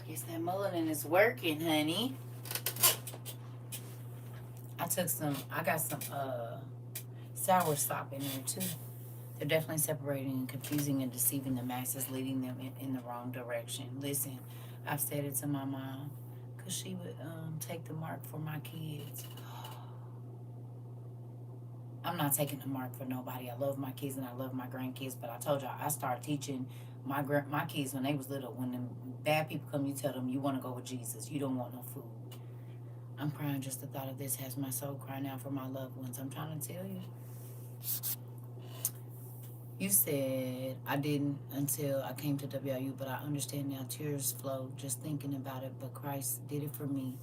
Guess that mullein is working, honey. I got some sour sop in there too. They're definitely separating and confusing and deceiving the masses, leading them in the wrong direction. Listen, I've said it to my mom because she would take the mark for my kids. I'm not taking the mark for nobody. I love my kids and I love my grandkids, but I told y'all I started teaching my kids when they was little. When the bad people come, you tell them you want to go with Jesus. You don't want no food. I'm crying just the thought of this has my soul crying out for my loved ones. I'm trying to tell you. You said I didn't until I came to WIU, but I understand now. Tears flow just thinking about it, but Christ did it for me.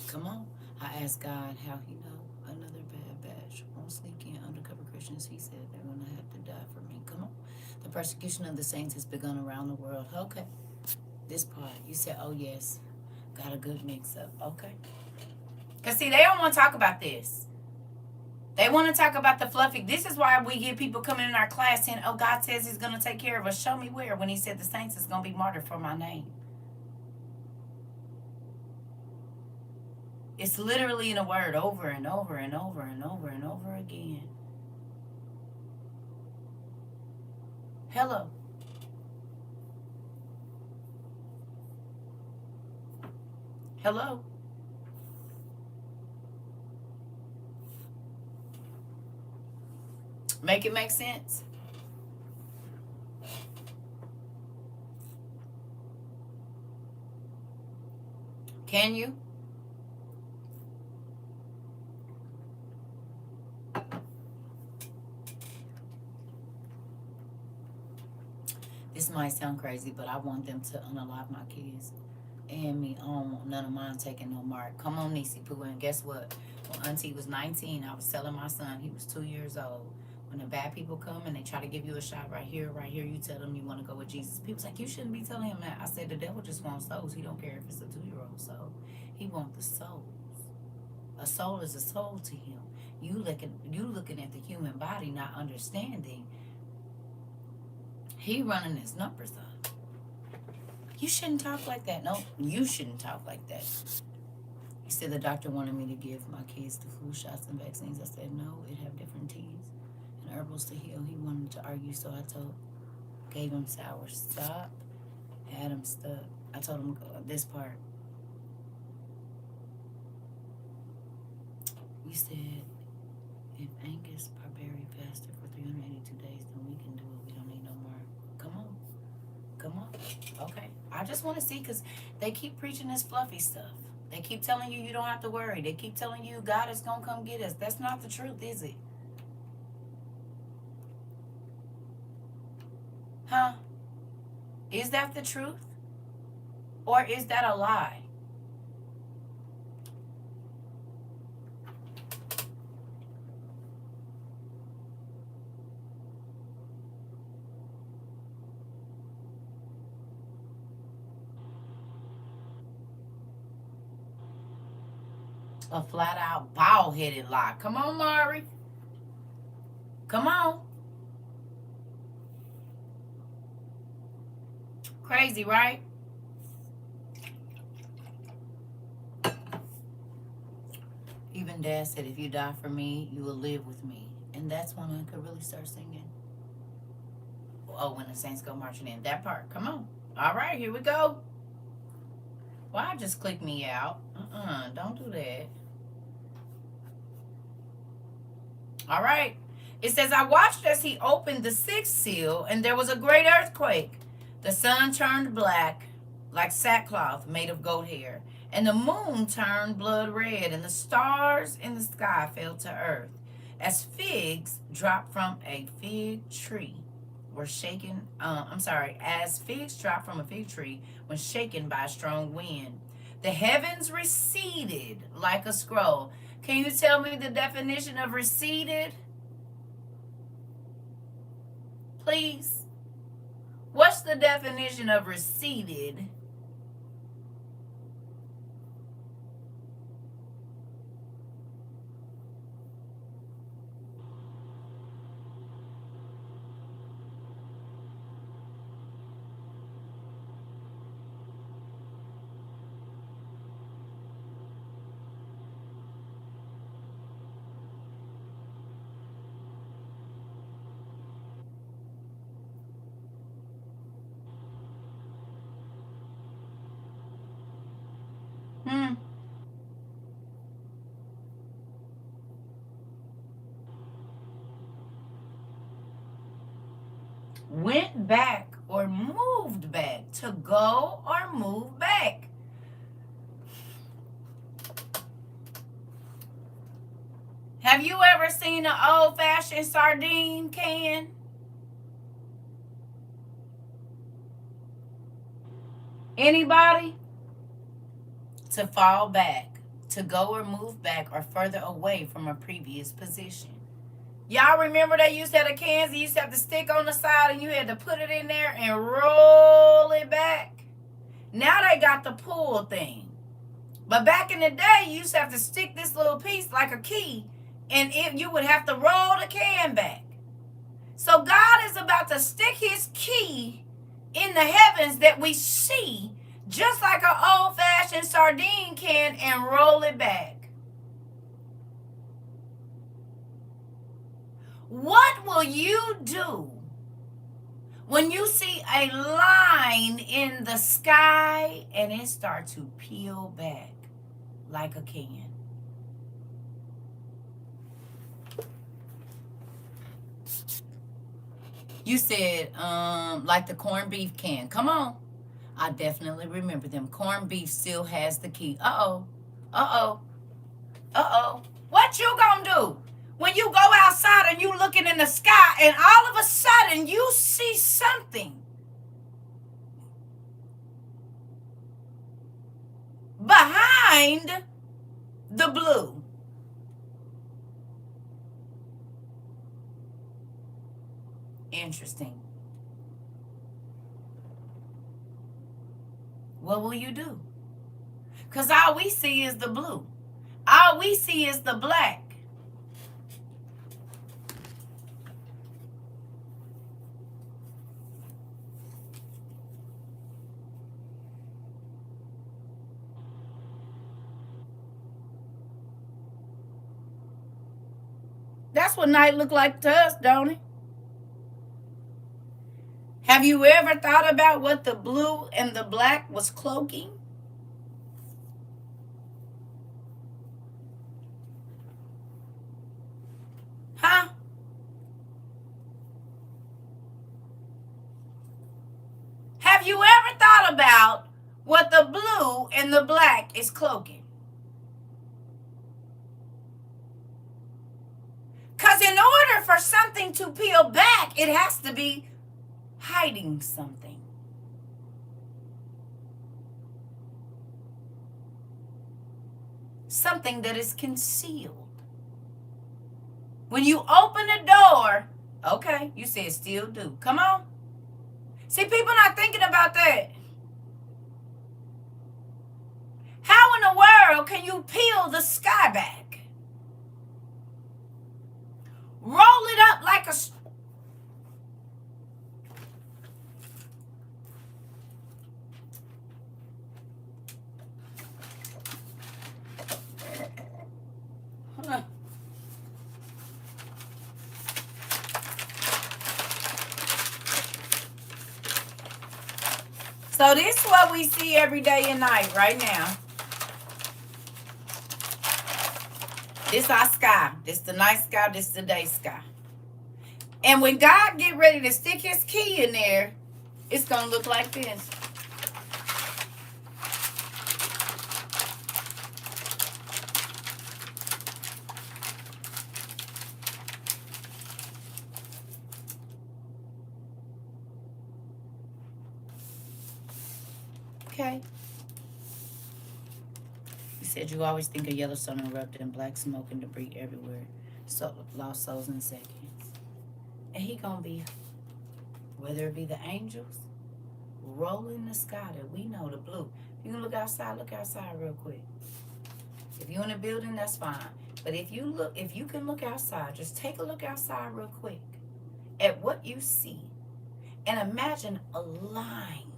Come on. I asked God how he know another bad batch won't sneak in undercover Christians. He said they're going to have to die for me. Come on. The persecution of the saints has begun around the world. Okay. This part, you said, oh yes, got a good mix up. Okay. Because see, they don't want to talk about this. They want to talk about the fluffy. This is why we get people coming in our class saying, oh, God says he's going to take care of us. Show me where, when he said the saints is going to be martyred for my name. It's literally in a word over and over and over and over and over again. Hello. Hello. Make it make sense. Can you? This might sound crazy, but I want them to unalive my kids and me. I don't want none of mine taking no mark. Come on, Nisi Poo. And guess what? When Auntie was 19, I was telling my son, he was 2 years old. When the bad people come and they try to give you a shot right here, you tell them you want to go with Jesus. People's like, you shouldn't be telling him that. I said, the devil just wants souls. He don't care if it's a 2-year-old soul. He wants the souls. A soul is a soul to him. You looking at the human body, not understanding. He running his numbers up. You shouldn't talk like that. No, you shouldn't talk like that. He said the doctor wanted me to give my kids the flu shots and vaccines. I said no, it have different teas and herbals to heal. He wanted to argue, so I gave him sour stop, had him stuck. I told him this part. You said if Angus Barberi fasted for 382 days, then we can do it. We don't need no more. Come on. Come on. Okay. I just want to see, because they keep preaching this fluffy stuff. They keep telling you you don't have to worry. They keep telling you God is going to come get us. That's not the truth, is it? Huh? Is that the truth? Or is that a lie? A flat out bald headed lie. Come on, Mari. Come on. Crazy, right? Even Dad said, if you die for me, you will live with me. And that's when I could really start singing. Oh, when the saints go marching in. That part. Come on. All right, here we go. Why just click me out? Don't do that. All right. It says, I watched as he opened the sixth seal, and there was a great earthquake. The sun turned black, like sackcloth made of goat hair, and the moon turned blood red, and the stars in the sky fell to earth, as figs dropped from a fig tree were shaken. As figs dropped from a fig tree when shaken by a strong wind. The heavens receded like a scroll. Can you tell me the definition of receded? Please. What's the definition of receded? Went back or moved back. To go or move back. Have you ever seen an old-fashioned sardine can? Anybody? To fall back, to go or move back or further away from a previous position. Y'all remember they used to have the cans, you used to have to stick on the side and you had to put it in there and roll it back? Now they got the pull thing. But back in the day, you used to have to stick this little piece like a key, and you would have to roll the can back. So God is about to stick his key in the heavens that we see, just like an old-fashioned sardine can, and roll it back. What will you do when you see a line in the sky and it starts to peel back like a can? You said, like the corned beef can. Come on. I definitely remember them. Corned beef still has the key. Uh-oh. Uh-oh. Uh-oh. What you gonna do when you go outside and you looking in the sky and all of a sudden you see something behind the blue? Interesting. What will you do? Because all we see is the blue. All we see is the black. That's what night look like to us, don't it? Have you ever thought about what the blue and the black was cloaking? Huh? Have you ever thought about what the blue and the black is cloaking? Because in order for something to peel back, it has to be hiding something. Something that is concealed. When you open the door, okay, you said still do. Come on. See, people not thinking about that. How in the world can you peel the sky back? Roll it up like a... So this is what we see every day and night right now. This our sky. This the night sky. This the day sky. And when God get ready to stick his key in there, it's going to look like this. Okay. He said you always think of yellow sun erupted and black smoke and debris everywhere. So lost souls in seconds. And he gonna be, whether it be the angels rolling the sky that we know, the blue. If you can look outside real quick. If you're in a building, that's fine. But if you can look outside, just take a look outside real quick at what you see and imagine a line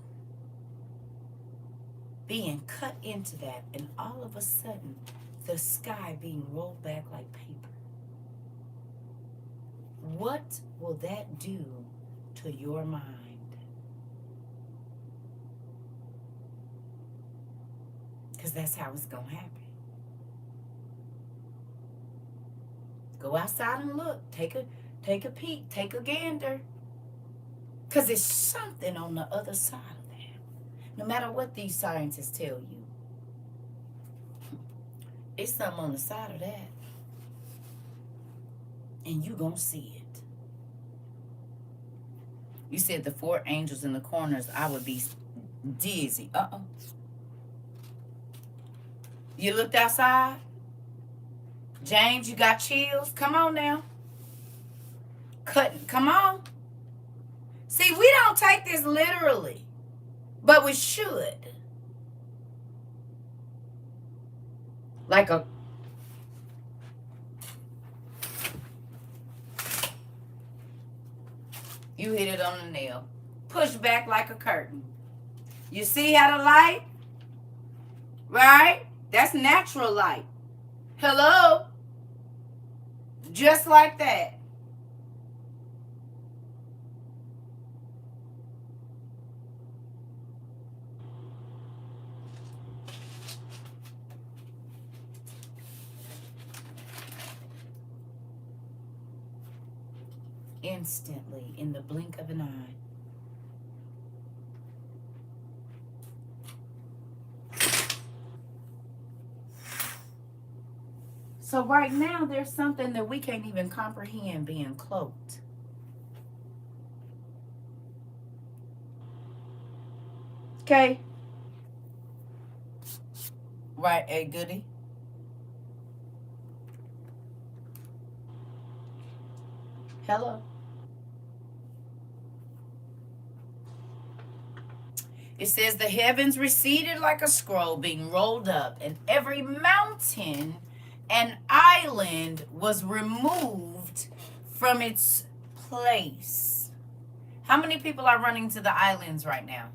being cut into that, and all of a sudden the sky being rolled back like paper. What will that do to your mind? Because that's how it's going to happen. Go outside and look. Take a peek. Take a gander. Because there's something on the other side of that. No matter what these scientists tell you. It's something on the side of that. And you going to see it. You said the 4 angels in the corners, I would be dizzy. You looked outside? James, you got chills? Come on now. Come on. See, we don't take this literally. But we should. Like a... You hit it on the nail. Push back like a curtain. You see how the light? Right? That's natural light. Hello? Just like that. Instantly, in the blink of an eye. So right now, there's something that we can't even comprehend being cloaked. Okay? Right, a goodie? Hello? It says the heavens receded like a scroll being rolled up, and every mountain and island was removed from its place. How many people are running to the islands right now?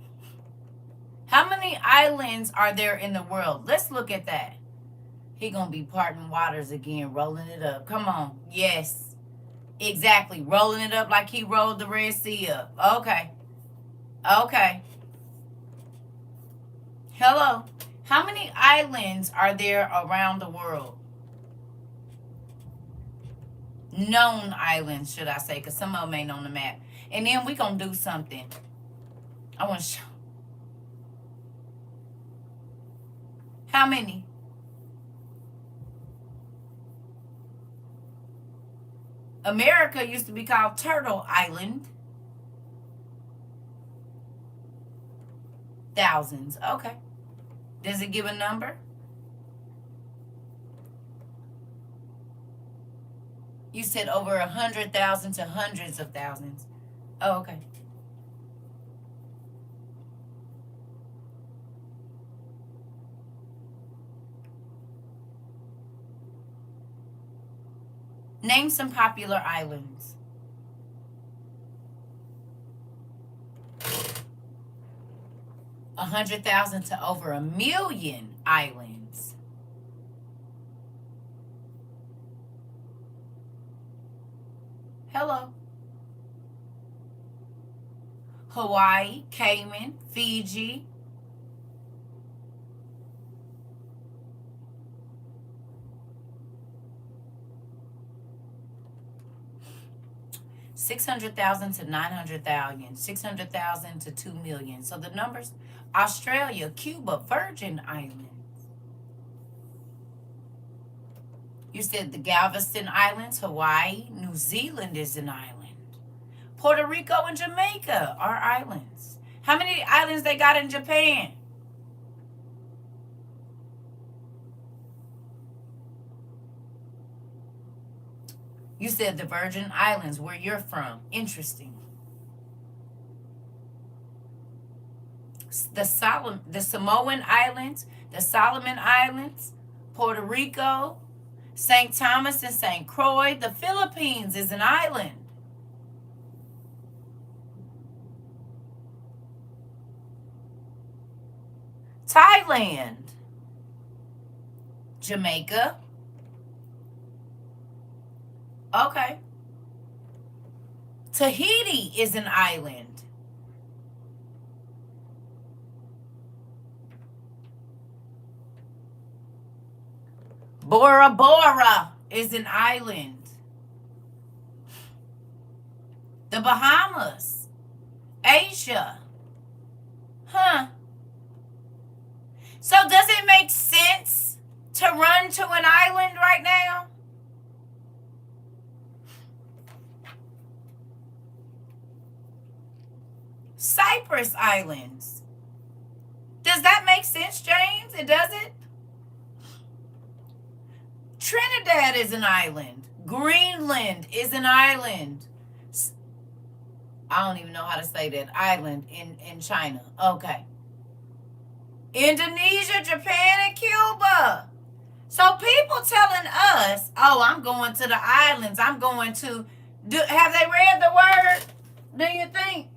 How many islands are there in the world? Let's look at that. He gonna be parting waters again, rolling it up. Come on. Yes. Exactly. Rolling it up like he rolled the Red Sea up. Okay. Okay. Hello. How many islands are there around the world? Known islands, should I say, because some of them ain't on the map. And then we going to do something. I want to show. How many? America used to be called Turtle Island. Thousands. Okay. Does it give a number? You said over 100,000 to hundreds of thousands. Oh, okay. Name some popular islands. A 100,000 to over 1,000,000 islands. Hello. Hawaii, Cayman, Fiji. $600,000 to 900,000, 600,000 to 2,000,000. So the numbers: Australia, Cuba, Virgin Islands. You said the Galveston Islands, Hawaii, New Zealand is an island. Puerto Rico and Jamaica are islands. How many islands they got in Japan? You said the Virgin Islands, where you're from. Interesting. The Samoan Islands, the Solomon Islands, Puerto Rico, St. Thomas and St. Croix. The Philippines is an island. Thailand, Jamaica. Okay. Tahiti is an island. Bora Bora is an island. The Bahamas, Asia. Huh. So does it make sense to run to an island right now? Cyprus Islands. Does that make sense, James? It doesn't? Trinidad is an island. Greenland is an island. I don't even know how to say that. Island in China. Okay. Indonesia, Japan, and Cuba. So people telling us, oh, I'm going to the islands. I'm going to do. Have they read the word? Do you think?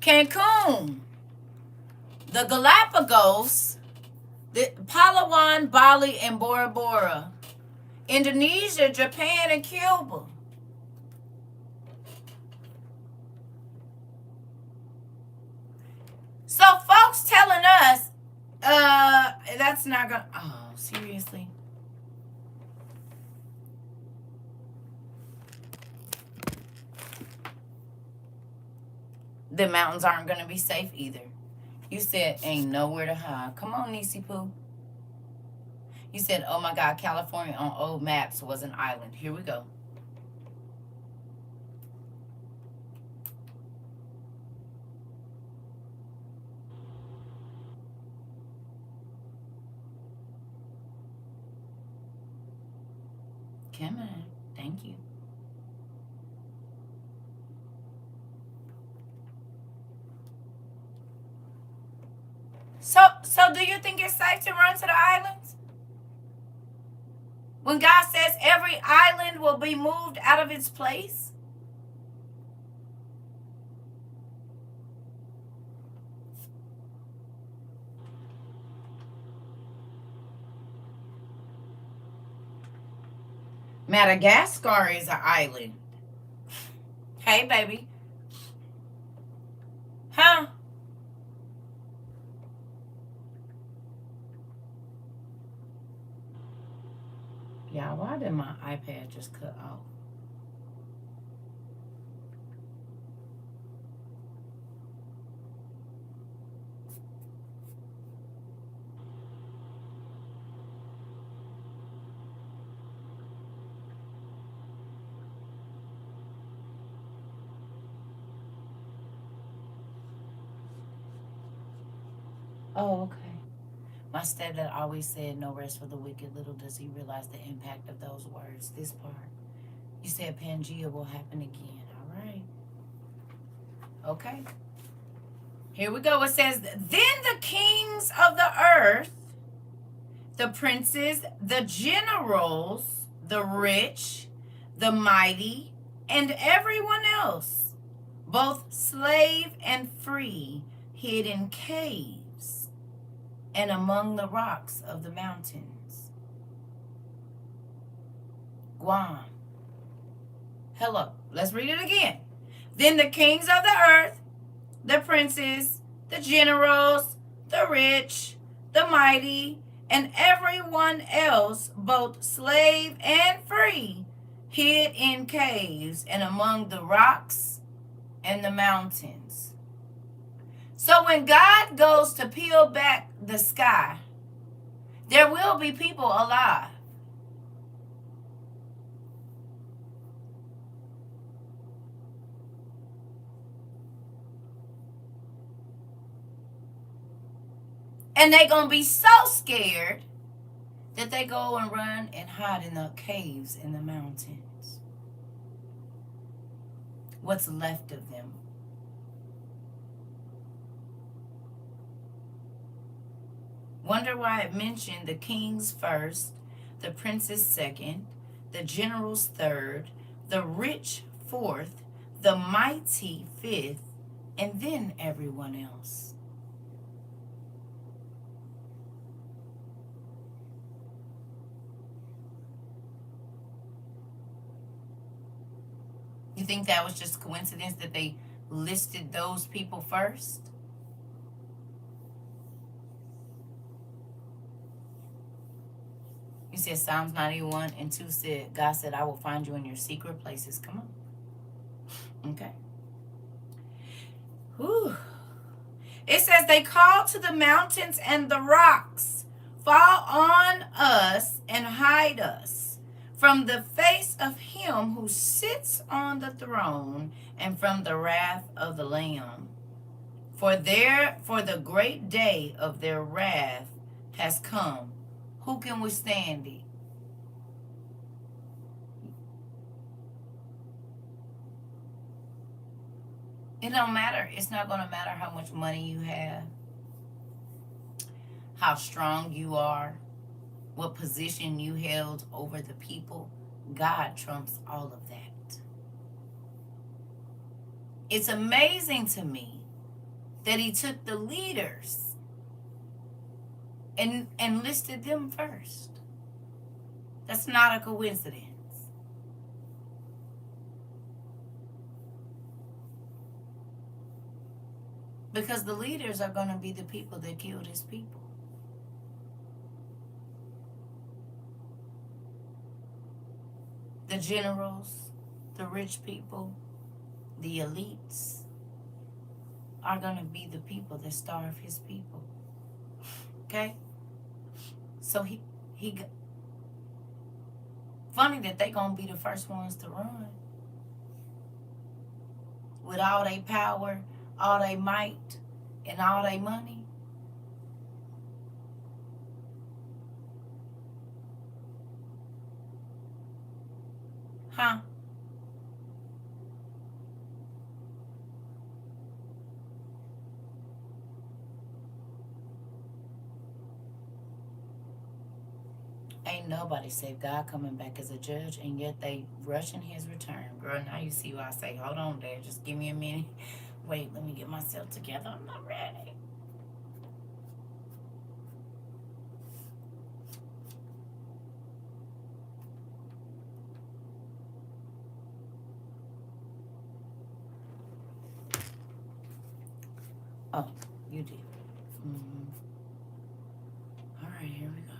Cancun, the Galapagos, the Palawan, Bali, and Bora Bora. Indonesia, Japan, and Cuba. So folks telling us, that's not gonna, oh, seriously? The mountains aren't gonna be safe either. You said ain't nowhere to hide. Come on, Niecy Pooh. You said, oh my God, California on old maps was an island. Here we go. Come on. Thank you. So do you think it's safe to run to the islands? When God says every island will be moved out of its place? Madagascar is an island. Hey, baby. Huh? Yeah, why did my iPad just cut off? Oh, okay. My stepdad always said, no rest for the wicked. Little does he realize the impact of those words. This part. You said Pangea will happen again. All right. Okay. Here we go. It says, then the kings of the earth, the princes, the generals, the rich, the mighty, and everyone else, both slave and free, hid in caves and among the rocks of the mountains. Guam. Hello. Let's read it again. Then the kings of the earth, the princes, the generals, the rich, the mighty, and everyone else, both slave and free, hid in caves and among the rocks and the mountains. So when God goes to peel back the sky, there will be people alive. And they're going to be so scared that they go and run and hide in the caves in the mountains. What's left of them. Wonder why it mentioned the kings first, the princes second, the generals third, the rich fourth, the mighty fifth, and then everyone else. You think that was just coincidence that they listed those people first? You said Psalms 91 and 2 said, God said, I will find you in your secret places. Come on. Okay. Whew. It says they call to the mountains and the rocks, fall on us and hide us from the face of him who sits on the throne and from the wrath of the Lamb. For the great day of their wrath has come. Who can withstand it? It don't matter. It's not going to matter how much money you have, how strong you are, what position you held over the people. God trumps all of that. It's amazing to me that he took the leaders and listed them first. That's not a coincidence. Because the leaders are going to be the people that killed his people. The generals, the rich people, the elites are going to be the people that starve his people. Okay? So he funny that they going to be the first ones to run. With all their power, all their might, and all their money. Huh? Ain't nobody said God coming back as a judge, and yet they rushing his return. Girl, now you see why I say, hold on there, just give me a minute. Wait, let me get myself together. I'm not ready. Oh, you did. All right, here we go.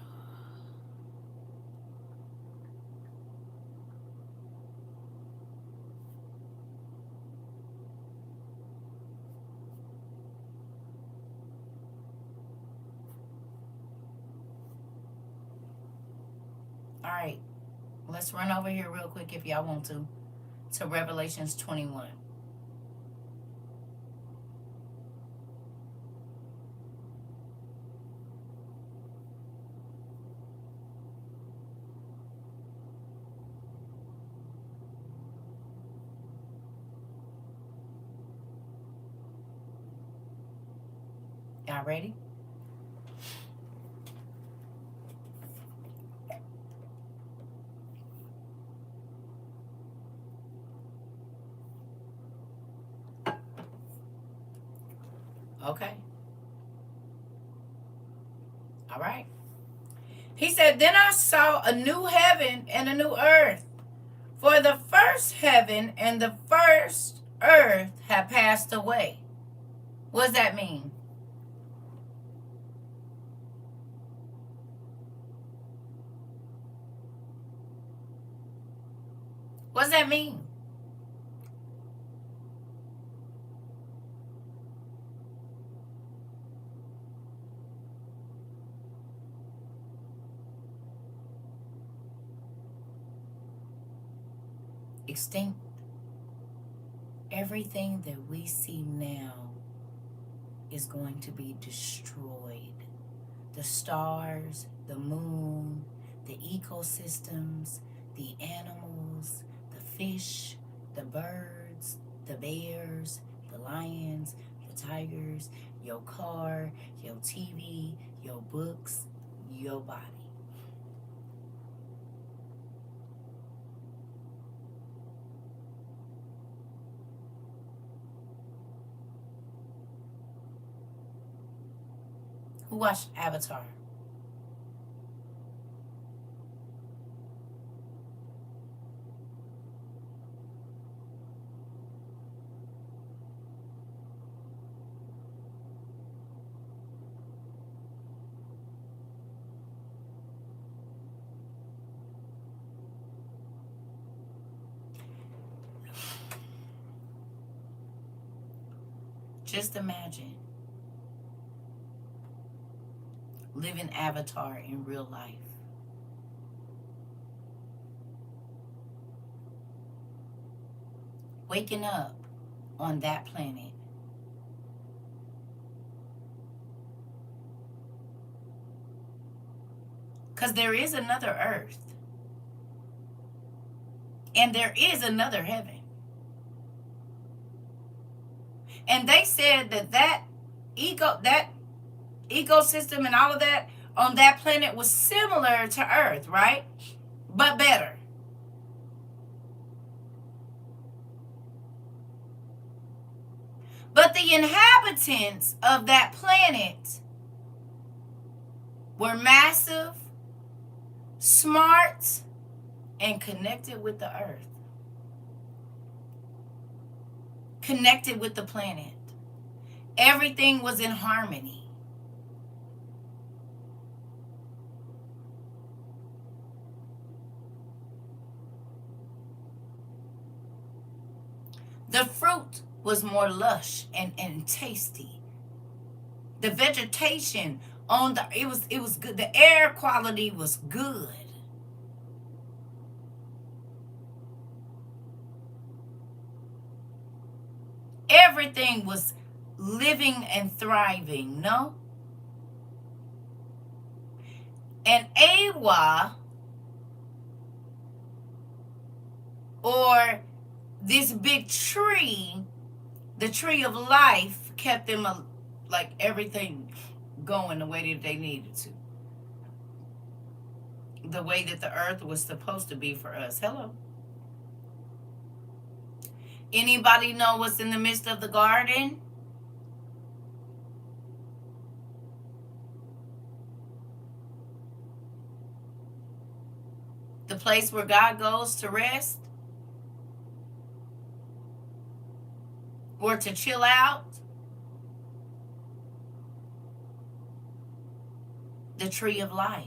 All right, let's run over here real quick if y'all want to Revelations 21. Y'all ready? Okay. All right. He said, Then I saw a new heaven and a new earth. For the first heaven and the first earth had passed away. What does that mean? What does that mean? Extinct. Everything that we see now is going to be destroyed. The stars, the moon, the ecosystems, the animals, the fish, the birds, the bears, the lions, the tigers, your car, your TV, your books, your body. Who watched Avatar? Just imagine living Avatar in real life. Waking up on that planet. Because there is another earth. And there is another heaven. And they said that ecosystem and all of that on that planet was similar to Earth, right? But better. But the inhabitants of that planet were massive, smart, and connected with the Earth. Connected with the planet. Everything was in harmony. The fruit was more lush and tasty. The vegetation on it was good. The air quality was good. Everything was living and thriving, no? And Awa, or this big tree, the tree of life, kept them like everything going the way that they needed to. The way that the earth was supposed to be for us. Hello. Anybody know what's in the midst of the garden? The place where God goes to rest? Or to chill out? The tree of life.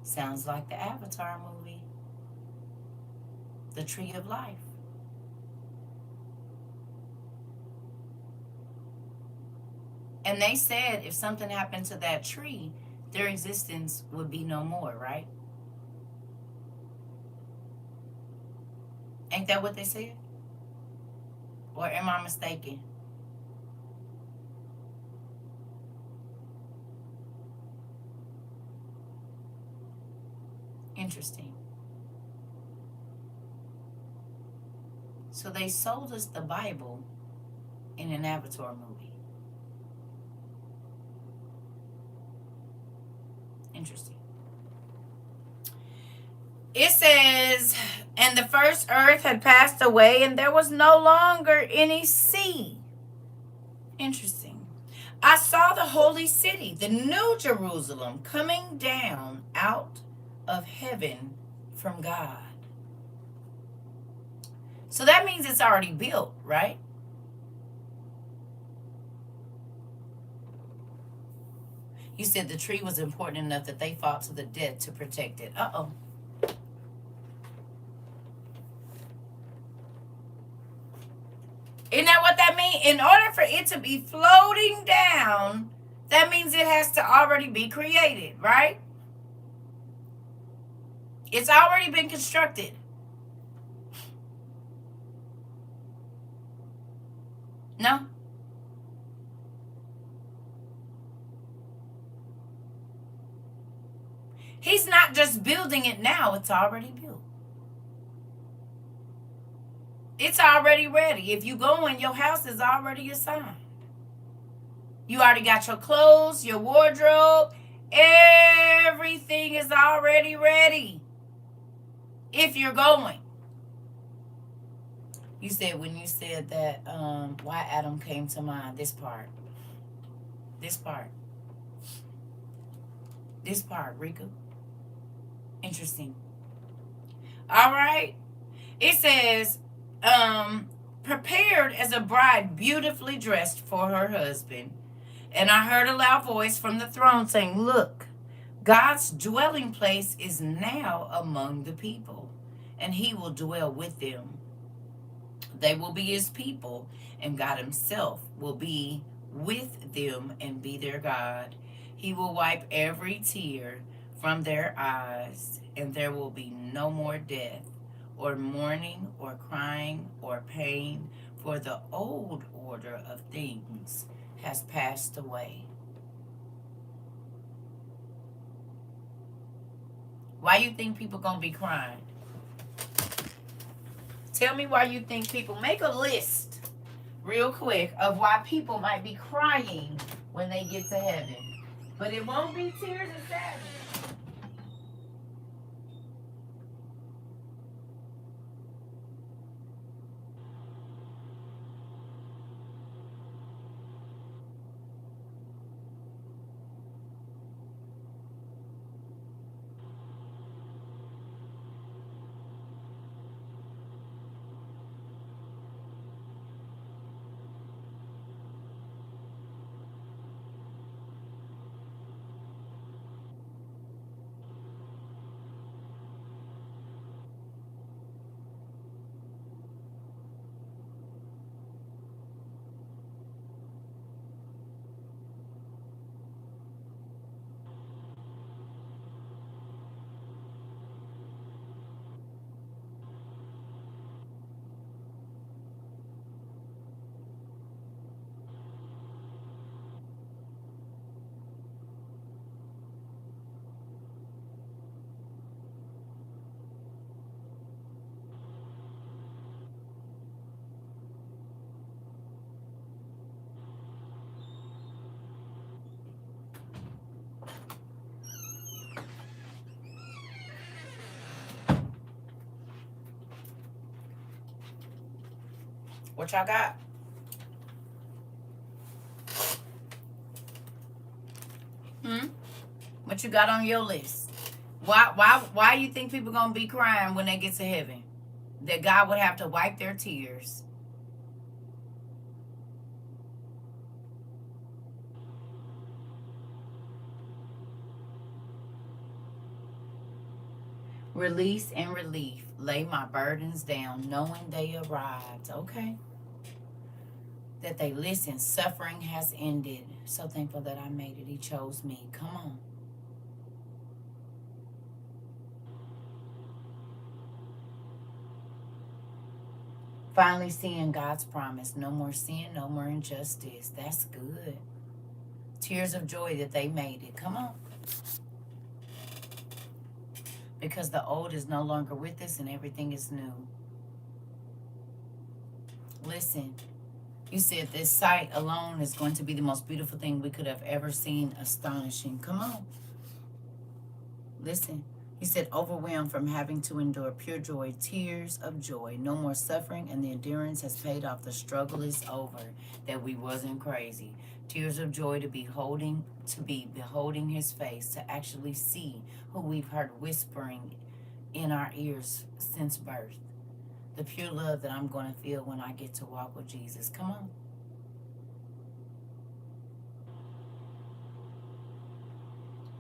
Sounds like the Avatar movie. The tree of life. And they said if something happened to that tree, their existence would be no more, right? Ain't that what they said? Or am I mistaken? Interesting. So they sold us the Bible in an Avatar movie. Interesting. It says, and the first earth had passed away, and there was no longer any sea. Interesting. I saw the holy city, the new Jerusalem, coming down out of heaven from God. So that means it's already built, right? You said the tree was important enough that they fought to the death to protect it. Uh-oh. Isn't that what that means? In order for it to be floating down, that means it has to already be created, right? It's already been constructed. No? He's not just building it now, it's already built. It's already ready. If you go in, your house is already assigned. You already got your clothes, your wardrobe. Everything is already ready. If you're going. You said when you said that, why Adam came to mind, this part. This part. This part, Rika. Interesting. All right. It says, prepared as a bride beautifully dressed for her husband. And I heard a loud voice from the throne saying, look, God's dwelling place is now among the people, and he will dwell with them. They will be his people, and God himself will be with them and be their God. He will wipe every tear from their eyes, and there will be no more death, or mourning, or crying, or pain, for the old order of things has passed away. Why you think people gonna be crying? Tell me why you think people, make a list real quick of why people might be crying when they get to heaven. But it won't be tears of sadness. What y'all got? What you got on your list? Why you think people gonna be crying when they get to heaven? That God would have to wipe their tears. Release and relief. Lay my burdens down, knowing they arrived. Okay. That they listen. Suffering has ended. So thankful that I made it. He chose me. Come on. Finally seeing God's promise. No more sin, no more injustice. That's good. Tears of joy that they made it. Come on. Because the old is no longer with us and everything is new. Listen, you said this sight alone is going to be the most beautiful thing we could have ever seen. Astonishing. Come on. Listen. He said, overwhelmed from having to endure pure joy, tears of joy, no more suffering, and the endurance has paid off. The struggle is over, that we wasn't crazy. Tears of joy to be beholding his face, to actually see who we've heard whispering in our ears since birth. The pure love that I'm going to feel when I get to walk with Jesus. Come on.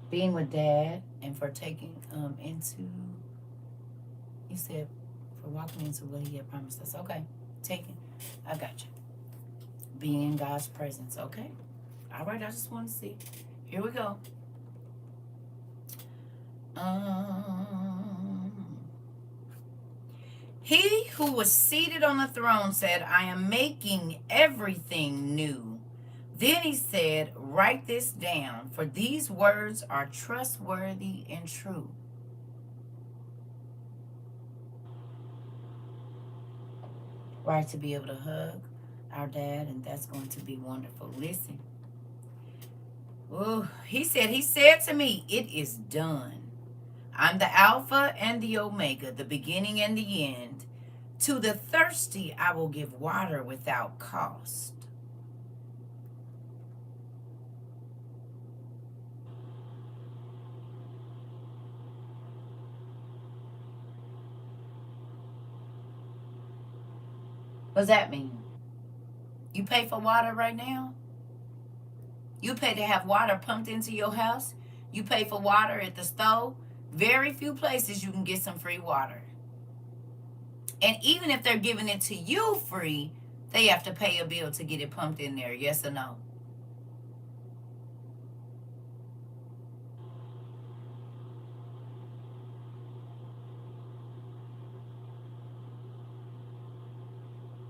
Being with Dad and for taking into, you said, for walking into what he had promised us. Okay, taking, I got you. Being in God's presence. Okay, all right, I just want to see. Here we go. He who was seated on the throne said, I am making everything new. Then he said, write this down, for these words are trustworthy and true. Right, to be able to hug our dad, and that's going to be wonderful. Listen. Oh, he said to me, it is done. I'm the Alpha and the Omega, the beginning and the end. To the thirsty, I will give water without cost. What does that mean? You pay for water right now? You pay to have water pumped into your house? You pay for water at the stove? Very few places you can get some free water. And even if they're giving it to you free, they have to pay a bill to get it pumped in there. Yes or no?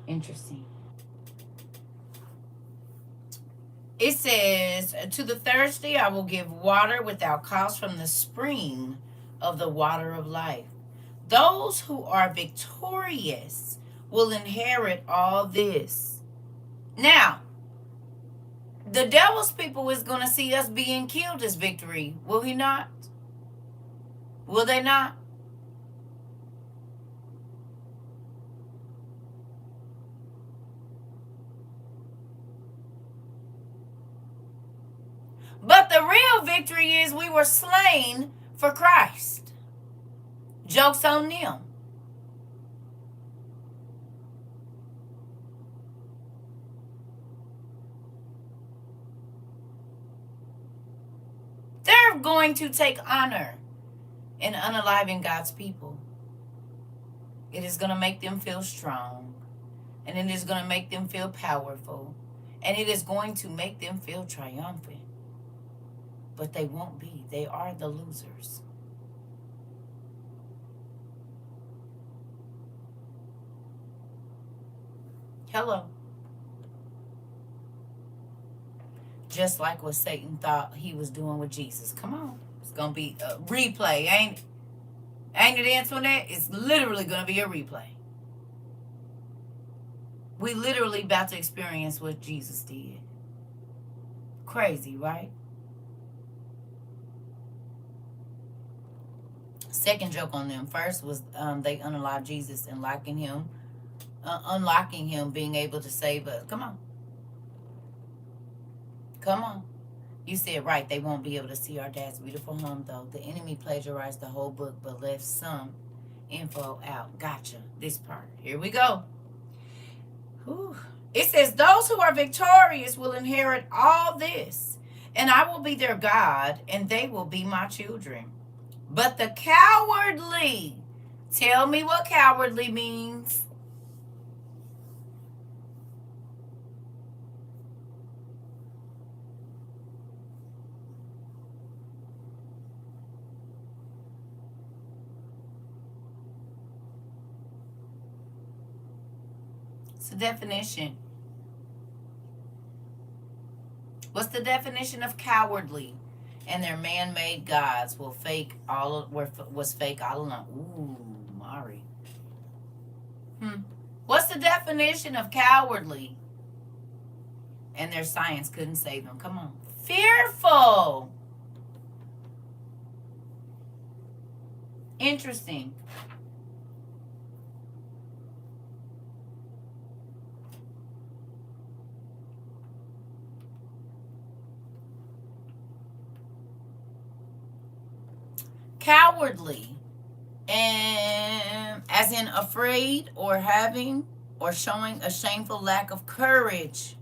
Interesting. It says, to the thirsty I will give water without cost from the spring of the water of life. Those who are victorious will inherit all this. Now, the devil's people is going to see us being killed as victory. Will he not? Will they not? But the real victory is we were slain for Christ. Joke's on them. They're going to take honor in unaliving God's people. It is going to make them feel strong. And it is going to make them feel powerful. And it is going to make them feel triumphant. But they won't be. They are the losers. Hello. Just like what Satan thought he was doing with Jesus. Come on. It's going to be a replay, ain't it? Ain't it, Antoinette? It's literally going to be a replay. We literally about to experience what Jesus did. Crazy, right? Second joke on them. First was they unalived Jesus and unlocking him, being able to save us. Come on. Come on. You said right. They won't be able to see our dad's beautiful home, though. The enemy plagiarized the whole book, but left some info out. Gotcha. This part. Here we go. Whew. It says, those who are victorious will inherit all this, and I will be their God, and they will be my children. But the cowardly, tell me what cowardly means. It's the definition. What's the definition of cowardly? And their man-made gods was fake all along. Ooh, Mari. What's the definition of cowardly? And their science couldn't save them. Come on. Fearful. Interesting. Cowardly, and as in afraid or having or showing a shameful lack of courage.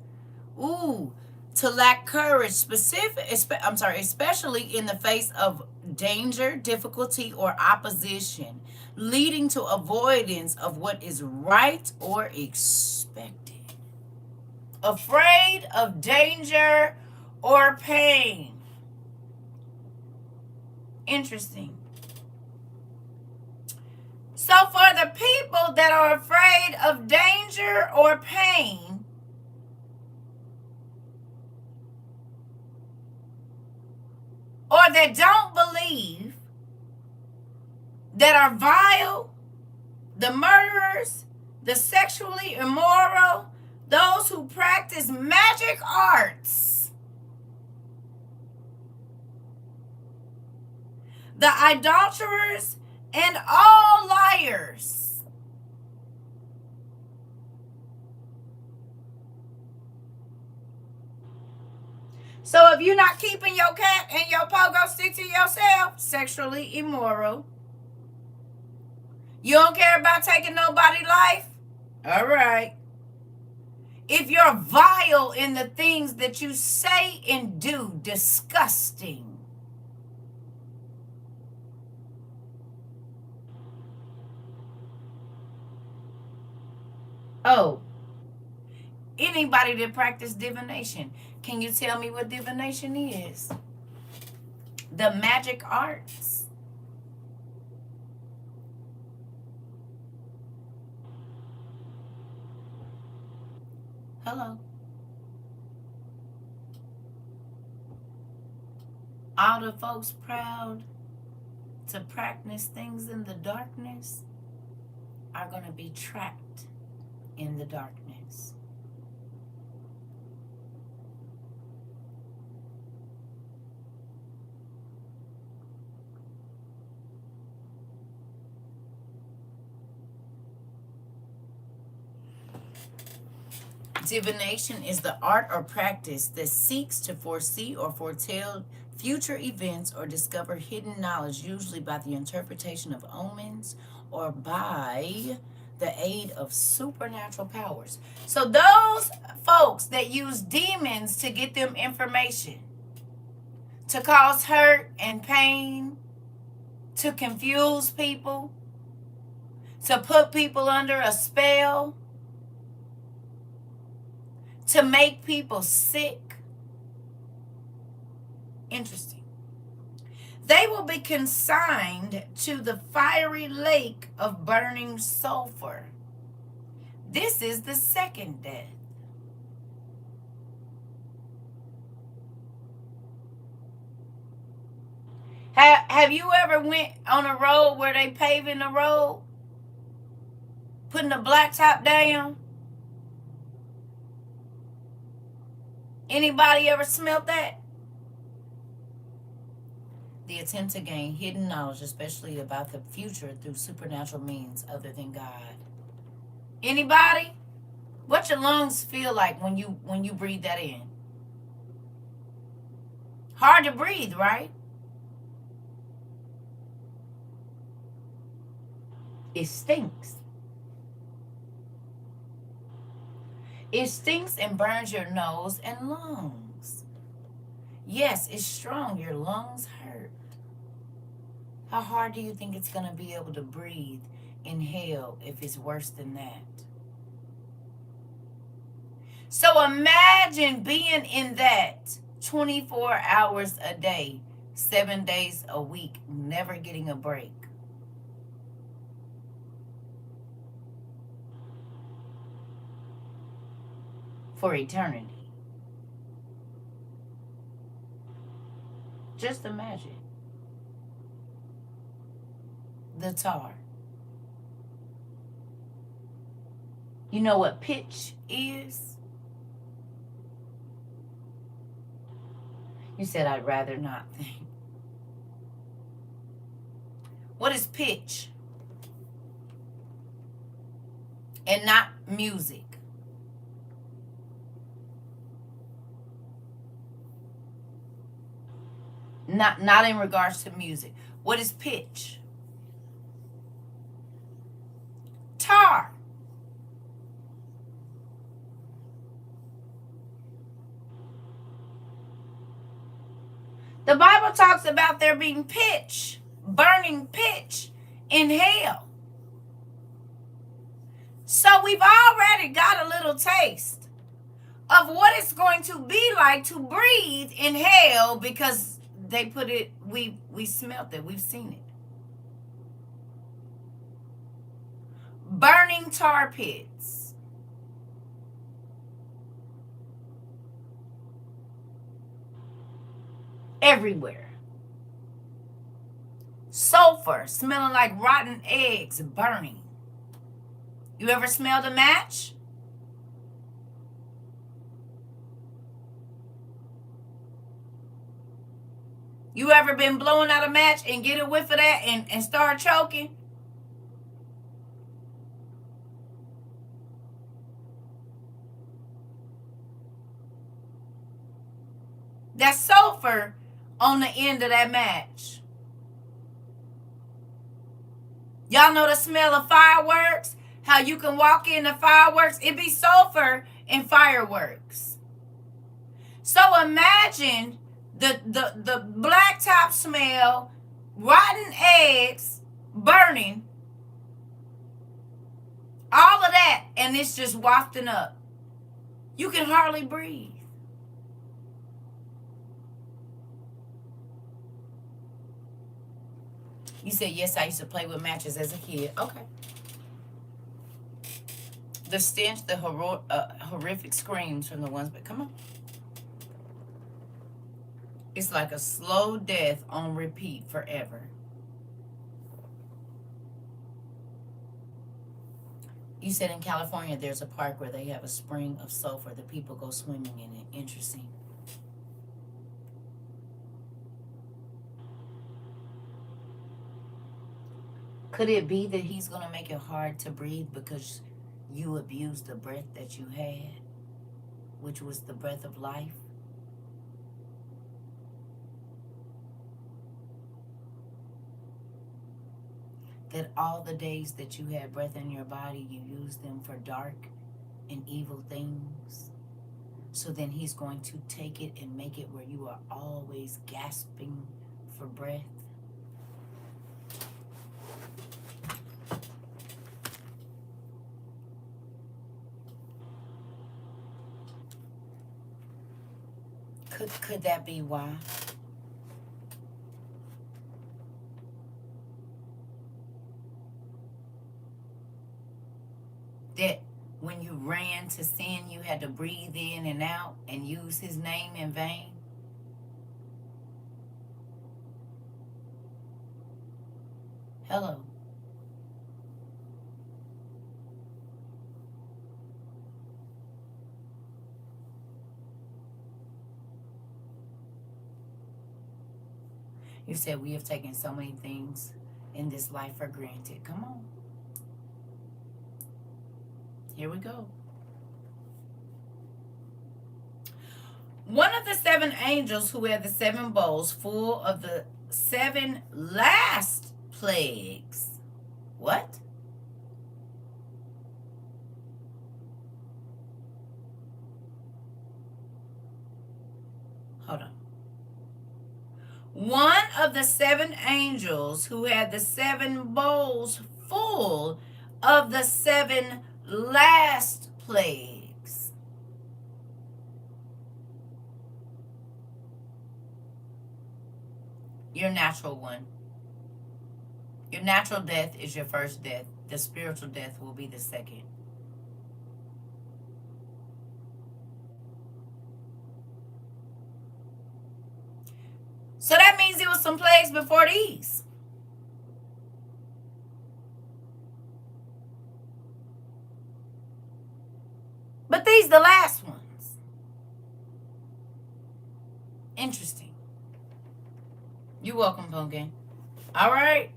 Ooh, to lack courage, especially in the face of danger, difficulty, or opposition, leading to avoidance of what is right or expected. Afraid of danger or pain. Interesting. So for the people that are afraid of danger or pain, or that don't believe, that are vile, the murderers, the sexually immoral, those who practice magic arts, the idolaters, and all liars. So if you're not keeping your cat and your pogo stick to yourself, sexually immoral, you don't care about taking nobody's life, all right. If you're vile in the things that you say and do, disgusting. Oh, anybody that practice divination, can you tell me what divination is? The magic arts. Hello. All the folks proud to practice things in the darkness are going to be trapped in the darkness. Divination is the art or practice that seeks to foresee or foretell future events or discover hidden knowledge, usually by the interpretation of omens or by the aid of supernatural powers. So those folks that use demons to get them information, to cause hurt and pain, to confuse people, to put people under a spell, to make people sick. Interesting. They will be consigned to the fiery lake of burning sulfur. This is the second death. Have you ever went on a road where they paving the road, putting the blacktop down? Anybody ever smelt that? The attempt to gain hidden knowledge, especially about the future, through supernatural means other than God. Anybody? What your lungs feel like when you breathe that in? Hard to breathe, right? It stinks. It stinks and burns your nose and lungs. Yes, it's strong. Your lungs hurt. How hard do you think it's going to be able to breathe in hell if it's worse than that? So imagine being in that 24 hours a day, 7 days a week, never getting a break. For eternity. Just imagine. The tar. You know what pitch is? You said I'd rather not think. What is pitch? And not music. Not in regards to music. What is pitch? Tar. The Bible talks about there being pitch, burning pitch in hell. So we've already got a little taste of what it's going to be like to breathe in hell, because they put it, we smelt it, we've seen it. Burning tar pits. Everywhere. Sulfur, smelling like rotten eggs, burning. You ever smelled a match? You ever been blowing out a match and get a whiff of that and start choking? That's sulfur on the end of that match. Y'all know the smell of fireworks? How you can walk in the fireworks? It be sulfur in fireworks. So imagine the blacktop smell, rotten eggs, burning, all of that, and it's just wafting up. You can hardly breathe. You said, yes, I used to play with matches as a kid. Okay. The stench, the horrific screams from the ones, but come on. It's like a slow death on repeat forever. You said in California there's a park where they have a spring of sulfur. The people go swimming in it. Interesting. Could it be that he's going to make it hard to breathe because you abused the breath that you had, which was the breath of life? That all the days that you had breath in your body, you used them for dark and evil things. So then he's going to take it and make it where you are always gasping for breath. Could that be why? That when you ran to sin, you had to breathe in and out and use his name in vain? Hello. You said we have taken so many things in this life for granted. Come on. Here we go. One of the 7 angels who had the 7 bowls full of the 7 last plagues. What? Hold on. One of the 7 angels who had the 7 bowls full of the 7 last plagues. Your natural one. Your natural death is your first death. The spiritual death will be the second. So that means there was some plagues before these. But these the last ones. Interesting. You're welcome, Pumpkin. All right.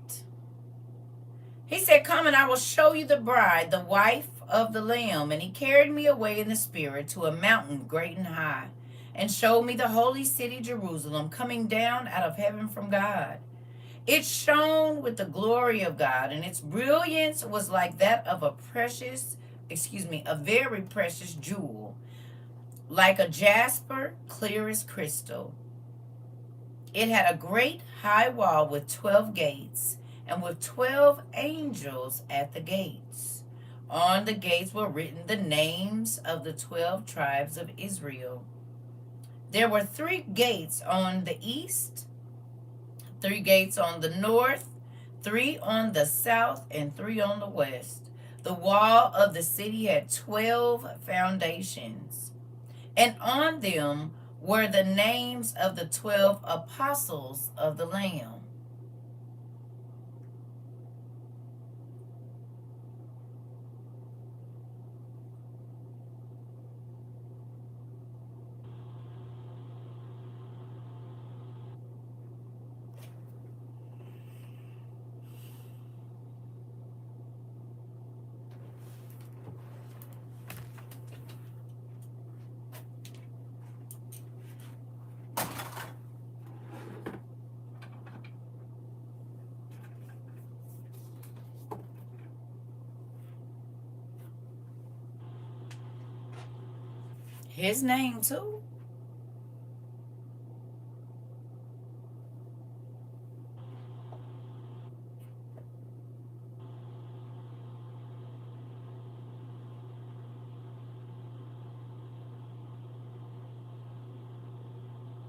He said, come and I will show you the bride, the wife of the Lamb. And he carried me away in the spirit to a mountain great and high, and showed me the holy city Jerusalem coming down out of heaven from God. It shone with the glory of God, and its brilliance was like that of a very precious jewel, like a jasper, clear as crystal. It had a great high wall with 12 gates, and with 12 angels at the gates. On the gates were written the names of the 12 tribes of Israel. There were 3 gates on the east, 3 gates on the north, 3 on the south, and 3 on the west. The wall of the city had 12 foundations, and on them were the names of the 12 apostles of the Lamb. His name too.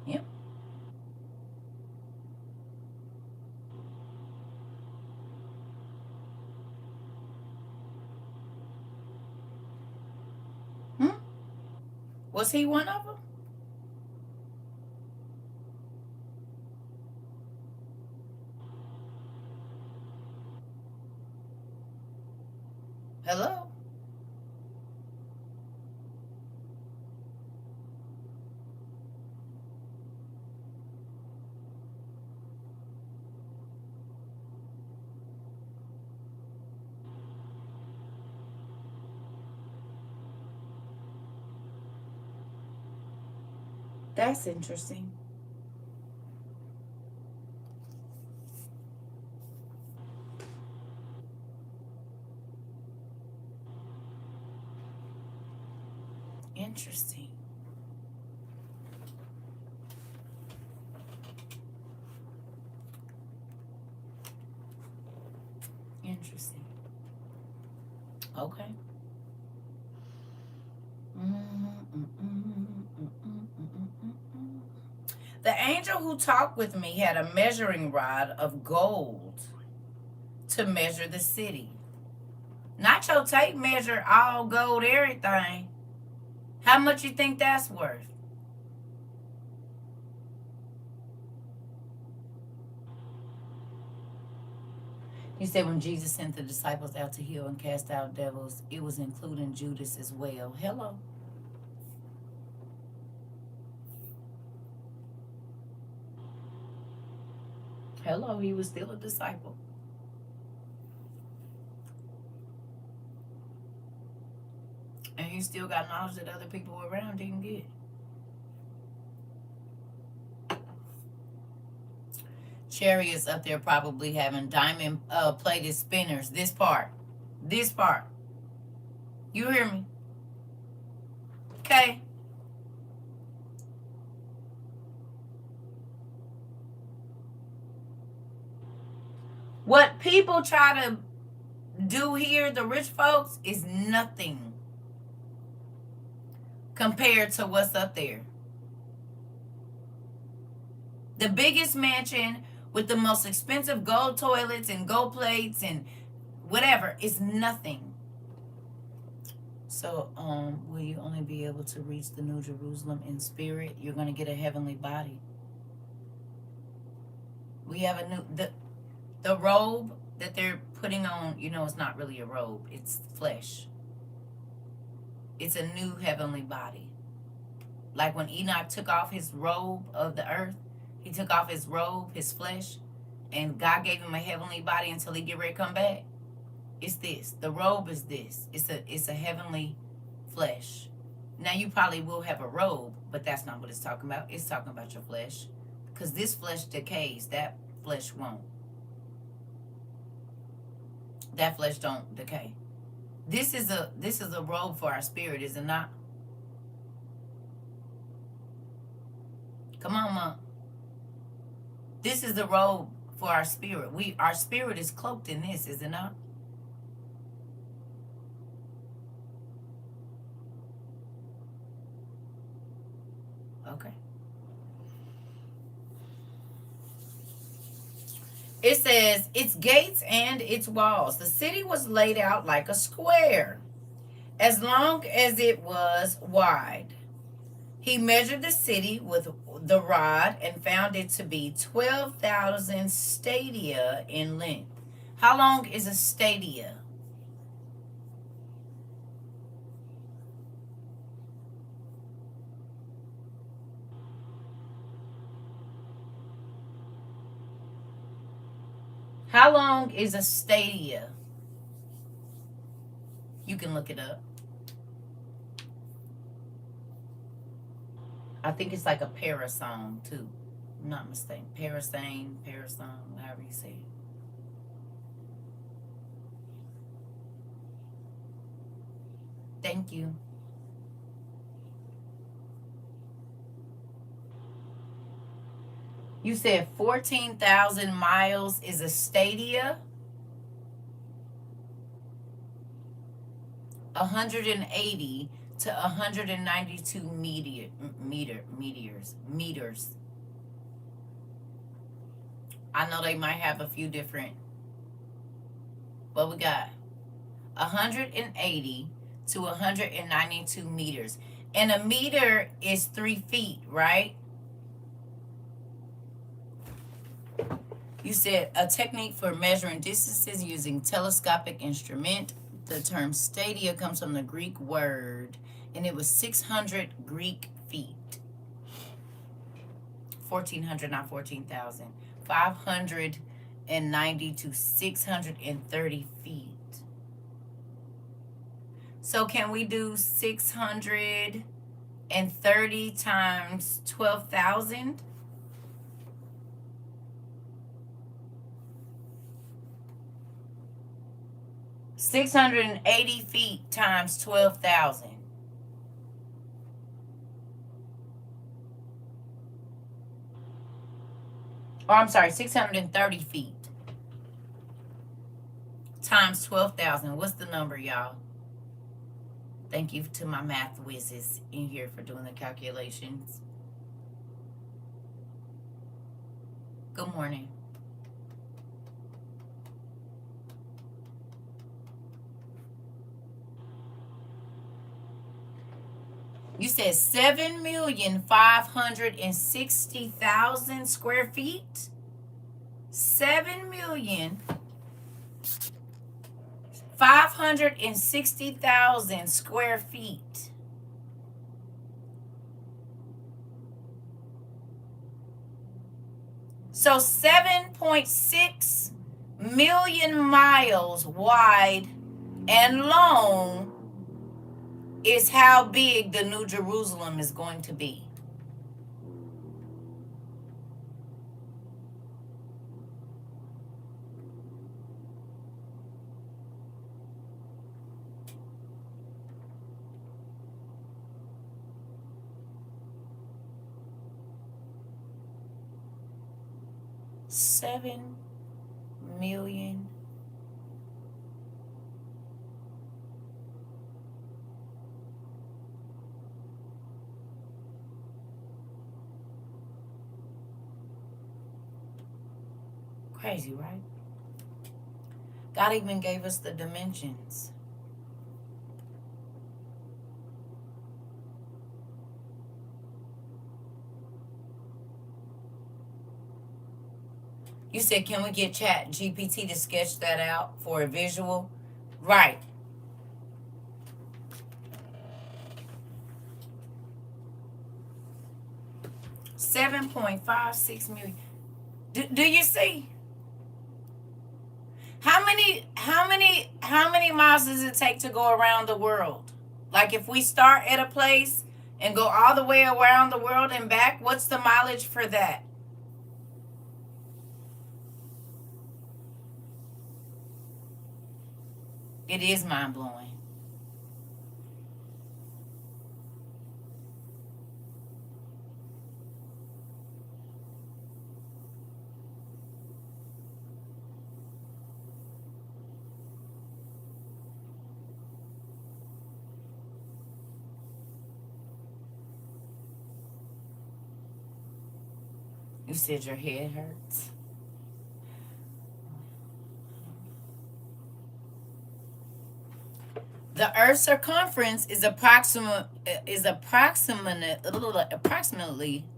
Yep. Hmm? Was he one of them? Hello? That's interesting. Interesting. Interesting. Okay. The angel who talked with me had a measuring rod of gold to measure the city. Not your tape measure, all gold, everything. How much you think that's worth? He said when Jesus sent the disciples out to heal and cast out devils, it was including Judas as well. Hello. Hello, he was still a disciple. And he still got knowledge that other people around didn't get. Cherry is up there probably having diamond plated spinners. This part. This part. You hear me? Okay. What people try to do here, the rich folks, is nothing compared to what's up there. The biggest mansion with the most expensive gold toilets and gold plates and whatever is nothing. So, will you only be able to reach the New Jerusalem in spirit? You're going to get a heavenly body. We have a new, the robe that they're putting on, you know, it's not really a robe. It's flesh. It's a new heavenly body. Like when Enoch took off his robe of the earth, he took off his robe, his flesh, and God gave him a heavenly body until he get ready to come back. It's this. The robe is this. It's a heavenly flesh. Now you probably will have a robe, but that's not what it's talking about. It's talking about your flesh. Because this flesh decays, that flesh won't. That flesh don't decay. This is a robe for our spirit, is it not? Come on, Mom. This is the robe for our spirit. Our spirit is cloaked in this, is it not? Okay. It says, its gates and its walls. The city was laid out like a square, as long as it was wide. He measured the city with the rod and found it to be 12,000 stadia in length. How long is a stadia? How long is a stadia? You can look it up. I think it's like a parasong too. I'm not mistaken. Parasong, however you say it. Thank you. You said 14,000 miles is a stadia. 180 to 192 meters. I know they might have a few different, but we got 180 to 192 meters. And a meter is 3 feet, right? You said a technique for measuring distances using telescopic instrument. The term stadia comes from the Greek word, and it was 600 Greek feet. 1,400, not 14,000. 590 to 630 feet. So can we do 630 times 12,000? $680 feet times 12,000. Or I'm sorry, 630 feet times 12,000. What's the number, y'all? Thank you to my math whizzes in here for doing the calculations. Good morning. You said 7,560,000 square feet. 7,560,000 square feet. So 7.6 million miles wide and long is how big the New Jerusalem is going to be. million. Crazy, right? God even gave us the dimensions. You said, can we get Chat GPT to sketch that out for a visual? Right. $7.56 million. Do you see? How many miles does it take to go around the world? Like if we start at a place and go all the way around the world and back, what's the mileage for that? It is mind blowing. You said your head hurts. The Earth's circumference is approximately,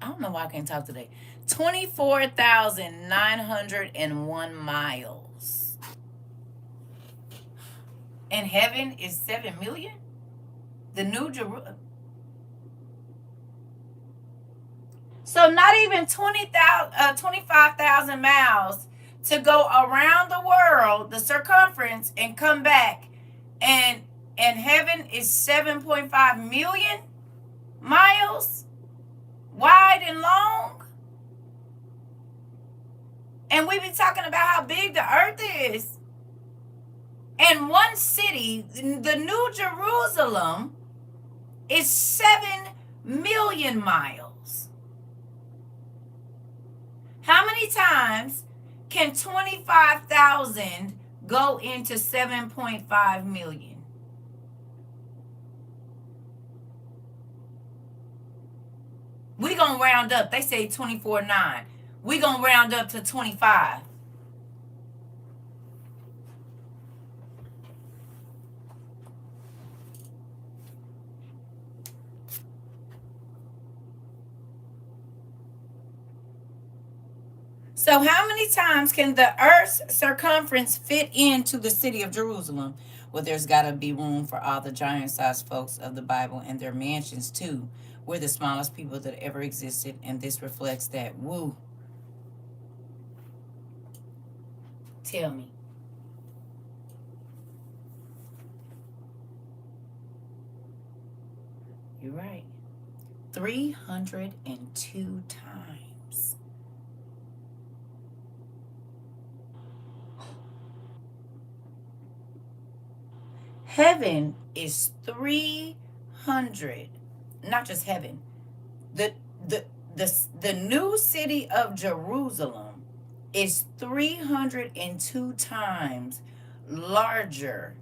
I don't know why I can't talk today, 24,901 miles. And heaven is 7 million? The New Jerusalem. So not even 25,000 miles to go around the world, the circumference, and come back. And heaven is 7.5 million miles wide and long. And we be talking about how big the earth is. And one city, the New Jerusalem, is 7 million miles. How many times can 25,000 go into 7.5 million? We gonna round up. They say 24.9. We gonna round up to 25. So how many times can the earth's circumference fit into the city of Jerusalem? Well, there's got to be room for all the giant-sized folks of the Bible and their mansions, too. We're the smallest people that ever existed, and this reflects that. Woo. Tell me. You're right. 302 times. Heaven is 300, not just heaven. The new city of Jerusalem is 302 times larger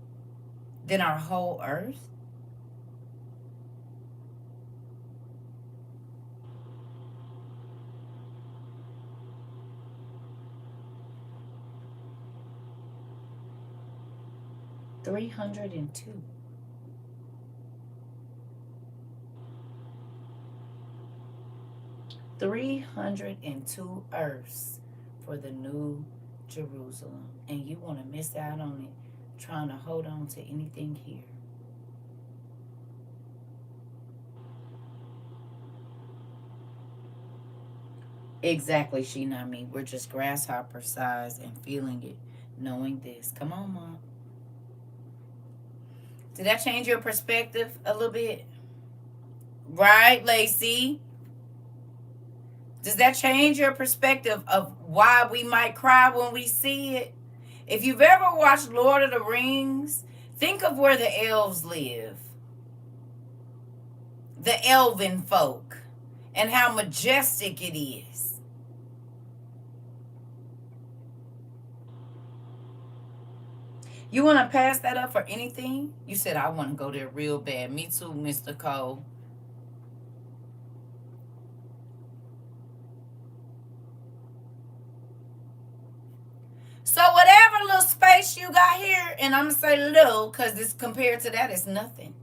than our whole earth. $302. 302 earths for the New Jerusalem. And you want to miss out on it trying to hold on to anything here. Exactly, Shinami. We're just grasshopper size and feeling it, knowing this. Come on, Mom. Did that change your perspective a little bit? Right, Lacey? Does that change your perspective of why we might cry when we see it? If you've ever watched Lord of the Rings, think of where the elves live. The elven folk. And how majestic it is. You want to pass that up for anything? You said, I want to go there real bad. Me too, Mr. Cole. So whatever little space you got here, and I'm going to say little because this compared to that is nothing.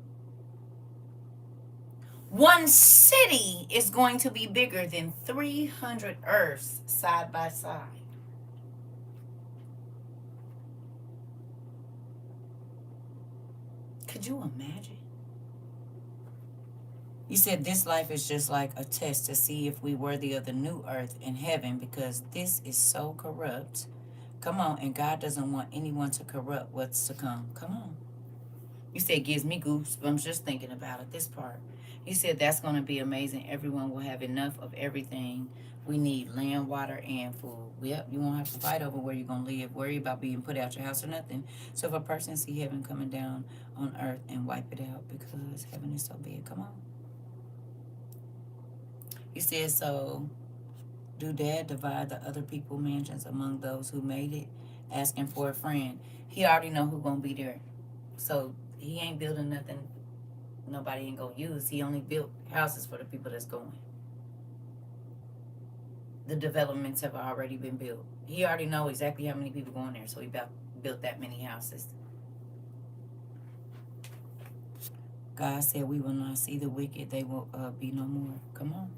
One city is going to be bigger than 300 Earths side by side. Could you imagine? You said this life is just like a test to see if we worthy of the new earth in heaven because this is so corrupt. Come on, and God doesn't want anyone to corrupt what's to come. Come on. You said gives me goosebumps just thinking about it, this part. You said that's going to be amazing. Everyone will have enough of everything we need, land, water, and food. Yep, you won't have to fight over where you're going to live, worry about being put out your house or nothing. So if a person see heaven coming down on earth and wipe it out because heaven is so big, come on. You said, so do Dad divide the other people mansions among those who made it, asking for a friend? He already know who going to be there. So he ain't building nothing nobody ain't going to use. He only built houses for the people that's going. The developments have already been built. He already know exactly how many people going there, so he built that many houses. God said we will not see the wicked. They will be no more. Come on.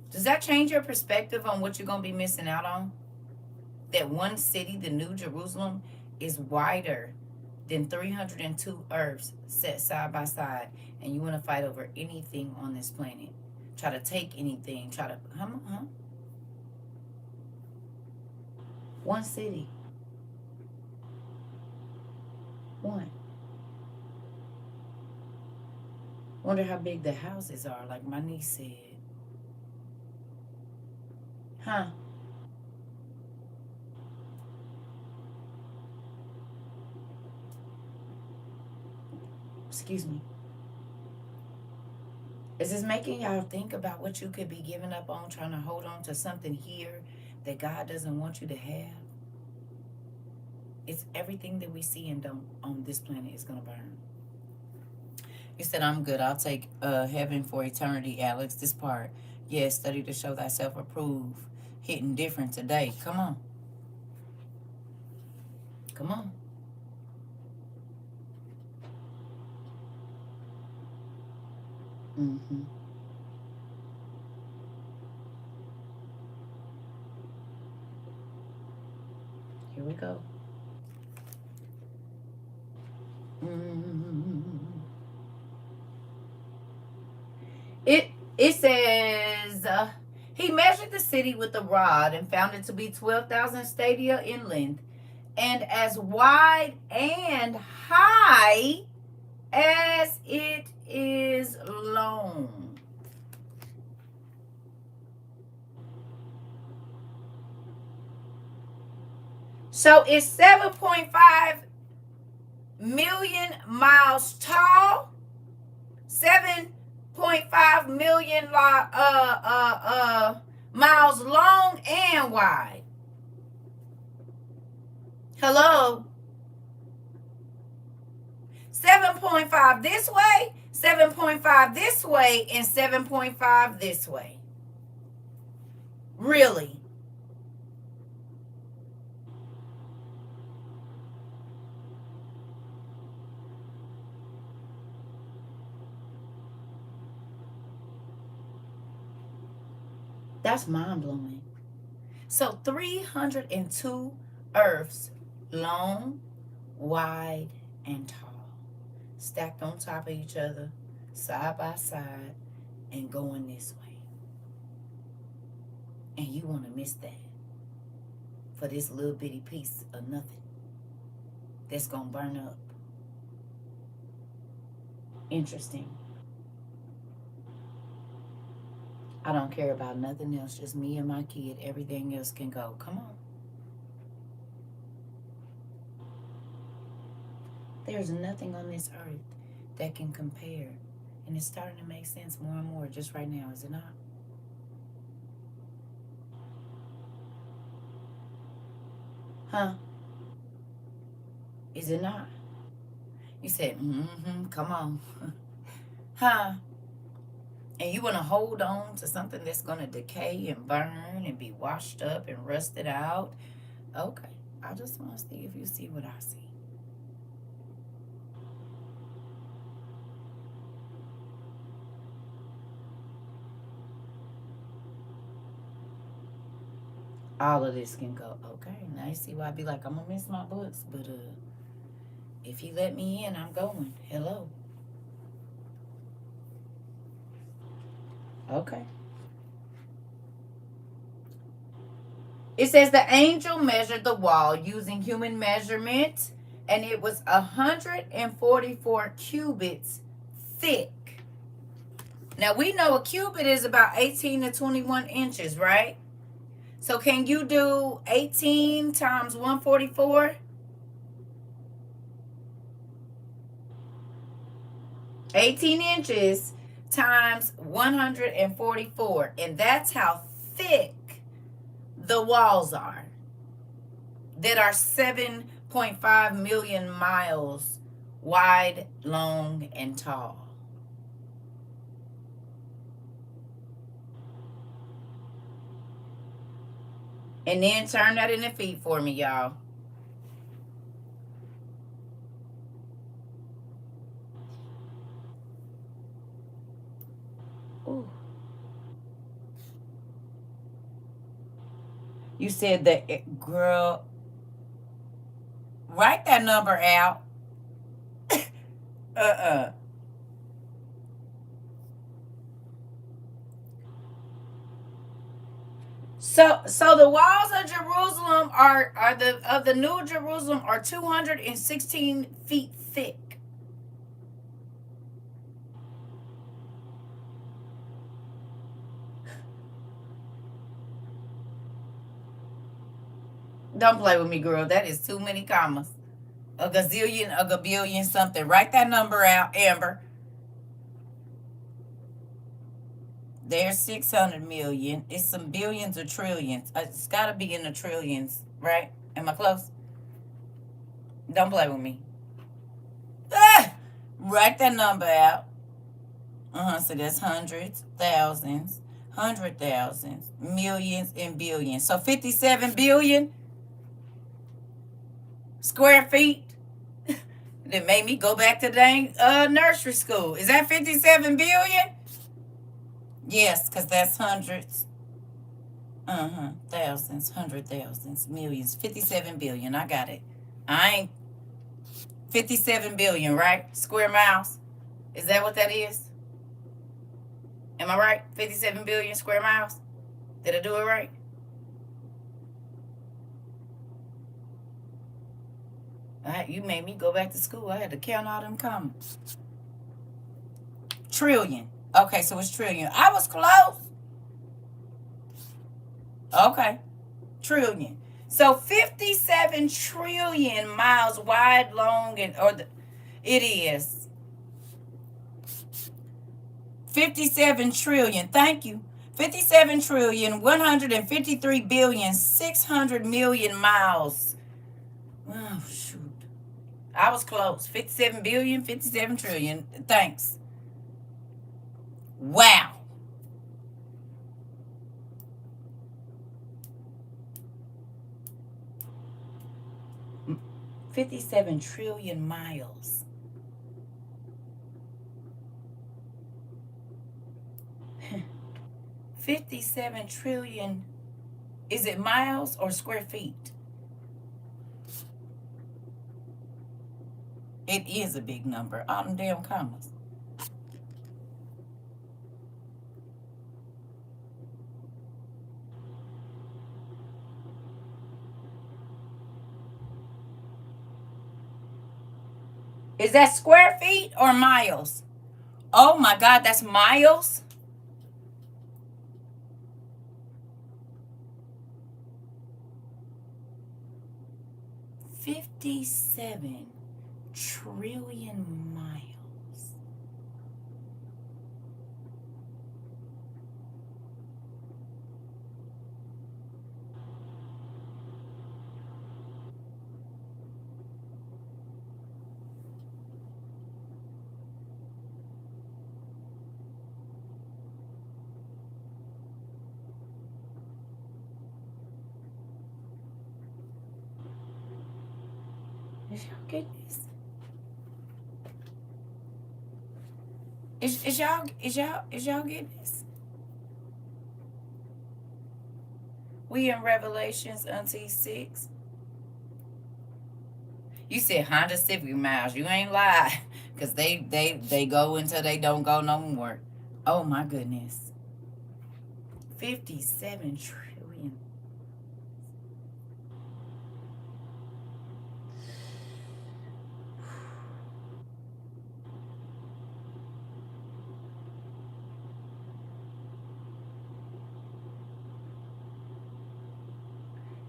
Does that change your perspective on what you're going to be missing out on? That one city, the New Jerusalem, is wider than 302 earths set side by side. And you want to fight over anything on this planet. Try to take anything. Try to... One city. One. Wonder how big the houses are, like my niece said. Huh? Excuse me. Is this making y'all think about what you could be giving up on, trying to hold on to something here that God doesn't want you to have? It's everything that we see and don't on this planet is going to burn. You said, I'm good. I'll take heaven for eternity, Alex. This part. Yes, study to show thyself approved. Hitting different today. Come on. Come on. Mm-hmm. Here we go. Mm-hmm. It says, he measured the city with a rod and found it to be 12,000 stadia in length and as wide and high as it is long. So it's 7.5 million miles tall, 7.5 million miles long and wide. Hello? 7.5 this way, 7.5 this way, and 7.5 this way. Really? That's mind-blowing. So 302 earths, long, wide, and tall, stacked on top of each other, side by side, and going this way. And you want to miss that for this little bitty piece of nothing that's going to burn up. Interesting. I don't care about nothing else, just me and my kid. Everything else can go. Come on. There's nothing on this earth that can compare. And it's starting to make sense more and more just right now, is it not? Huh? Is it not? You said, come on. Huh? And you want to hold on to something that's going to decay and burn and be washed up and rusted out? Okay. I just want to see if you see what I see. All of this can go. Okay. Now you see why I be like, I'm going to miss my books. But if he let me in, I'm going. Hello. Okay. It says the angel measured the wall using human measurement, and it was 144 cubits thick. Now we know a cubit is about 18 to 21 inches, right? So can you do 18 times 144? 18 inches times 144. And that's how thick the walls are that are 7.5 million miles wide, long, and tall. And then turn that into feet for me, y'all. Ooh. You said that, girl, write that number out. uh-uh. So the walls of Jerusalem are the New Jerusalem are 216 feet thick. Don't play with me, girl. That is too many commas. A gazillion, a gabillion, something. Write that number out, Amber. There's 600 million. It's some billions or trillions. It's got to be in the trillions, right? Am I close? Don't play with me. Ah! Write that number out. So that's hundreds, thousands, 100,000s, millions, and billions. So 57 billion square feet. That made me go back to dang nursery school. Is that 57 billion? Yes, because that's hundreds. Thousands, 100,000s, millions. 57 billion. I got it. I ain't 57 billion, right? Square miles. Is that what that is? Am I right? 57 billion square miles? Did I do it right? You made me go back to school. I had to count all them commas. Trillion. Okay, so it's trillion. I was close. Okay. Trillion. So 57 trillion miles wide, long, it is 57 trillion. Thank you. 57 trillion 153 billion 600 million miles. Oh shoot. I was close. 57 billion, 57 trillion. Thanks. Wow. $57 trillion miles. $57 trillion. Is it miles or square feet? It is a big number. All them damn commas. Is that square feet or miles? Oh my God, that's miles? $57 trillion miles. goodness. Is y'all getting this? We in Revelations until 6. You said Honda Civic miles. You ain't lie. Because they go until they don't go no more. Oh my goodness. 57 trillion.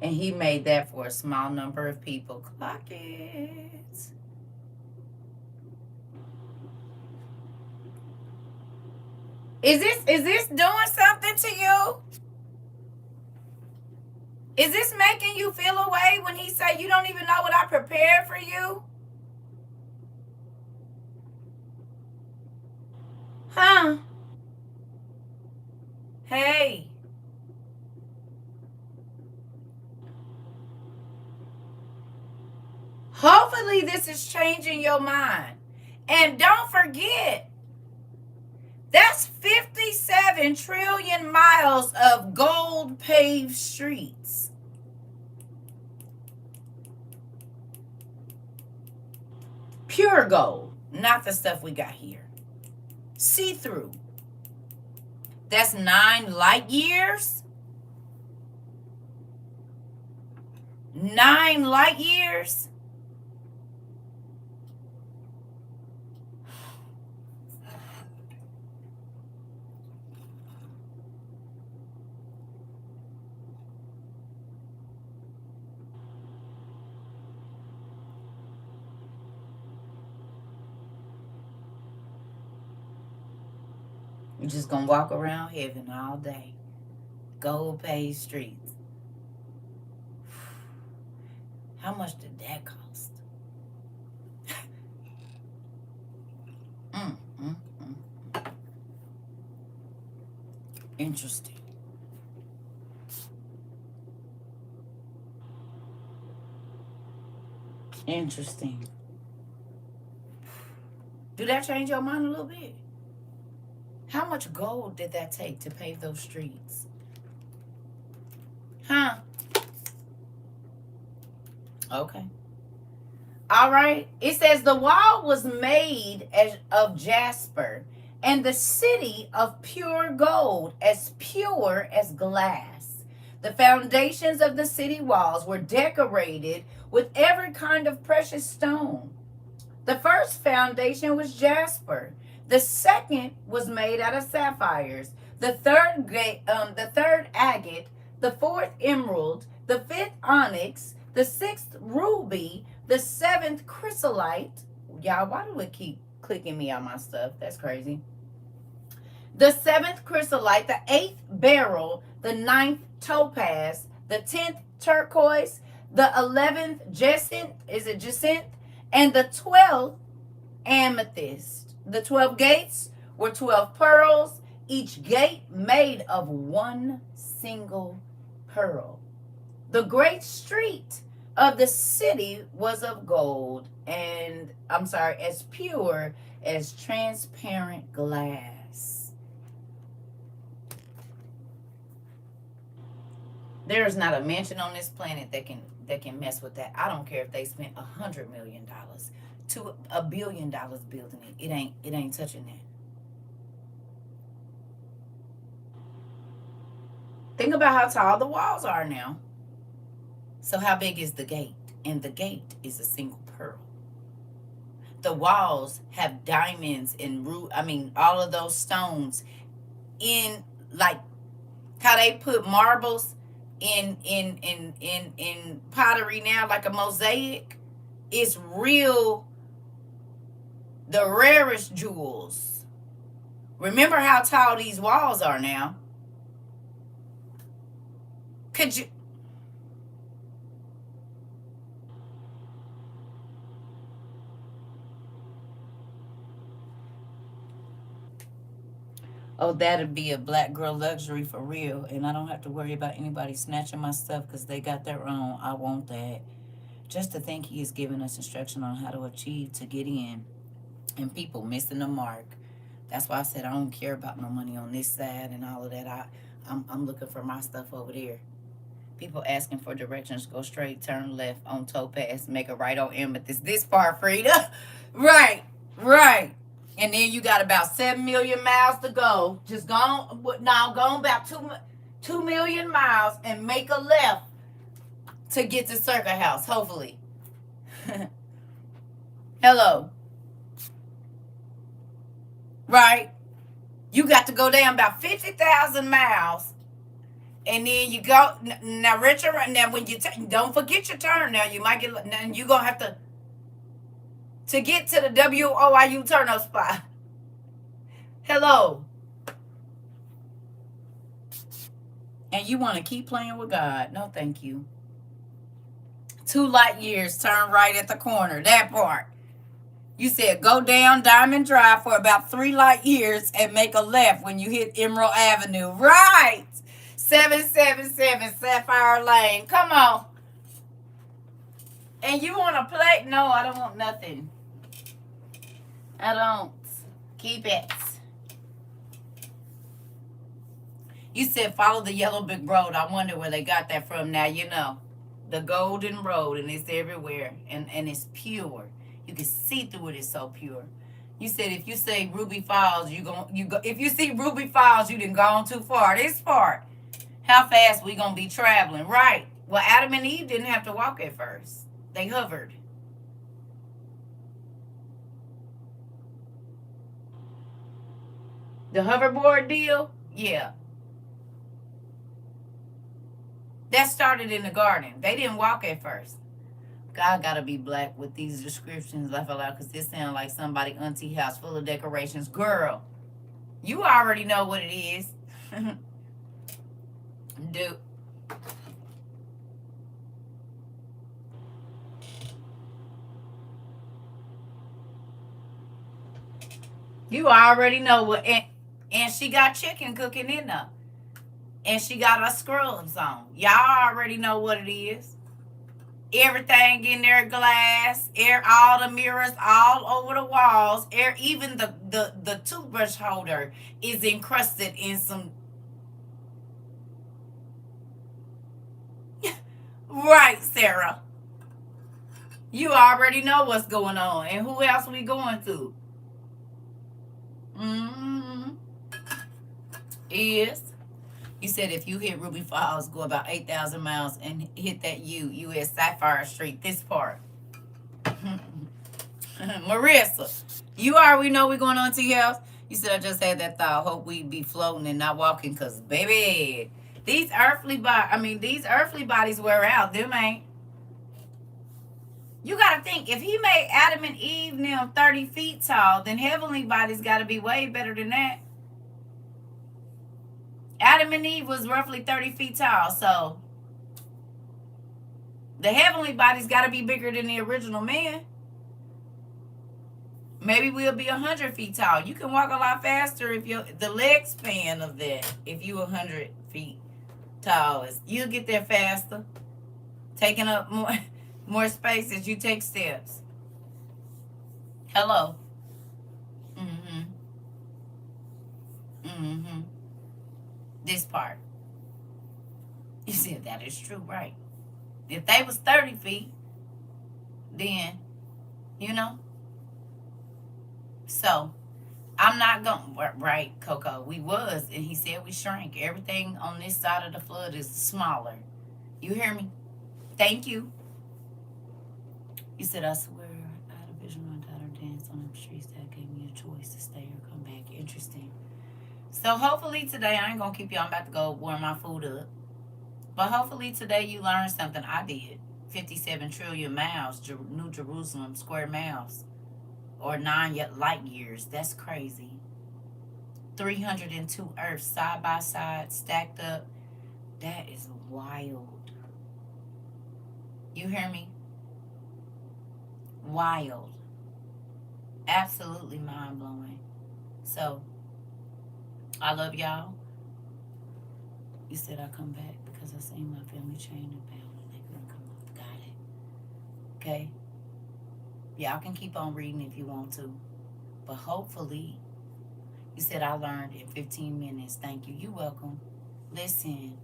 And he made that for a small number of people. Clock it. Is this doing something to you? Is this making you feel a way when he say you don't even know what I prepared for you? Huh? Hey. Hopefully this is changing your mind. And don't forget, that's 57 trillion miles of gold paved streets. Pure gold, not the stuff we got here. See-through. That's 9 light years. 9 light years. You're just gonna walk around heaven all day. Gold paved streets. How much did that cost? Interesting. Interesting. Do that change your mind a little bit? How much gold did that take to pave those streets? Huh? Okay. All right. It says the wall was made of jasper, and the city of pure gold, as pure as glass. The foundations of the city walls were decorated with every kind of precious stone. The first foundation was jasper. The second was made out of sapphires. The third agate. The fourth emerald. The fifth onyx. The sixth ruby. The seventh chrysolite. Y'all, why do it keep clicking me on my stuff? That's crazy. The seventh chrysolite. The eighth beryl. The ninth topaz. The 10th turquoise. The 11th jacinth. Is it jacinth? And the 12th amethyst. The 12 gates were 12 pearls, each gate made of one single pearl. The great street of the city was of gold and, as pure as transparent glass. There is not a mansion on this planet that can mess with that. I don't care if they spent $100 million to $1 billion building it. It ain't touching that. Think about how tall the walls are now. So how big is the gate? And the gate is a single pearl. The walls have diamonds and all of those stones in, like how they put marbles in pottery now, like a mosaic. It's real. The rarest jewels. Remember how tall these walls are now. Could you? Oh, that'd be a black girl luxury for real. And I don't have to worry about anybody snatching my stuff because they got their own. I want that. Just to think he is giving us instruction on how to achieve to get in, and people missing the mark. That's why I said I don't care about no money on this side and all of that. I'm looking for my stuff over there. People asking for directions. Go straight, turn left on Topaz, make a right on Amethyst. This part, Frida. Right, right. And then you got about 7 million miles to go. Just go on, now go on about 2 million miles and make a left to get to CERCA House, hopefully. Hello. Right? You got to go down about 50,000 miles. And then you go now, Richard. Now, when you don't forget your turn. Now you might get. Now you gonna have to get to the WOIU turn up spot. Hello. And you want to keep playing with God? No, thank you. 2 light years. Turn right at the corner. That part. You said go down Diamond Drive for about 3 light years and make a left when you hit Emerald Avenue. Right. 777 Sapphire Lane. Come on. And you want to play? No, I don't want nothing. I don't. Keep it. You said follow the yellow brick road. I wonder where they got that from. Now you know. The golden road, and it's everywhere. And it's pure. You can see through it. It's so pure. You said if you say Ruby Falls, you go. If you see Ruby Falls, you done gone too far. This part. How fast we gonna be traveling? Right. Well, Adam and Eve didn't have to walk at first. They hovered. The hoverboard deal? Yeah. That started in the garden. They didn't walk at first. God gotta be black with these descriptions left aloud, because this sounds like somebody auntie house full of decorations. Girl, you already know what it is. Dude. You already know what, and she got chicken cooking in there. And she got her scrubs on. Y'all already know what it is. Everything in there glass, all the mirrors all over the walls, even the toothbrush holder is encrusted in some. Right, Sarah. You already know what's going on. And who else we going to? Is you said if you hit Ruby Falls, go about 8,000 miles and hit that U.S. Sapphire Street, this part. Marissa, you already know we're going on to your house. You said I just had that thought. Hope we be floating and not walking, because baby, these earthly bodies wear out. Them ain't. You got to think, if he made Adam and Eve now 30 feet tall, then heavenly bodies got to be way better than that. Adam and Eve was roughly 30 feet tall, so the heavenly bodies got to be bigger than the original man. Maybe we'll be 100 feet tall. You can walk a lot faster if the leg span of that. If you 100 feet tall, you'll get there faster, taking up more space as you take steps. Hello. This part. You said that is true, right? If they was 30 feet, then, you know. So, I'm not going, right, Coco? We was, and he said we shrank. Everything on this side of the flood is smaller. You hear me? Thank you. You said, I swear, I had a vision one daughter dance on the streets that gave me a choice to stay or come back. Interesting. So hopefully today, I ain't going to keep y'all. I'm about to go warm my food up. But hopefully today you learned something. I did. 57 trillion miles, New Jerusalem, square miles. Or 9 light years. That's crazy. 302 Earths side by side, stacked up. That is wild. You hear me? Wild. Absolutely mind-blowing. So, I love y'all. You said I come back because I seen my family chain and bound and they couldn't come off. Got it. Okay? Y'all can keep on reading if you want to. But hopefully, you said I learned in 15 minutes. Thank you. You're welcome. Listen,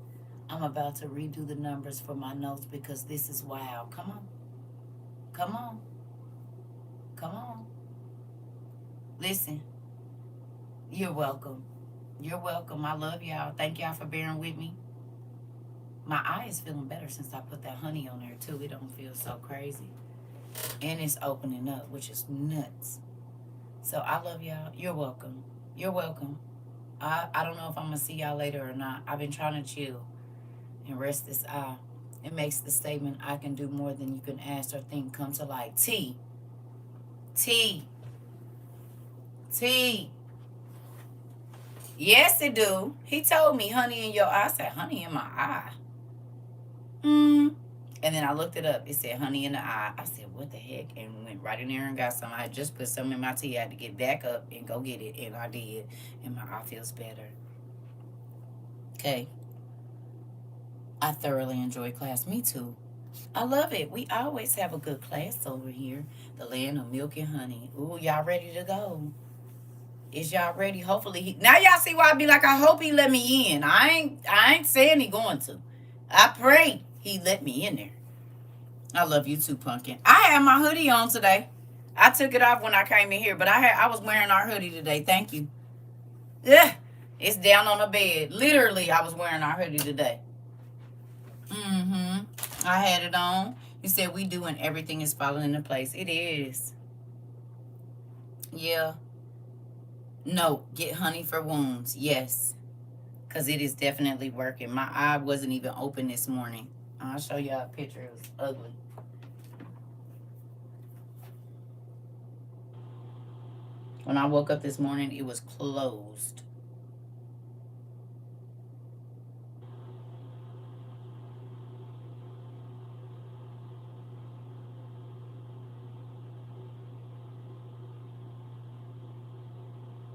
I'm about to redo the numbers for my notes because this is wild. Come on. Come on. Come on. Listen, you're welcome. You're welcome. I love y'all. Thank y'all for bearing with me. My eye is feeling better since I put that honey on there, too. It don't feel so crazy. And it's opening up, which is nuts. So I love y'all. You're welcome. You're welcome. I don't know if I'm going to see y'all later or not. I've been trying to chill and rest this eye. It makes the statement, I can do more than you can ask or think, come to light. T. Yes, it do. He told me, honey in your eye. I said, honey in my eye. And then I looked it up. It said honey in the eye. I said, what the heck? And went right in there and got some. I had just put some in my tea. I had to get back up and go get it. And I did. And my eye feels better. Okay. I thoroughly enjoy class. Me too. I love it. We always have a good class over here. The land of milk and honey. Ooh, y'all ready to go? Is y'all ready? Hopefully now y'all see why I be like, I hope he let me in. I ain't saying he going to. I pray he let me in there. I love you too, Pumpkin. I had my hoodie on today. I took it off when I came in here, but I was wearing our hoodie today. Thank you. Yeah, it's down on the bed. Literally, I was wearing our hoodie today. I had it on. You said we do and everything is falling into place. It is. Yeah. No, get honey for wounds. Yes. Because it is definitely working. My eye wasn't even open this morning. I'll show y'all a picture. It was ugly. When I woke up this morning, it was closed.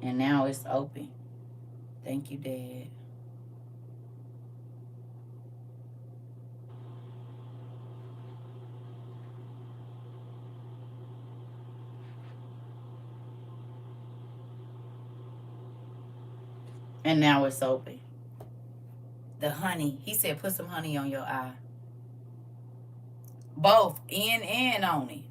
And now it's open. Thank you, Dad. And now it's open. The honey. He said put some honey on your eye. Both in and on it.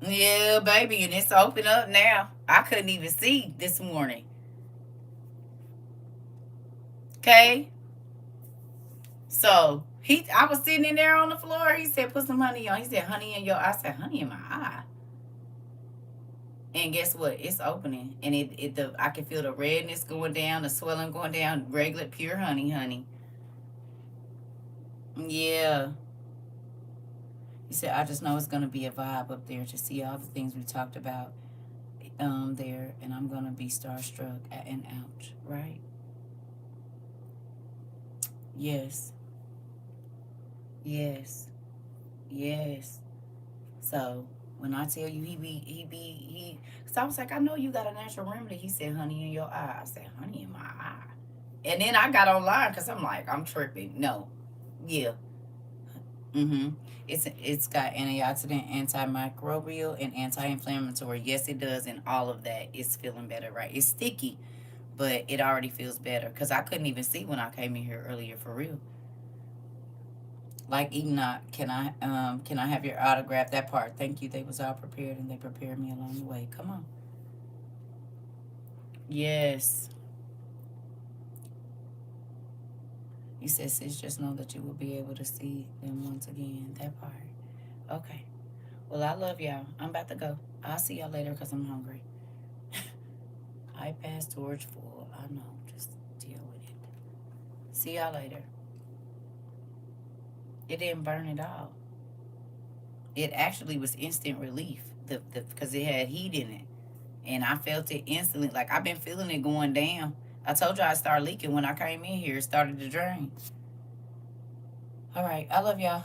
Yeah, baby. And it's open up now. I couldn't even see this morning. Okay? So, I was sitting in there on the floor. He said put some honey on. He said honey in your eye. I said honey in my eye. And guess what? It's opening. And I can feel the redness going down, the swelling going down. Regular, pure honey. Yeah. He said, I just know it's going to be a vibe up there to see all the things we talked about there. And I'm going to be starstruck and ouch. Right? Yes. So, when I tell you because I was like, I know you got a natural remedy. He said, honey in your eye. I said, honey in my eye. And then I got online because I'm like, I'm tripping. No. Yeah. It's got antioxidant, antimicrobial, and anti-inflammatory. Yes, it does. And all of that is feeling better, right? It's sticky, but it already feels better. Because I couldn't even see when I came in here earlier, for real. Like Enoch, can I have your autograph? That part. Thank you. They was all prepared and they prepared me along the way. Come on. Yes. You said, sis, just know that you will be able to see them once again. That part. Okay. Well, I love y'all. I'm about to go. I'll see y'all later because I'm hungry. iPad storage full. I know. Just deal with it. See y'all later. It didn't burn at all. It actually was instant relief because it had heat in it. And I felt it instantly. Like, I've been feeling it going down. I told you I started leaking when I came in here. It started to drain. All right. I love y'all.